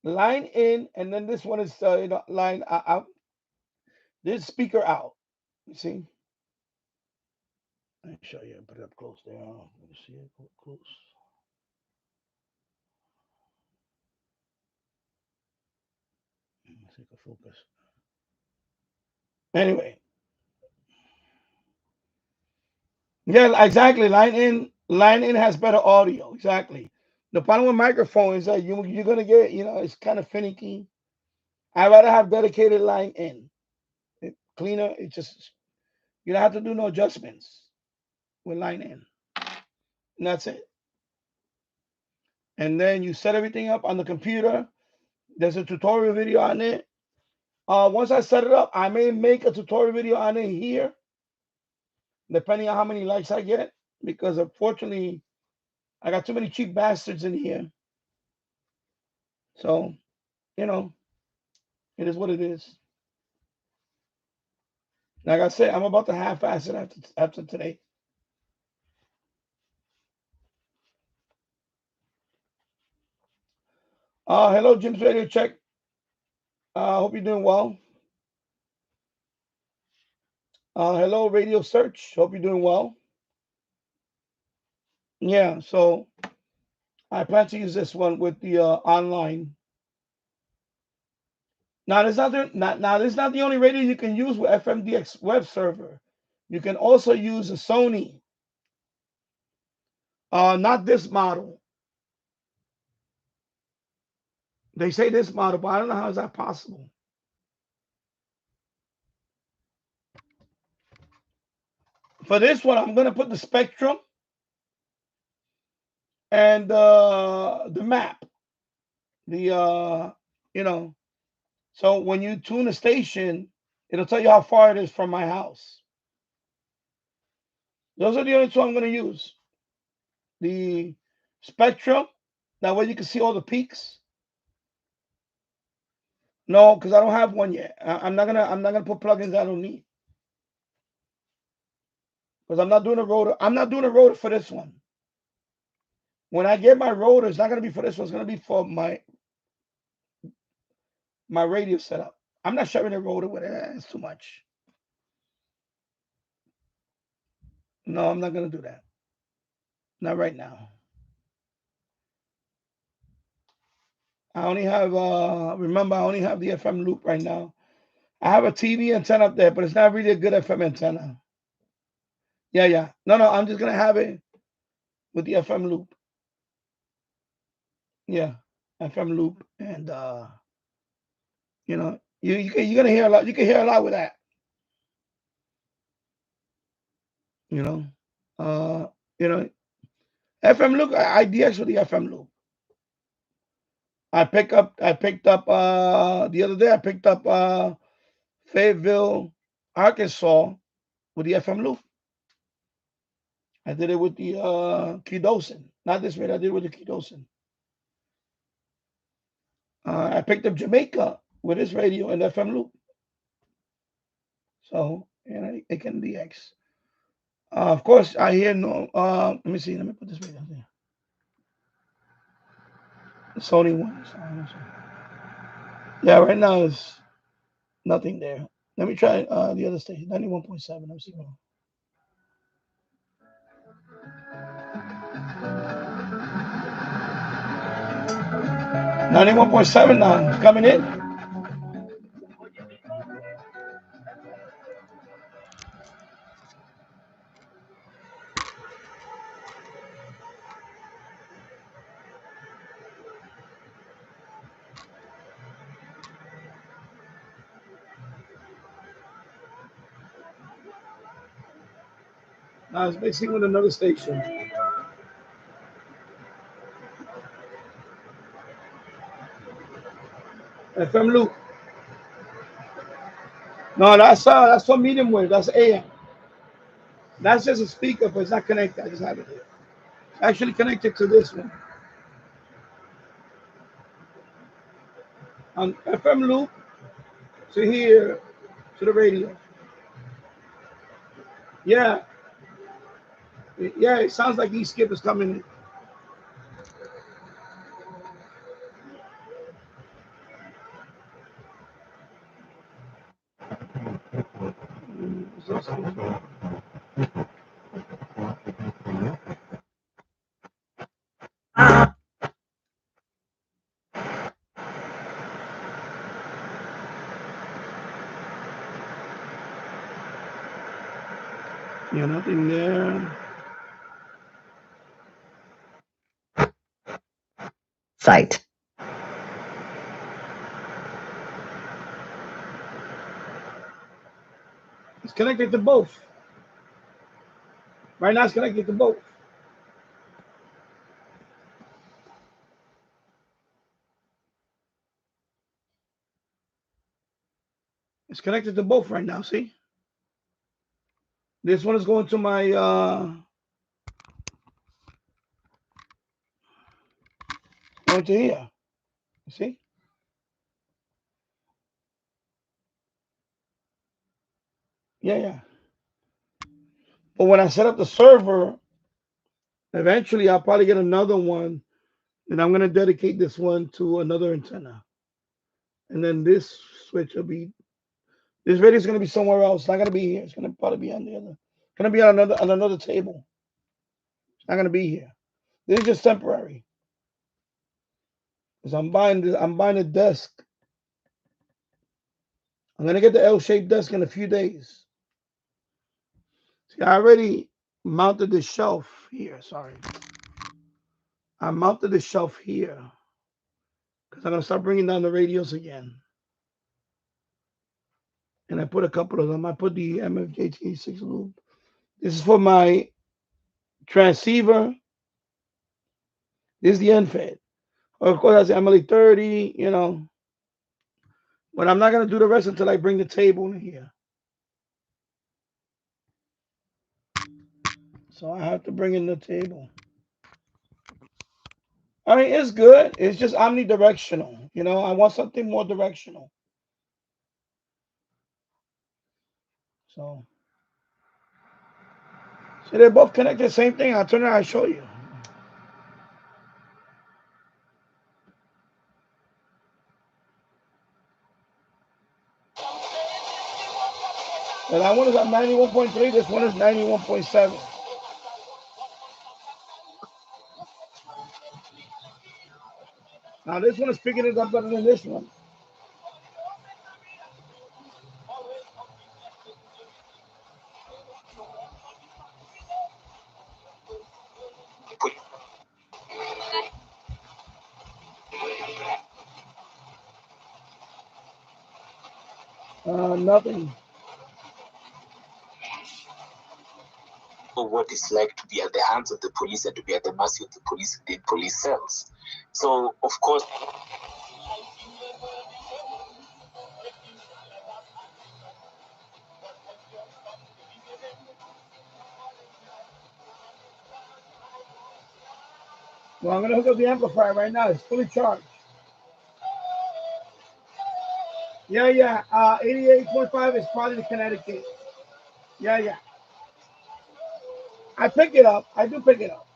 [SPEAKER 1] line in, and then this one is line out. This speaker out. You see? Let me show you. Put it up close there. Let me see it close. Let's see if I focus. Anyway. Yeah, exactly. Line in has better audio. Exactly. The problem with microphone is that you're gonna get, it's kind of finicky. I'd rather have dedicated line in. Cleaner. It just you don't have to do no adjustments with line in. And that's it. And then you set everything up on the computer. There's a tutorial video on it. Once I set it up, I may make a tutorial video on it here, depending on how many likes I get, because unfortunately, I got too many cheap bastards in here. So, it is what it is. Like I said, I'm about to half-ass it after today. Hello, Jim's Radio Check. Hope you're doing well. Hello, Radio Search. Hope you're doing well. Yeah, so I plan to use this one with the online. Now, this is not the only radio you can use with FMDX web server. You can also use a Sony. Not this model. They say this model, but I don't know how is that possible. For this one, I'm going to put the spectrum and the map. The so when you tune a station, it'll tell you how far it is from my house. Those are the only two I'm going to use. The spectrum, that way you can see all the peaks. No, because I don't have one yet. I'm not gonna put plugins I don't need. Because I'm not doing a rotor. I'm not doing a rotor for this one. When I get my rotor, it's not gonna be for this one. It's gonna be for my radio setup. I'm not sharing a rotor with it. It's too much. No, I'm not gonna do that. Not right now. I only have remember I only have the FM loop right now. I have a TV antenna up there, but it's not really a good FM antenna. Yeah. No, I'm just gonna have it with the FM loop. Yeah, FM loop, and you're gonna hear a lot. You can hear a lot with that. FM loop. I DX with the FM loop. I picked up the other day. I picked up Fayetteville, Arkansas, with the FM loop. I did it with the Kidosin. Not this radio. I did it with the Kidosin. I picked up Jamaica with this radio and FM loop. So it can DX. Of course, I hear no. Let me see. Let me put this radio there. The Sony one. Yeah, right now is nothing there. Let me try the other station, 91.7. Let me see. 91.7 now. It's coming in. Now it's mixing with another station. FM loop. No, that's for medium wave. That's AM. That's just a speaker, but it's not connected. I just have it here. It's actually connected to this one. On FM loop to here to the radio. Yeah. Yeah, it sounds like these skip is coming in. Yeah, nothing there.
[SPEAKER 6] Site.
[SPEAKER 1] It's connected to both. Right now it's connected to both. It's connected to both right now, see? This one is going to my going to here. You see? Yeah. But when I set up the server, eventually I'll probably get another one And I'm gonna dedicate this one to another antenna. And then this switch will be, this radio is gonna be somewhere else. It's not gonna be here. It's gonna probably be on the other. It's gonna be on another table. It's not gonna be here. This is just temporary. Because I'm buying a desk. I'm gonna get the L-shaped desk in a few days. See, I already mounted the shelf here. Sorry. I mounted the shelf here. Because I'm gonna start bringing down the radios again. And I put a couple of them. I put the MFJT6 loop. This is for my transceiver. This is the end fed. Of course, that's the MLE30, you know. But I'm not going to do the rest until I bring the table in here. So I have to bring in the table. I mean, it's good. It's just omnidirectional. You know, I want something more directional. So they're both connected. Same thing. I'll turn it. I'll show you. And that one is at 91.3. This one is 91.7. Now this one is picking it up better than this one. Nothing.
[SPEAKER 10] What it's like to be at the hands of the police and to be at the mercy of the police in police cells. So, of course,
[SPEAKER 1] Well, I'm going to hook up the amplifier right now. It's fully charged. Yeah. 88.5 is probably the Connecticut. Yeah. I pick it up. I do pick it up.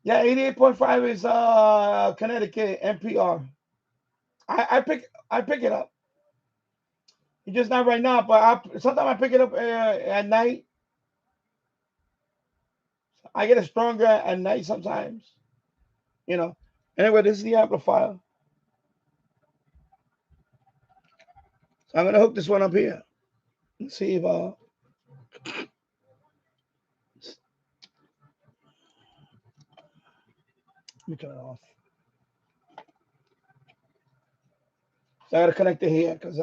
[SPEAKER 1] Yeah, 88.5 is Connecticut NPR. I pick it up. It's just not right now, but sometimes I pick it up at night. I get it stronger at night sometimes. You know. Anyway, this is the amplifier. So I'm gonna hook this one up here. Let's see if let me turn it off. So I gotta connect it here because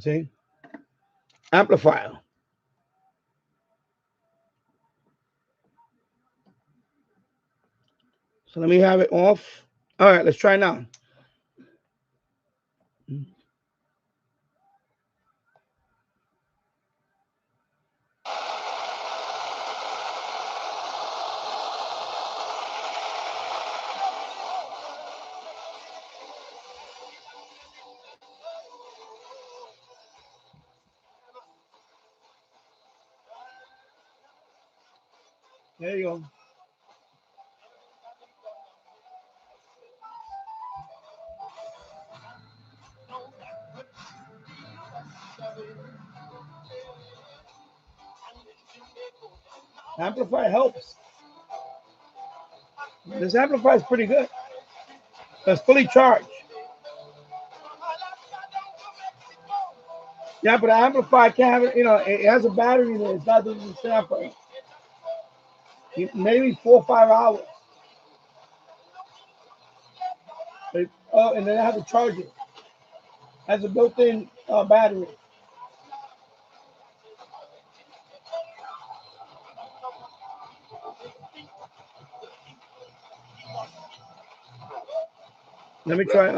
[SPEAKER 1] see, amplifier. So let me have it off. All right, let's try now. There you go. Amplifier helps. This amplifier is pretty good. It's fully charged. Yeah, but the amplifier can't have it. You know, it has a battery in it. It's not doing the sample. Maybe 4 or 5 hours. And then I have to charge it. It has a built-in battery. Let me try.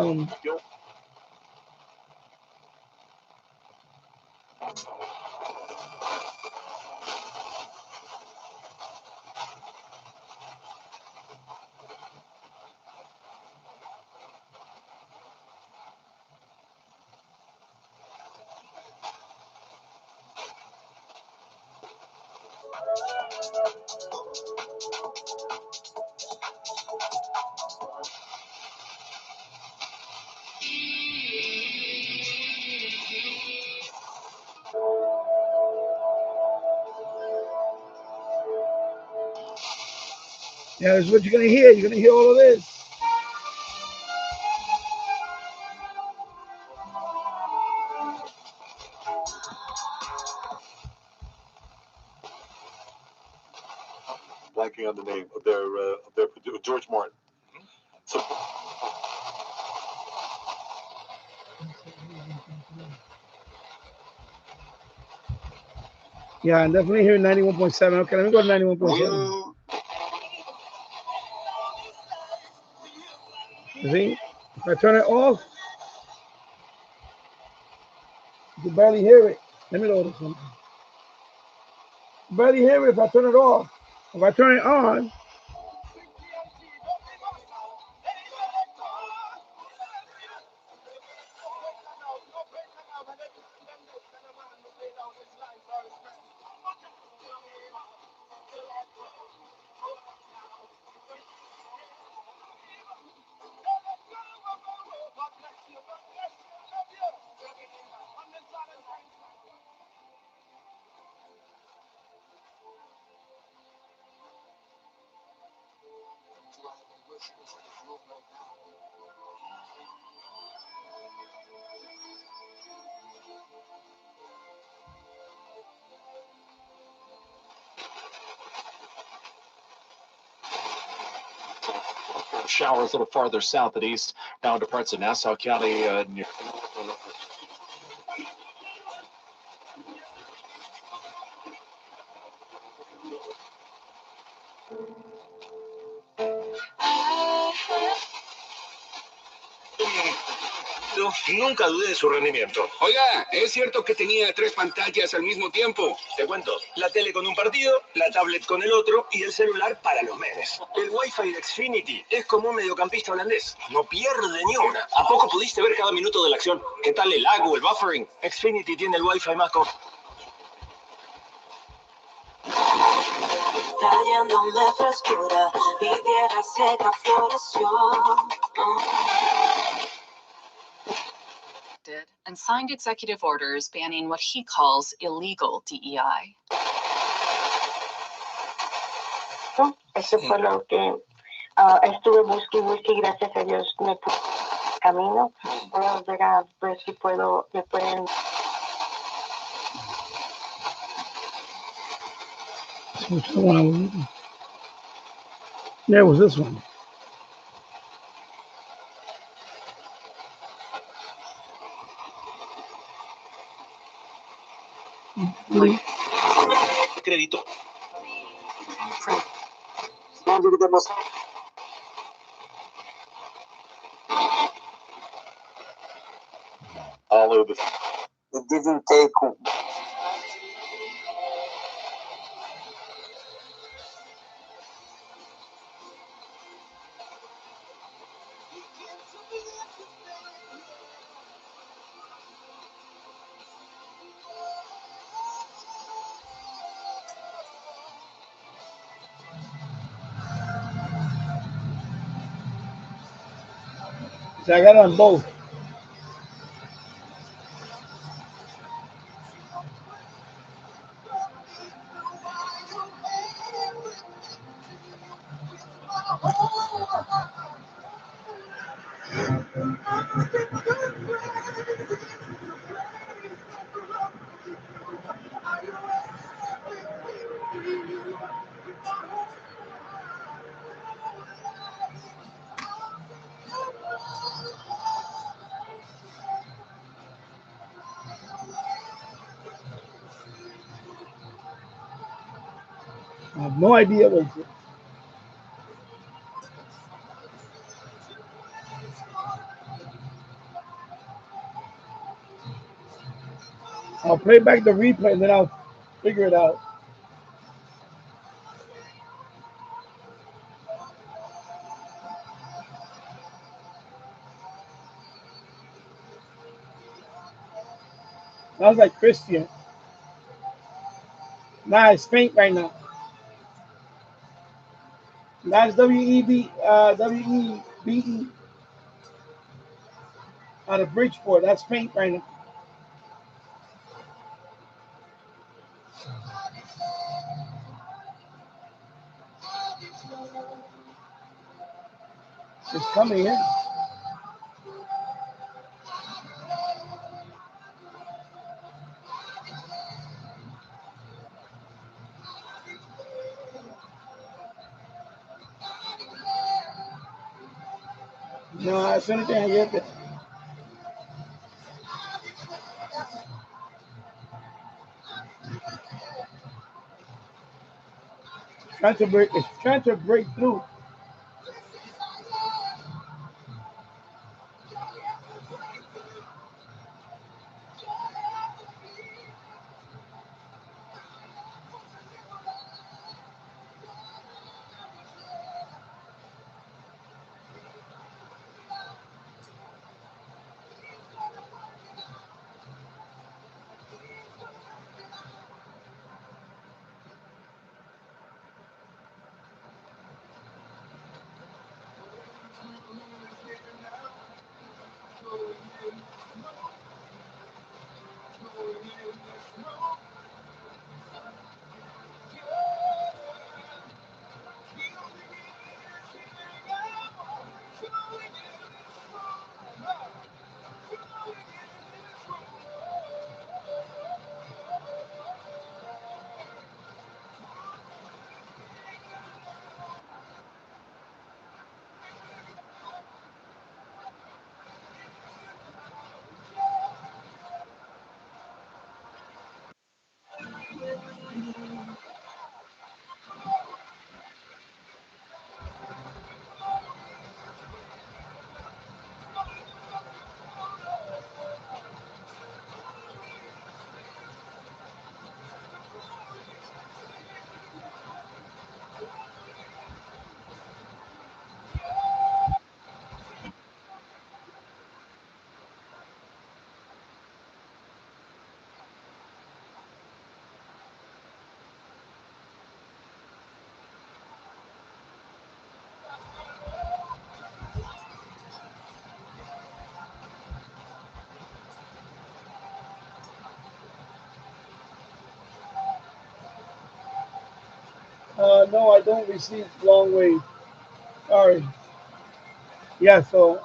[SPEAKER 1] Yeah, that's what you're gonna hear. You're gonna hear all of this.
[SPEAKER 2] Blanking on the name of their producer, George Martin. So,
[SPEAKER 1] Yeah, I'm definitely hearing 91.7. Okay, let me go to 91.7. See? If I turn it off, you can barely hear it. Let me load this one. You barely hear it if I turn it off. If I turn it on,
[SPEAKER 15] showers a little farther south and east, down to parts of Nassau County.
[SPEAKER 16] Nunca dudé de su rendimiento. Oiga, ¿es cierto que tenía 3 pantallas al mismo tiempo? Te cuento. La tele con un partido, la tablet con el otro y el celular para los memes. El Wi-Fi de Xfinity es como un mediocampista holandés. No pierde ni una. ¿A poco pudiste ver cada minuto de la acción? ¿Qué tal el lag o el buffering? Xfinity tiene el Wi-Fi más
[SPEAKER 17] Trayéndome frescura, mi tierra seca floreció.
[SPEAKER 19] And signed executive orders banning what he calls illegal DEI.
[SPEAKER 17] Eso fue lo que estuve buscando y gracias a Dios me puse camino. Voy a volver a ver si puedo, me pueden.
[SPEAKER 1] which the one I was looking. Yeah, it was this one.
[SPEAKER 16] crédito. All over. It didn't take.
[SPEAKER 1] So I got on both. I have no idea what it is. I'll play back the replay and then I'll figure it out. Sounds like Christian. Nah, it's faint right now. That's W-E-B-E out of Bridgeport. That's faint right now. It's coming in. No, as soon as I get it. It's trying to break through. No, I don't receive long wave. Sorry. Yeah, so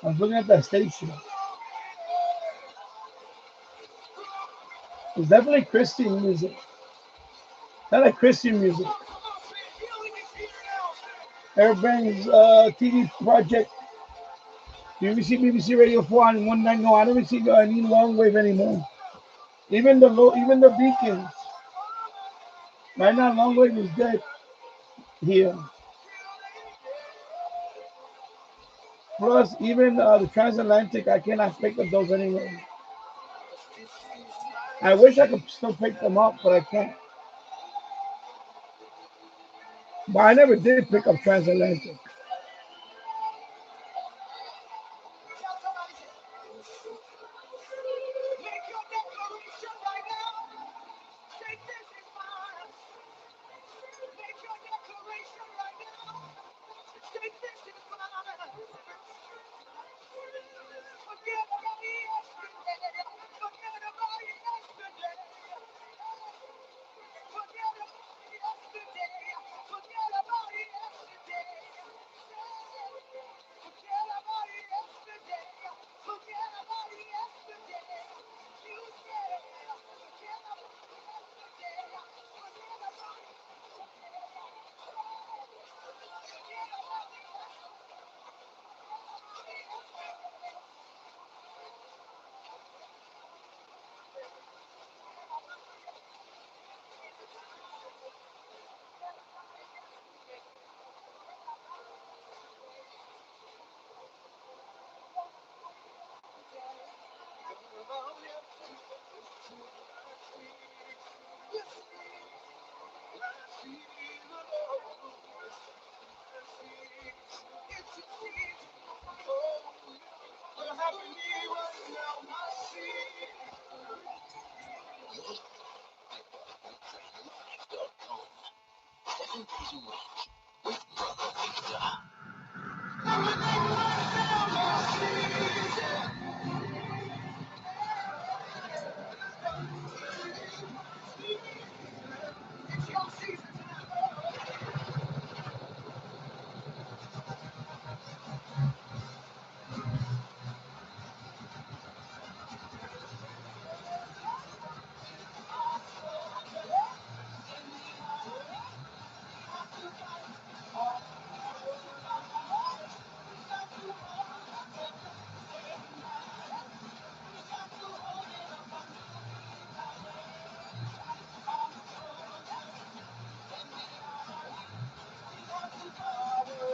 [SPEAKER 1] I was looking at that station. It's definitely Christian music. Not like Christian music. Everybody's TV project. You receive BBC Radio 4 and 19. No, I don't receive any long wave anymore. Even the beacons. Right now, long wave is dead here. Plus, even the transatlantic, I cannot pick up those anymore. I wish I could still pick them up, but I can't. But I never did pick up transatlantic.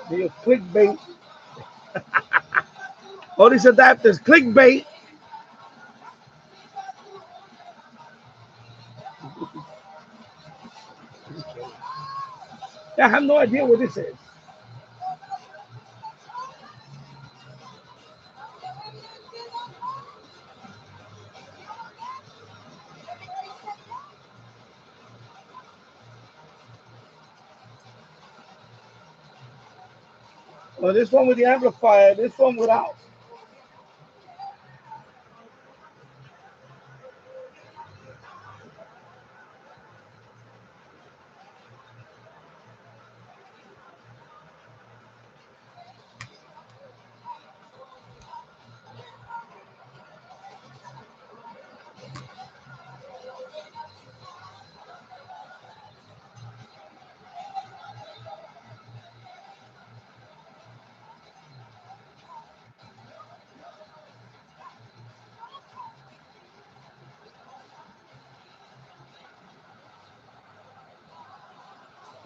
[SPEAKER 1] The clickbait. All these adapters, clickbait. I have no idea what this is. Oh, this one with the amplifier, this one without.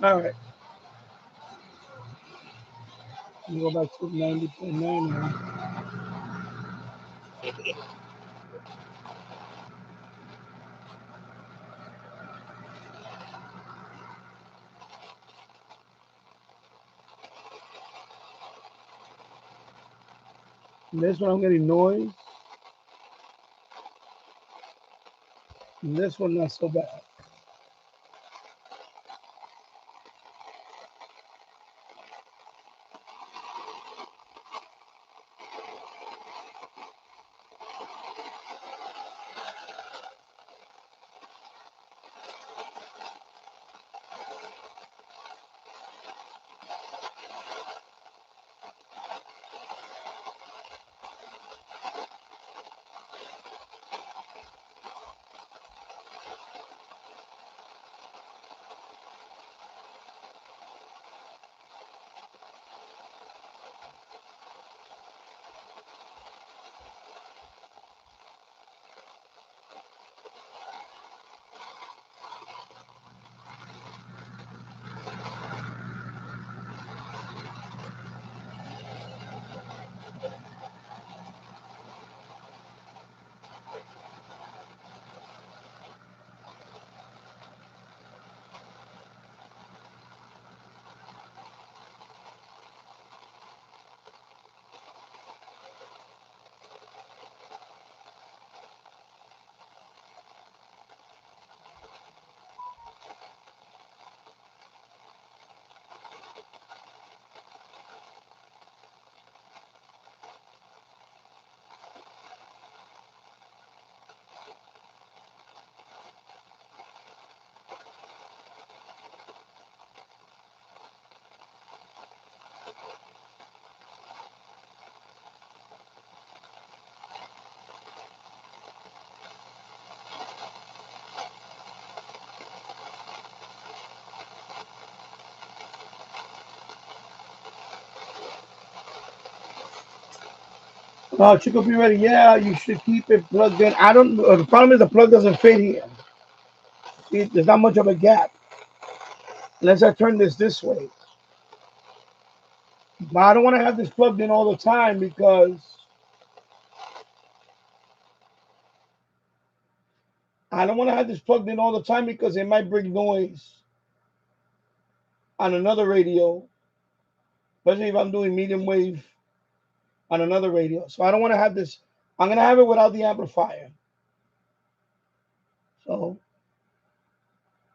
[SPEAKER 1] All right. Go back to 90.9 now. And this one I'm getting noise. And this one not so bad. Chico, be ready. Yeah, you should keep it plugged in. I don't. The problem is the plug doesn't fit here. See, there's not much of a gap unless I turn this way. But I don't want to have this plugged in all the time because it might bring noise on another radio, especially if I'm doing medium wave on another radio. So I don't want to have this. I'm gonna have it without the amplifier. So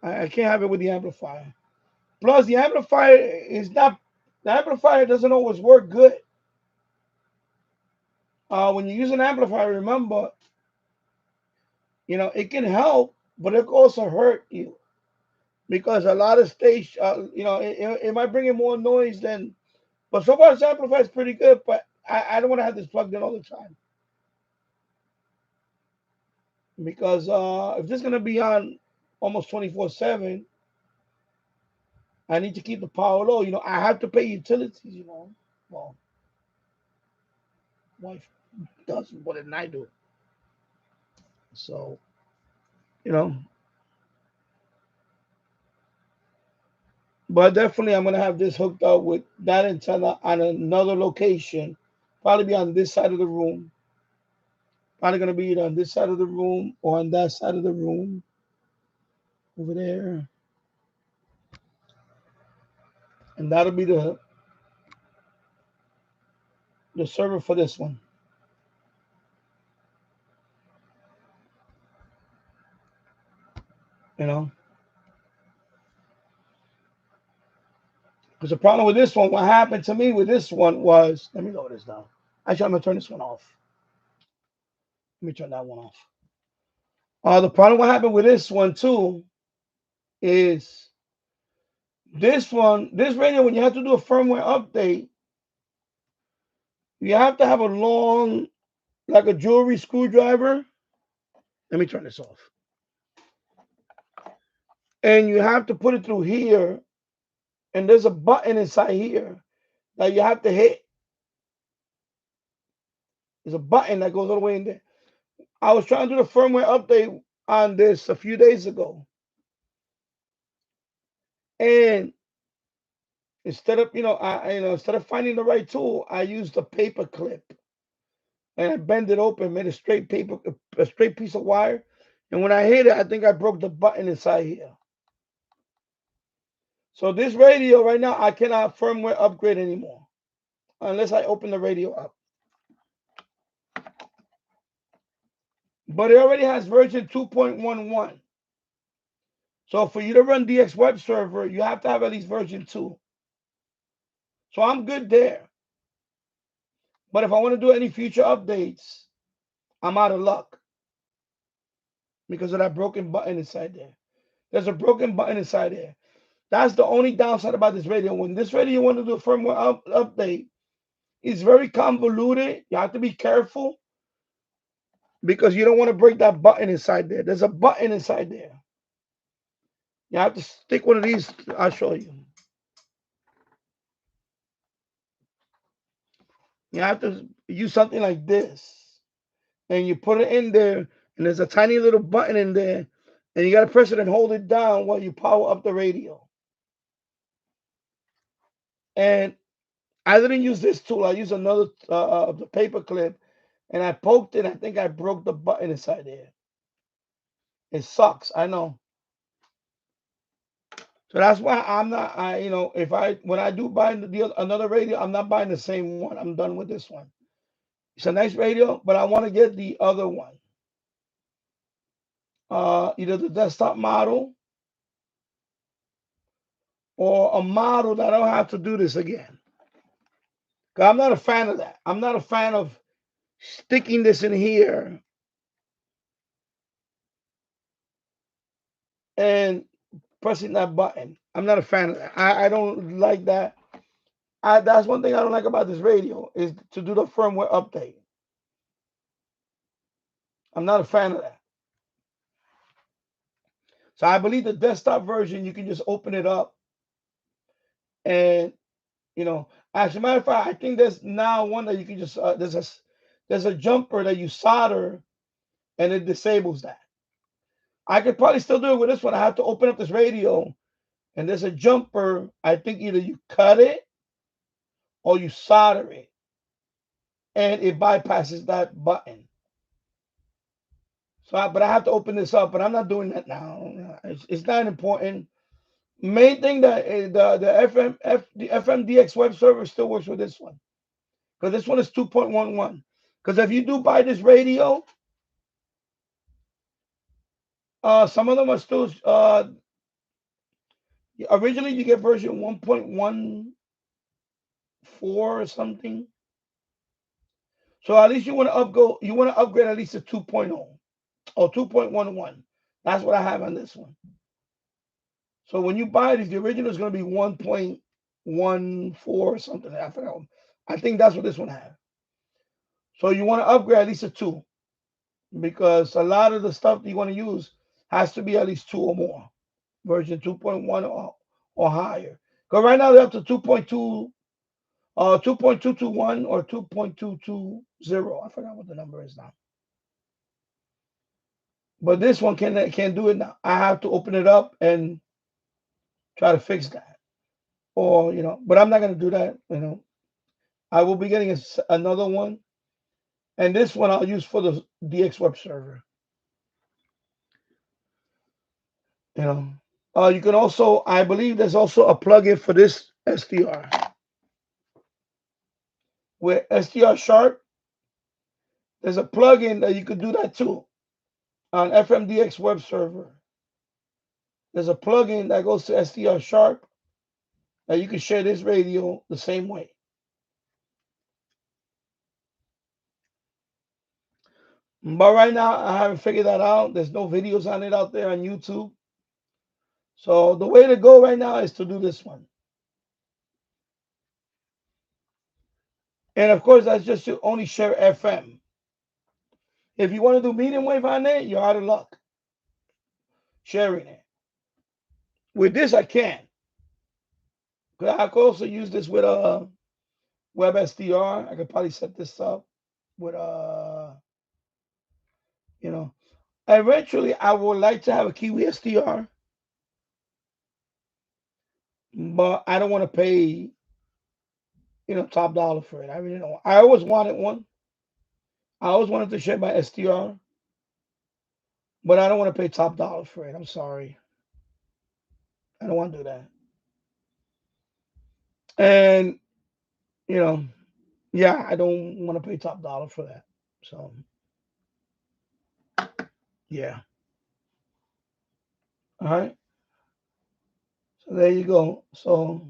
[SPEAKER 1] I can't have it with the amplifier. Plus, the amplifier is not. The amplifier doesn't always work good. When you use an amplifier, remember, it can help, but it can also hurt you because a lot of stage, it might bring in more noise than. But so far, this amplifier is pretty good. But I don't want to have this plugged in all the time because if this is gonna be on almost 24/7, I need to keep the power low. I have to pay utilities. Well, wife does more than I do. So, but definitely I'm gonna have this hooked up with that antenna on another location. Probably be on this side of the room. Probably gonna be either on this side of the room or on that side of the room. Over there. And that'll be the server for this one. Because the problem with this one, what happened to me with this one was, let me lower this down. Actually, I'm gonna turn this one off. Let me turn that one off. The problem what happened with this one too is this radio, when you have to do a firmware update, you have to have a long, like a jewelry screwdriver. Let me turn this off. And you have to put it through here, and there's a button inside here that you have to hit. There's a button that goes all the way in there. I was trying to do the firmware update on this a few days ago. And instead of, instead of finding the right tool, I used a paper clip. And I bent it open, made a straight piece of wire. And when I hit it, I think I broke the button inside here. So this radio right now, I cannot firmware upgrade anymore unless I open the radio up. But it already has version 2.11. So for you to run DX web server, you have to have at least version 2. So I'm good there. But if I want to do any future updates, I'm out of luck because of that broken button inside there. There's a broken button inside there. That's the only downside about this radio. When this radio want to do a firmware update, it's very convoluted. You have to be careful because you don't want to break that button inside there. There's a button inside there. You have to stick one of these. I'll show you. You have to use something like this. And you put it in there, and there's a tiny little button in there, and you got to press it and hold it down while you power up the radio. And I didn't use this tool. I used another the paper clip, and I poked it. I think I broke the button inside there. It sucks. I know. So that's why I'm not. When I do buy another radio, I'm not buying the same one. I'm done with this one. It's a nice radio, but I want to get the other one. Either the desktop model or a model that I don't have to do this again. Because I'm not a fan of that. I'm not a fan of sticking this in here and pressing that button. I'm not a fan of that. I don't like that. That's one thing I don't like about this radio is to do the firmware update. I'm not a fan of that. So I believe the desktop version, you can just open it up and, as a matter of fact, I think there's now one that you can just, there's a jumper that you solder and it disables that. I could probably still do it with this one. I have to open up this radio and there's a jumper. I think either you cut it or you solder it and it bypasses that button. So, but I have to open this up, but I'm not doing that now. It's not important. Main thing that the FMDX web server still works with this one because this one is 2.11. Because if you do buy this radio, some of them are still Originally, you get version 1.14 or something. So at least you want to upgrade at least to 2.0 or 2.11. That's what I have on this one. So when you buy it, the original is going to be 1.14 or something. I forgot. I think that's what this one has. So you want to upgrade at least a 2, because a lot of the stuff you want to use has to be at least 2 or more, version 2.1 or higher. Because right now they're up to 2.2, 2.221 or 2.220. I forgot what the number is now. But this one can't do it now. I have to open it up and try to fix that. Or, but I'm not going to do that. I will be getting another one. And this one I'll use for the DX web server. You can also, I believe there's also a plugin for this SDR. With SDR Sharp, there's a plugin that you could do that too on FMDX web server. There's a plugin that goes to SDR Sharp that you can share this radio the same way. But right now, I haven't figured that out. There's no videos on it out there on YouTube. So the way to go right now is to do this one. And of course, that's just to only share FM. If you want to do medium wave on it, you're out of luck sharing it. With this, I can. I could also use this with a web SDR. I could probably set this up with Eventually, I would like to have a Kiwi SDR, but I don't want to pay, top dollar for it. I really don't. I always wanted one. I always wanted to share my SDR, but I don't want to pay top dollar for it. I'm sorry. I don't want to do that. And, yeah, I don't want to pay top dollar for that. So, yeah. All right. So there you go. So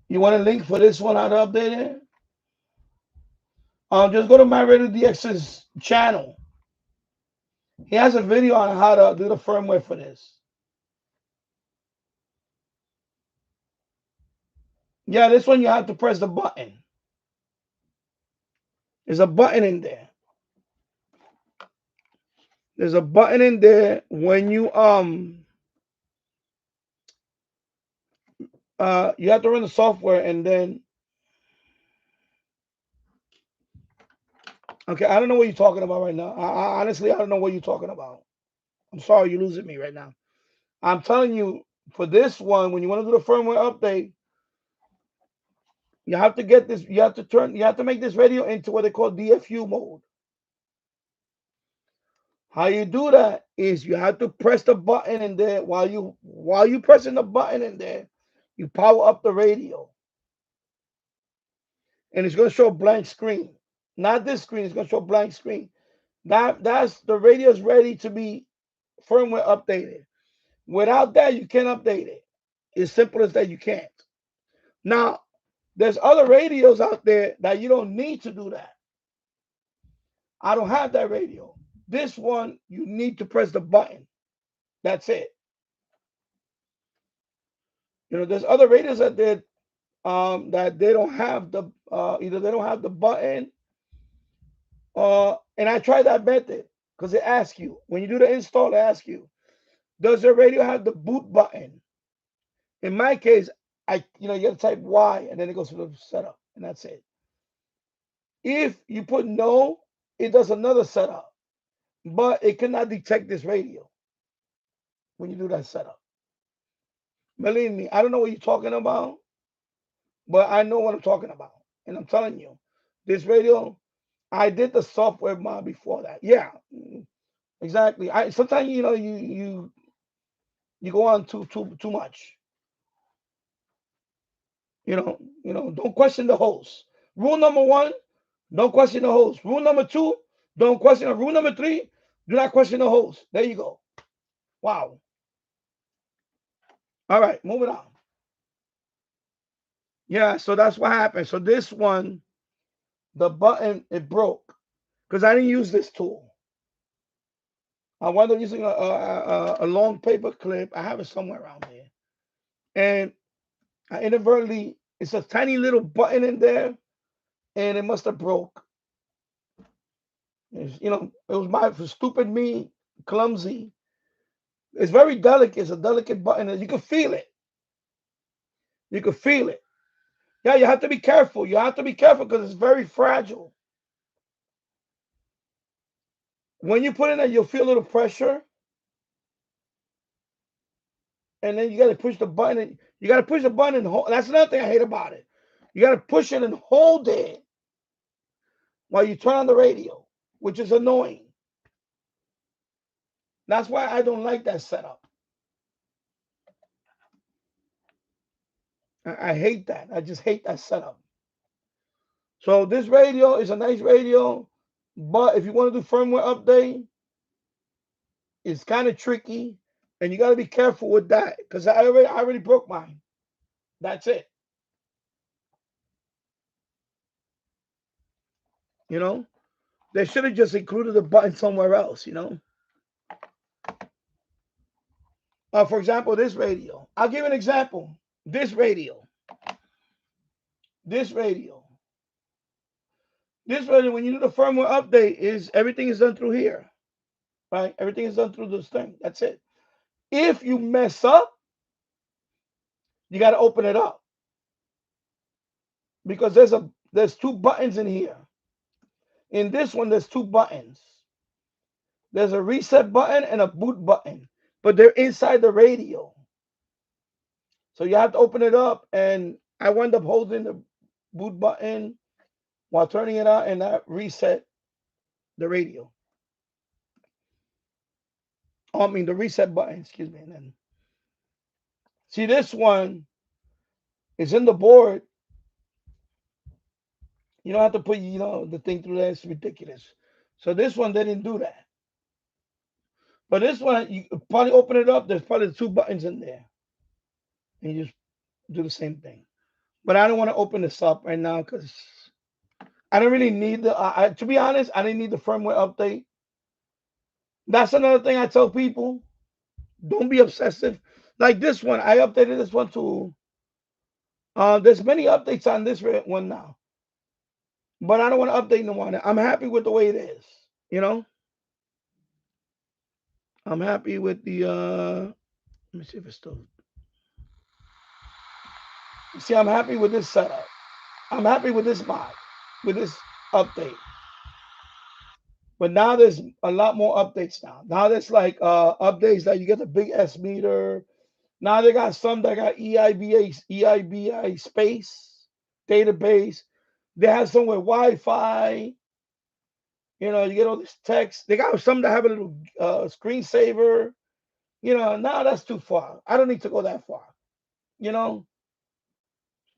[SPEAKER 1] you want a link for this one, how to update it? Just go to my Radio DX's channel. He has a video on how to do the firmware for this. Yeah, this one you have to press the button. There's a button in there. There's a button in there when you you have to run the software and then okay, I don't know what you're talking about right now. I honestly I don't know what you're talking about. I'm sorry, you're losing me right now. I'm telling you, for this one, when you want to do the firmware update, you have to get this, you have to make this radio into what they call DFU mode. How you do that is you have to press the button in there. While you pressing the button in there, you power up the radio. And it's going to show a blank screen. Not this screen, it's going to show a blank screen. That's the radio is ready to be firmware updated. Without that, you can't update it. It's simple as that, you can't. Now, there's other radios out there that you don't need to do that. I don't have that radio. This one, you need to press the button. That's it. There's other radios out there that they don't have the either they don't have the button, and I tried that method because it asks you when you do the install. It asks you, does the radio have the boot button? In my case, you got to type Y and then it goes to the setup, and that's it. If you put no, it does another setup, but it cannot detect this radio when you do that setup. Believe me, I don't know what you're talking about, but I know what I'm talking about. And I'm telling you, this radio, I did the software mod before that. Yeah, exactly. Sometimes you go on too much. Don't question the host. Rule number 1, don't question the host. Rule number 2, don't question it. Rule number 3, Do not question the host. There you go. Wow. All right, moving on. Yeah, so that's what happened. So this one, the button, it broke because I didn't use this tool. I wound up using a long paper clip. I have it somewhere around here. And I inadvertently, it's a tiny little button in there, and it must have broke. You know, it was my stupid me, clumsy. It's very delicate. It's a delicate button. And you can feel it. You can feel it. Yeah, you have to be careful. You have to be careful because it's very fragile. When you put it in, you'll feel a little pressure. And then you got to push the button. And you got to push the button and hold. That's another thing I hate about it. You got to push it and hold it while you turn on the radio, which is annoying. That's why I don't like that setup. I hate that. I just hate that setup. So this radio is a nice radio, but if you want to do firmware update, it's kind of tricky, and you got to be careful with that because I already broke mine. That's it. You know, they should have just included the button somewhere else. You know. For example, this radio. I'll give you an example. This radio. When you do the firmware update, everything is done through here, right? Everything is done through this thing. That's it. If you mess up, you got to open it up because there's two buttons in here. In this one, there's two buttons. There's a reset button and a boot button, but they're inside the radio. So you have to open it up, and I wound up holding the boot button while turning it on, and that reset the radio. I mean, the reset button, excuse me. And then, see, this one is in the board. You don't have to put, the thing through there. It's ridiculous. So this one, they didn't do that. But this one, you probably open it up. There's probably two buttons in there. And you just do the same thing. But I don't want to open this up right now because I don't really need to be honest, I didn't need the firmware update. That's another thing I tell people. Don't be obsessive. Like this one, I updated this one to, there's many updates on this one now. But I don't want to update no one. I'm happy with the way it is, I'm happy with the, let me see if it's still. See, I'm happy with this setup. I'm happy with this mod, with this update. But now there's a lot more updates now. Now there's like updates that you get the big S meter. Now they got some that got EIBI space, database. They have some with Wi-Fi. You get all this text. They got some that have a little screensaver. Now that's too far. I don't need to go that far.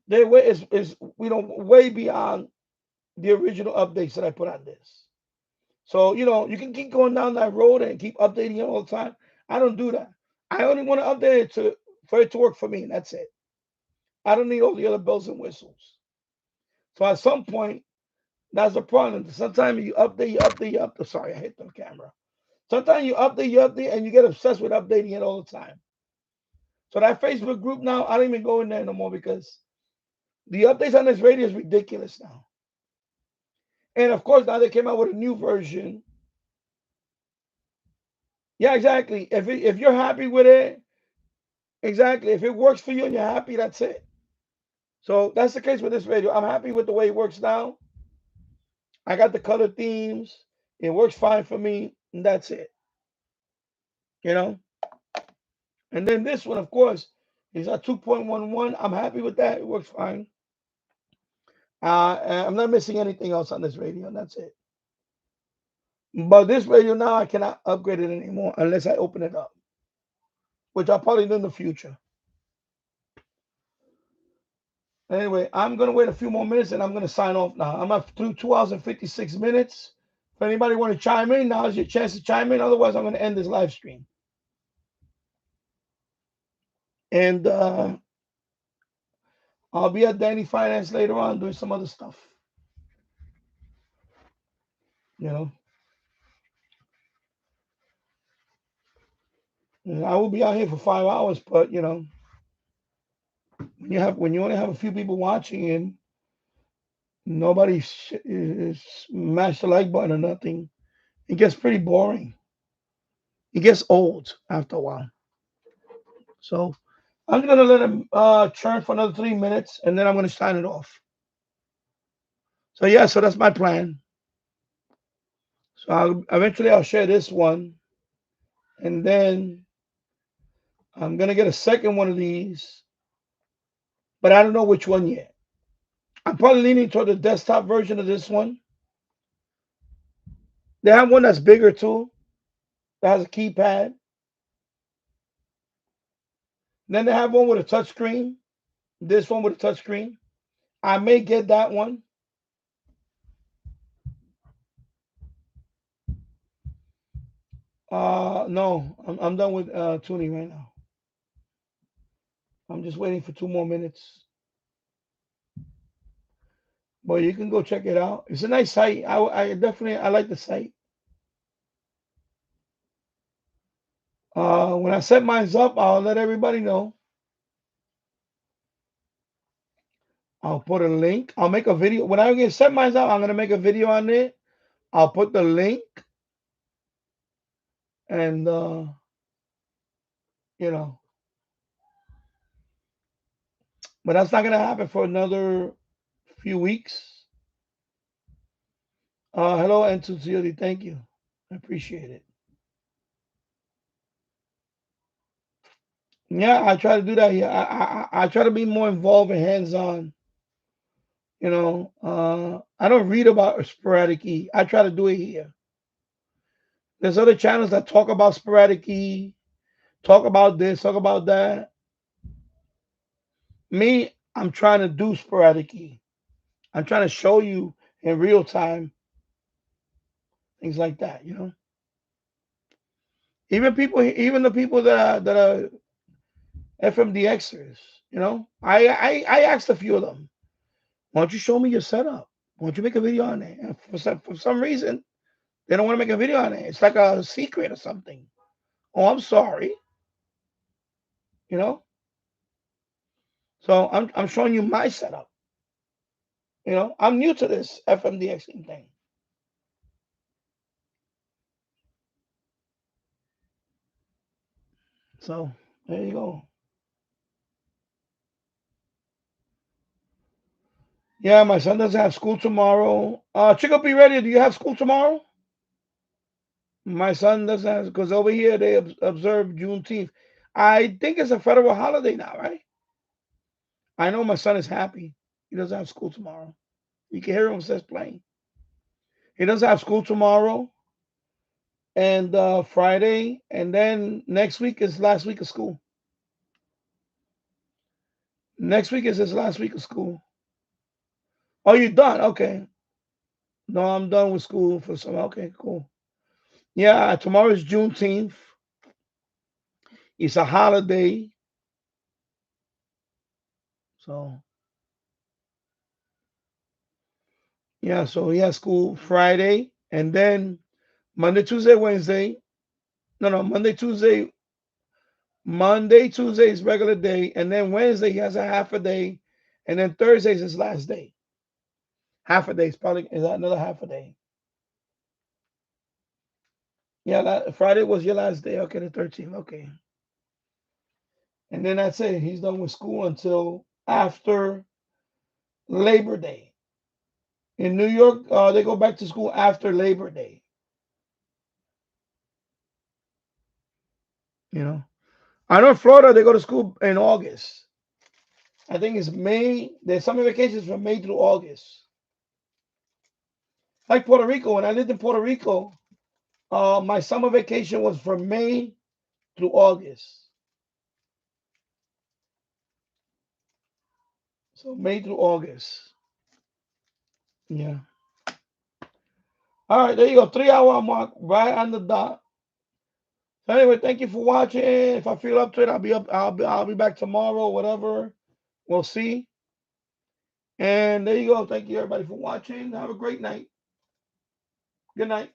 [SPEAKER 1] They is way beyond the original updates that I put on this. So, you can keep going down that road and keep updating it all the time. I don't do that. I only want to update it for it to work for me, and that's it. I don't need all the other bells and whistles. So at some point, that's the problem. Sometimes you update. Sorry, I hit the camera. Sometimes you update, and you get obsessed with updating it all the time. So that Facebook group now, I don't even go in there no more because the updates on this radio is ridiculous now. And of course, now they came out with a new version. Yeah, exactly. If you're happy with it, exactly. If it works for you and you're happy, that's it. So that's the case with this radio. I'm happy with the way it works now. I got the color themes. It works fine for me, and that's it. And then this one, of course, is a 2.11. I'm happy with that. It works fine. I'm not missing anything else on this radio, and that's it. But this radio now, I cannot upgrade it anymore unless I open it up, which I'll probably do in the future. Anyway, I'm going to wait a few more minutes, and I'm going to sign off now. I'm up through 2 hours and 56 minutes If anybody want to chime in, now's your chance to chime in. Otherwise, I'm going to end this live stream. And I'll be at Danny Finance later on doing some other stuff. You know. And I will be out here for 5 hours, but you know, when you only have a few people watching and nobody smash the like button or nothing, it gets pretty boring. It gets old after a while. So I'm gonna let him churn for another 3 minutes, and then I'm gonna sign it off. So yeah, so that's my plan. So eventually I'll share this one, and then I'm gonna get a second one of these, but I don't know which one yet. I'm probably leaning toward the desktop version of this one. They have one that's bigger too, that has a keypad. Then they have one with a touchscreen. This one with a touchscreen. I may get that one. No, I'm done with tuning right now. I'm just waiting for 2 more minutes. But you can go check it out. It's a nice site. I definitely like the site. When I set mine up, I'll let everybody know. I'll put a link. I'll make a video. When I get set mine up, I'm gonna make a video on it. I'll put the link, and you know, but that's not gonna happen for another few weeks. Hello, N2COD. Thank you. I appreciate it. Yeah, I try to do that here. I try to be more involved and hands-on. You know, I don't read about sporadic E. I try to do it here. There's other channels that talk about sporadic E, talk about this, talk about that. Me, I'm trying to do sporadic E. I'm trying to show you in real time things like that. You know, even the people that are FMDXers. You know, I asked a few of them, why don't you show me your setup? Why don't you make a video on it? And for some reason, they don't want to make a video on it. It's like a secret or something. Oh, I'm sorry. You know? So I'm showing you my setup. You know, I'm new to this FMDXing thing. So there you go. Yeah, my son doesn't have school tomorrow. Chico, be ready. Do you have school tomorrow? My son doesn't have, because over here they observe Juneteenth. I think it's a federal holiday now, right? I know my son is happy. He doesn't have school tomorrow. You can hear him says playing. He doesn't have school tomorrow and Friday, and then next week is last week of school. Next week is his last week of school. Oh, you're done? Okay. No, I'm done with school for some. Okay, cool. Yeah, tomorrow is Juneteenth. It's a holiday. So, yeah, so he has school Friday, and then Monday, Tuesday, Wednesday. No, Monday, Tuesday. Monday, Tuesday is regular day, and then Wednesday he has a half a day, and then Thursday is his last day. Half a day is probably another half a day. Yeah, Friday was your last day. Okay, the 13th. Okay. And then that's it. He's done with school until after Labor Day. In New York, they go back to school after Labor Day. You know, I know in Florida they go to school in August. I think it's May. There's summer vacations from May through August. Like Puerto Rico, when I lived in Puerto Rico, my summer vacation was from May through August. So May through August. Yeah. All right, there you go. 3-hour mark right on the dot. So anyway, thank you for watching. If I feel up to it, I'll be up. I'll be back tomorrow. Whatever, we'll see. And there you go. Thank you everybody for watching. Have a great night. Good night.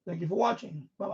[SPEAKER 1] Thank you for watching. Bye.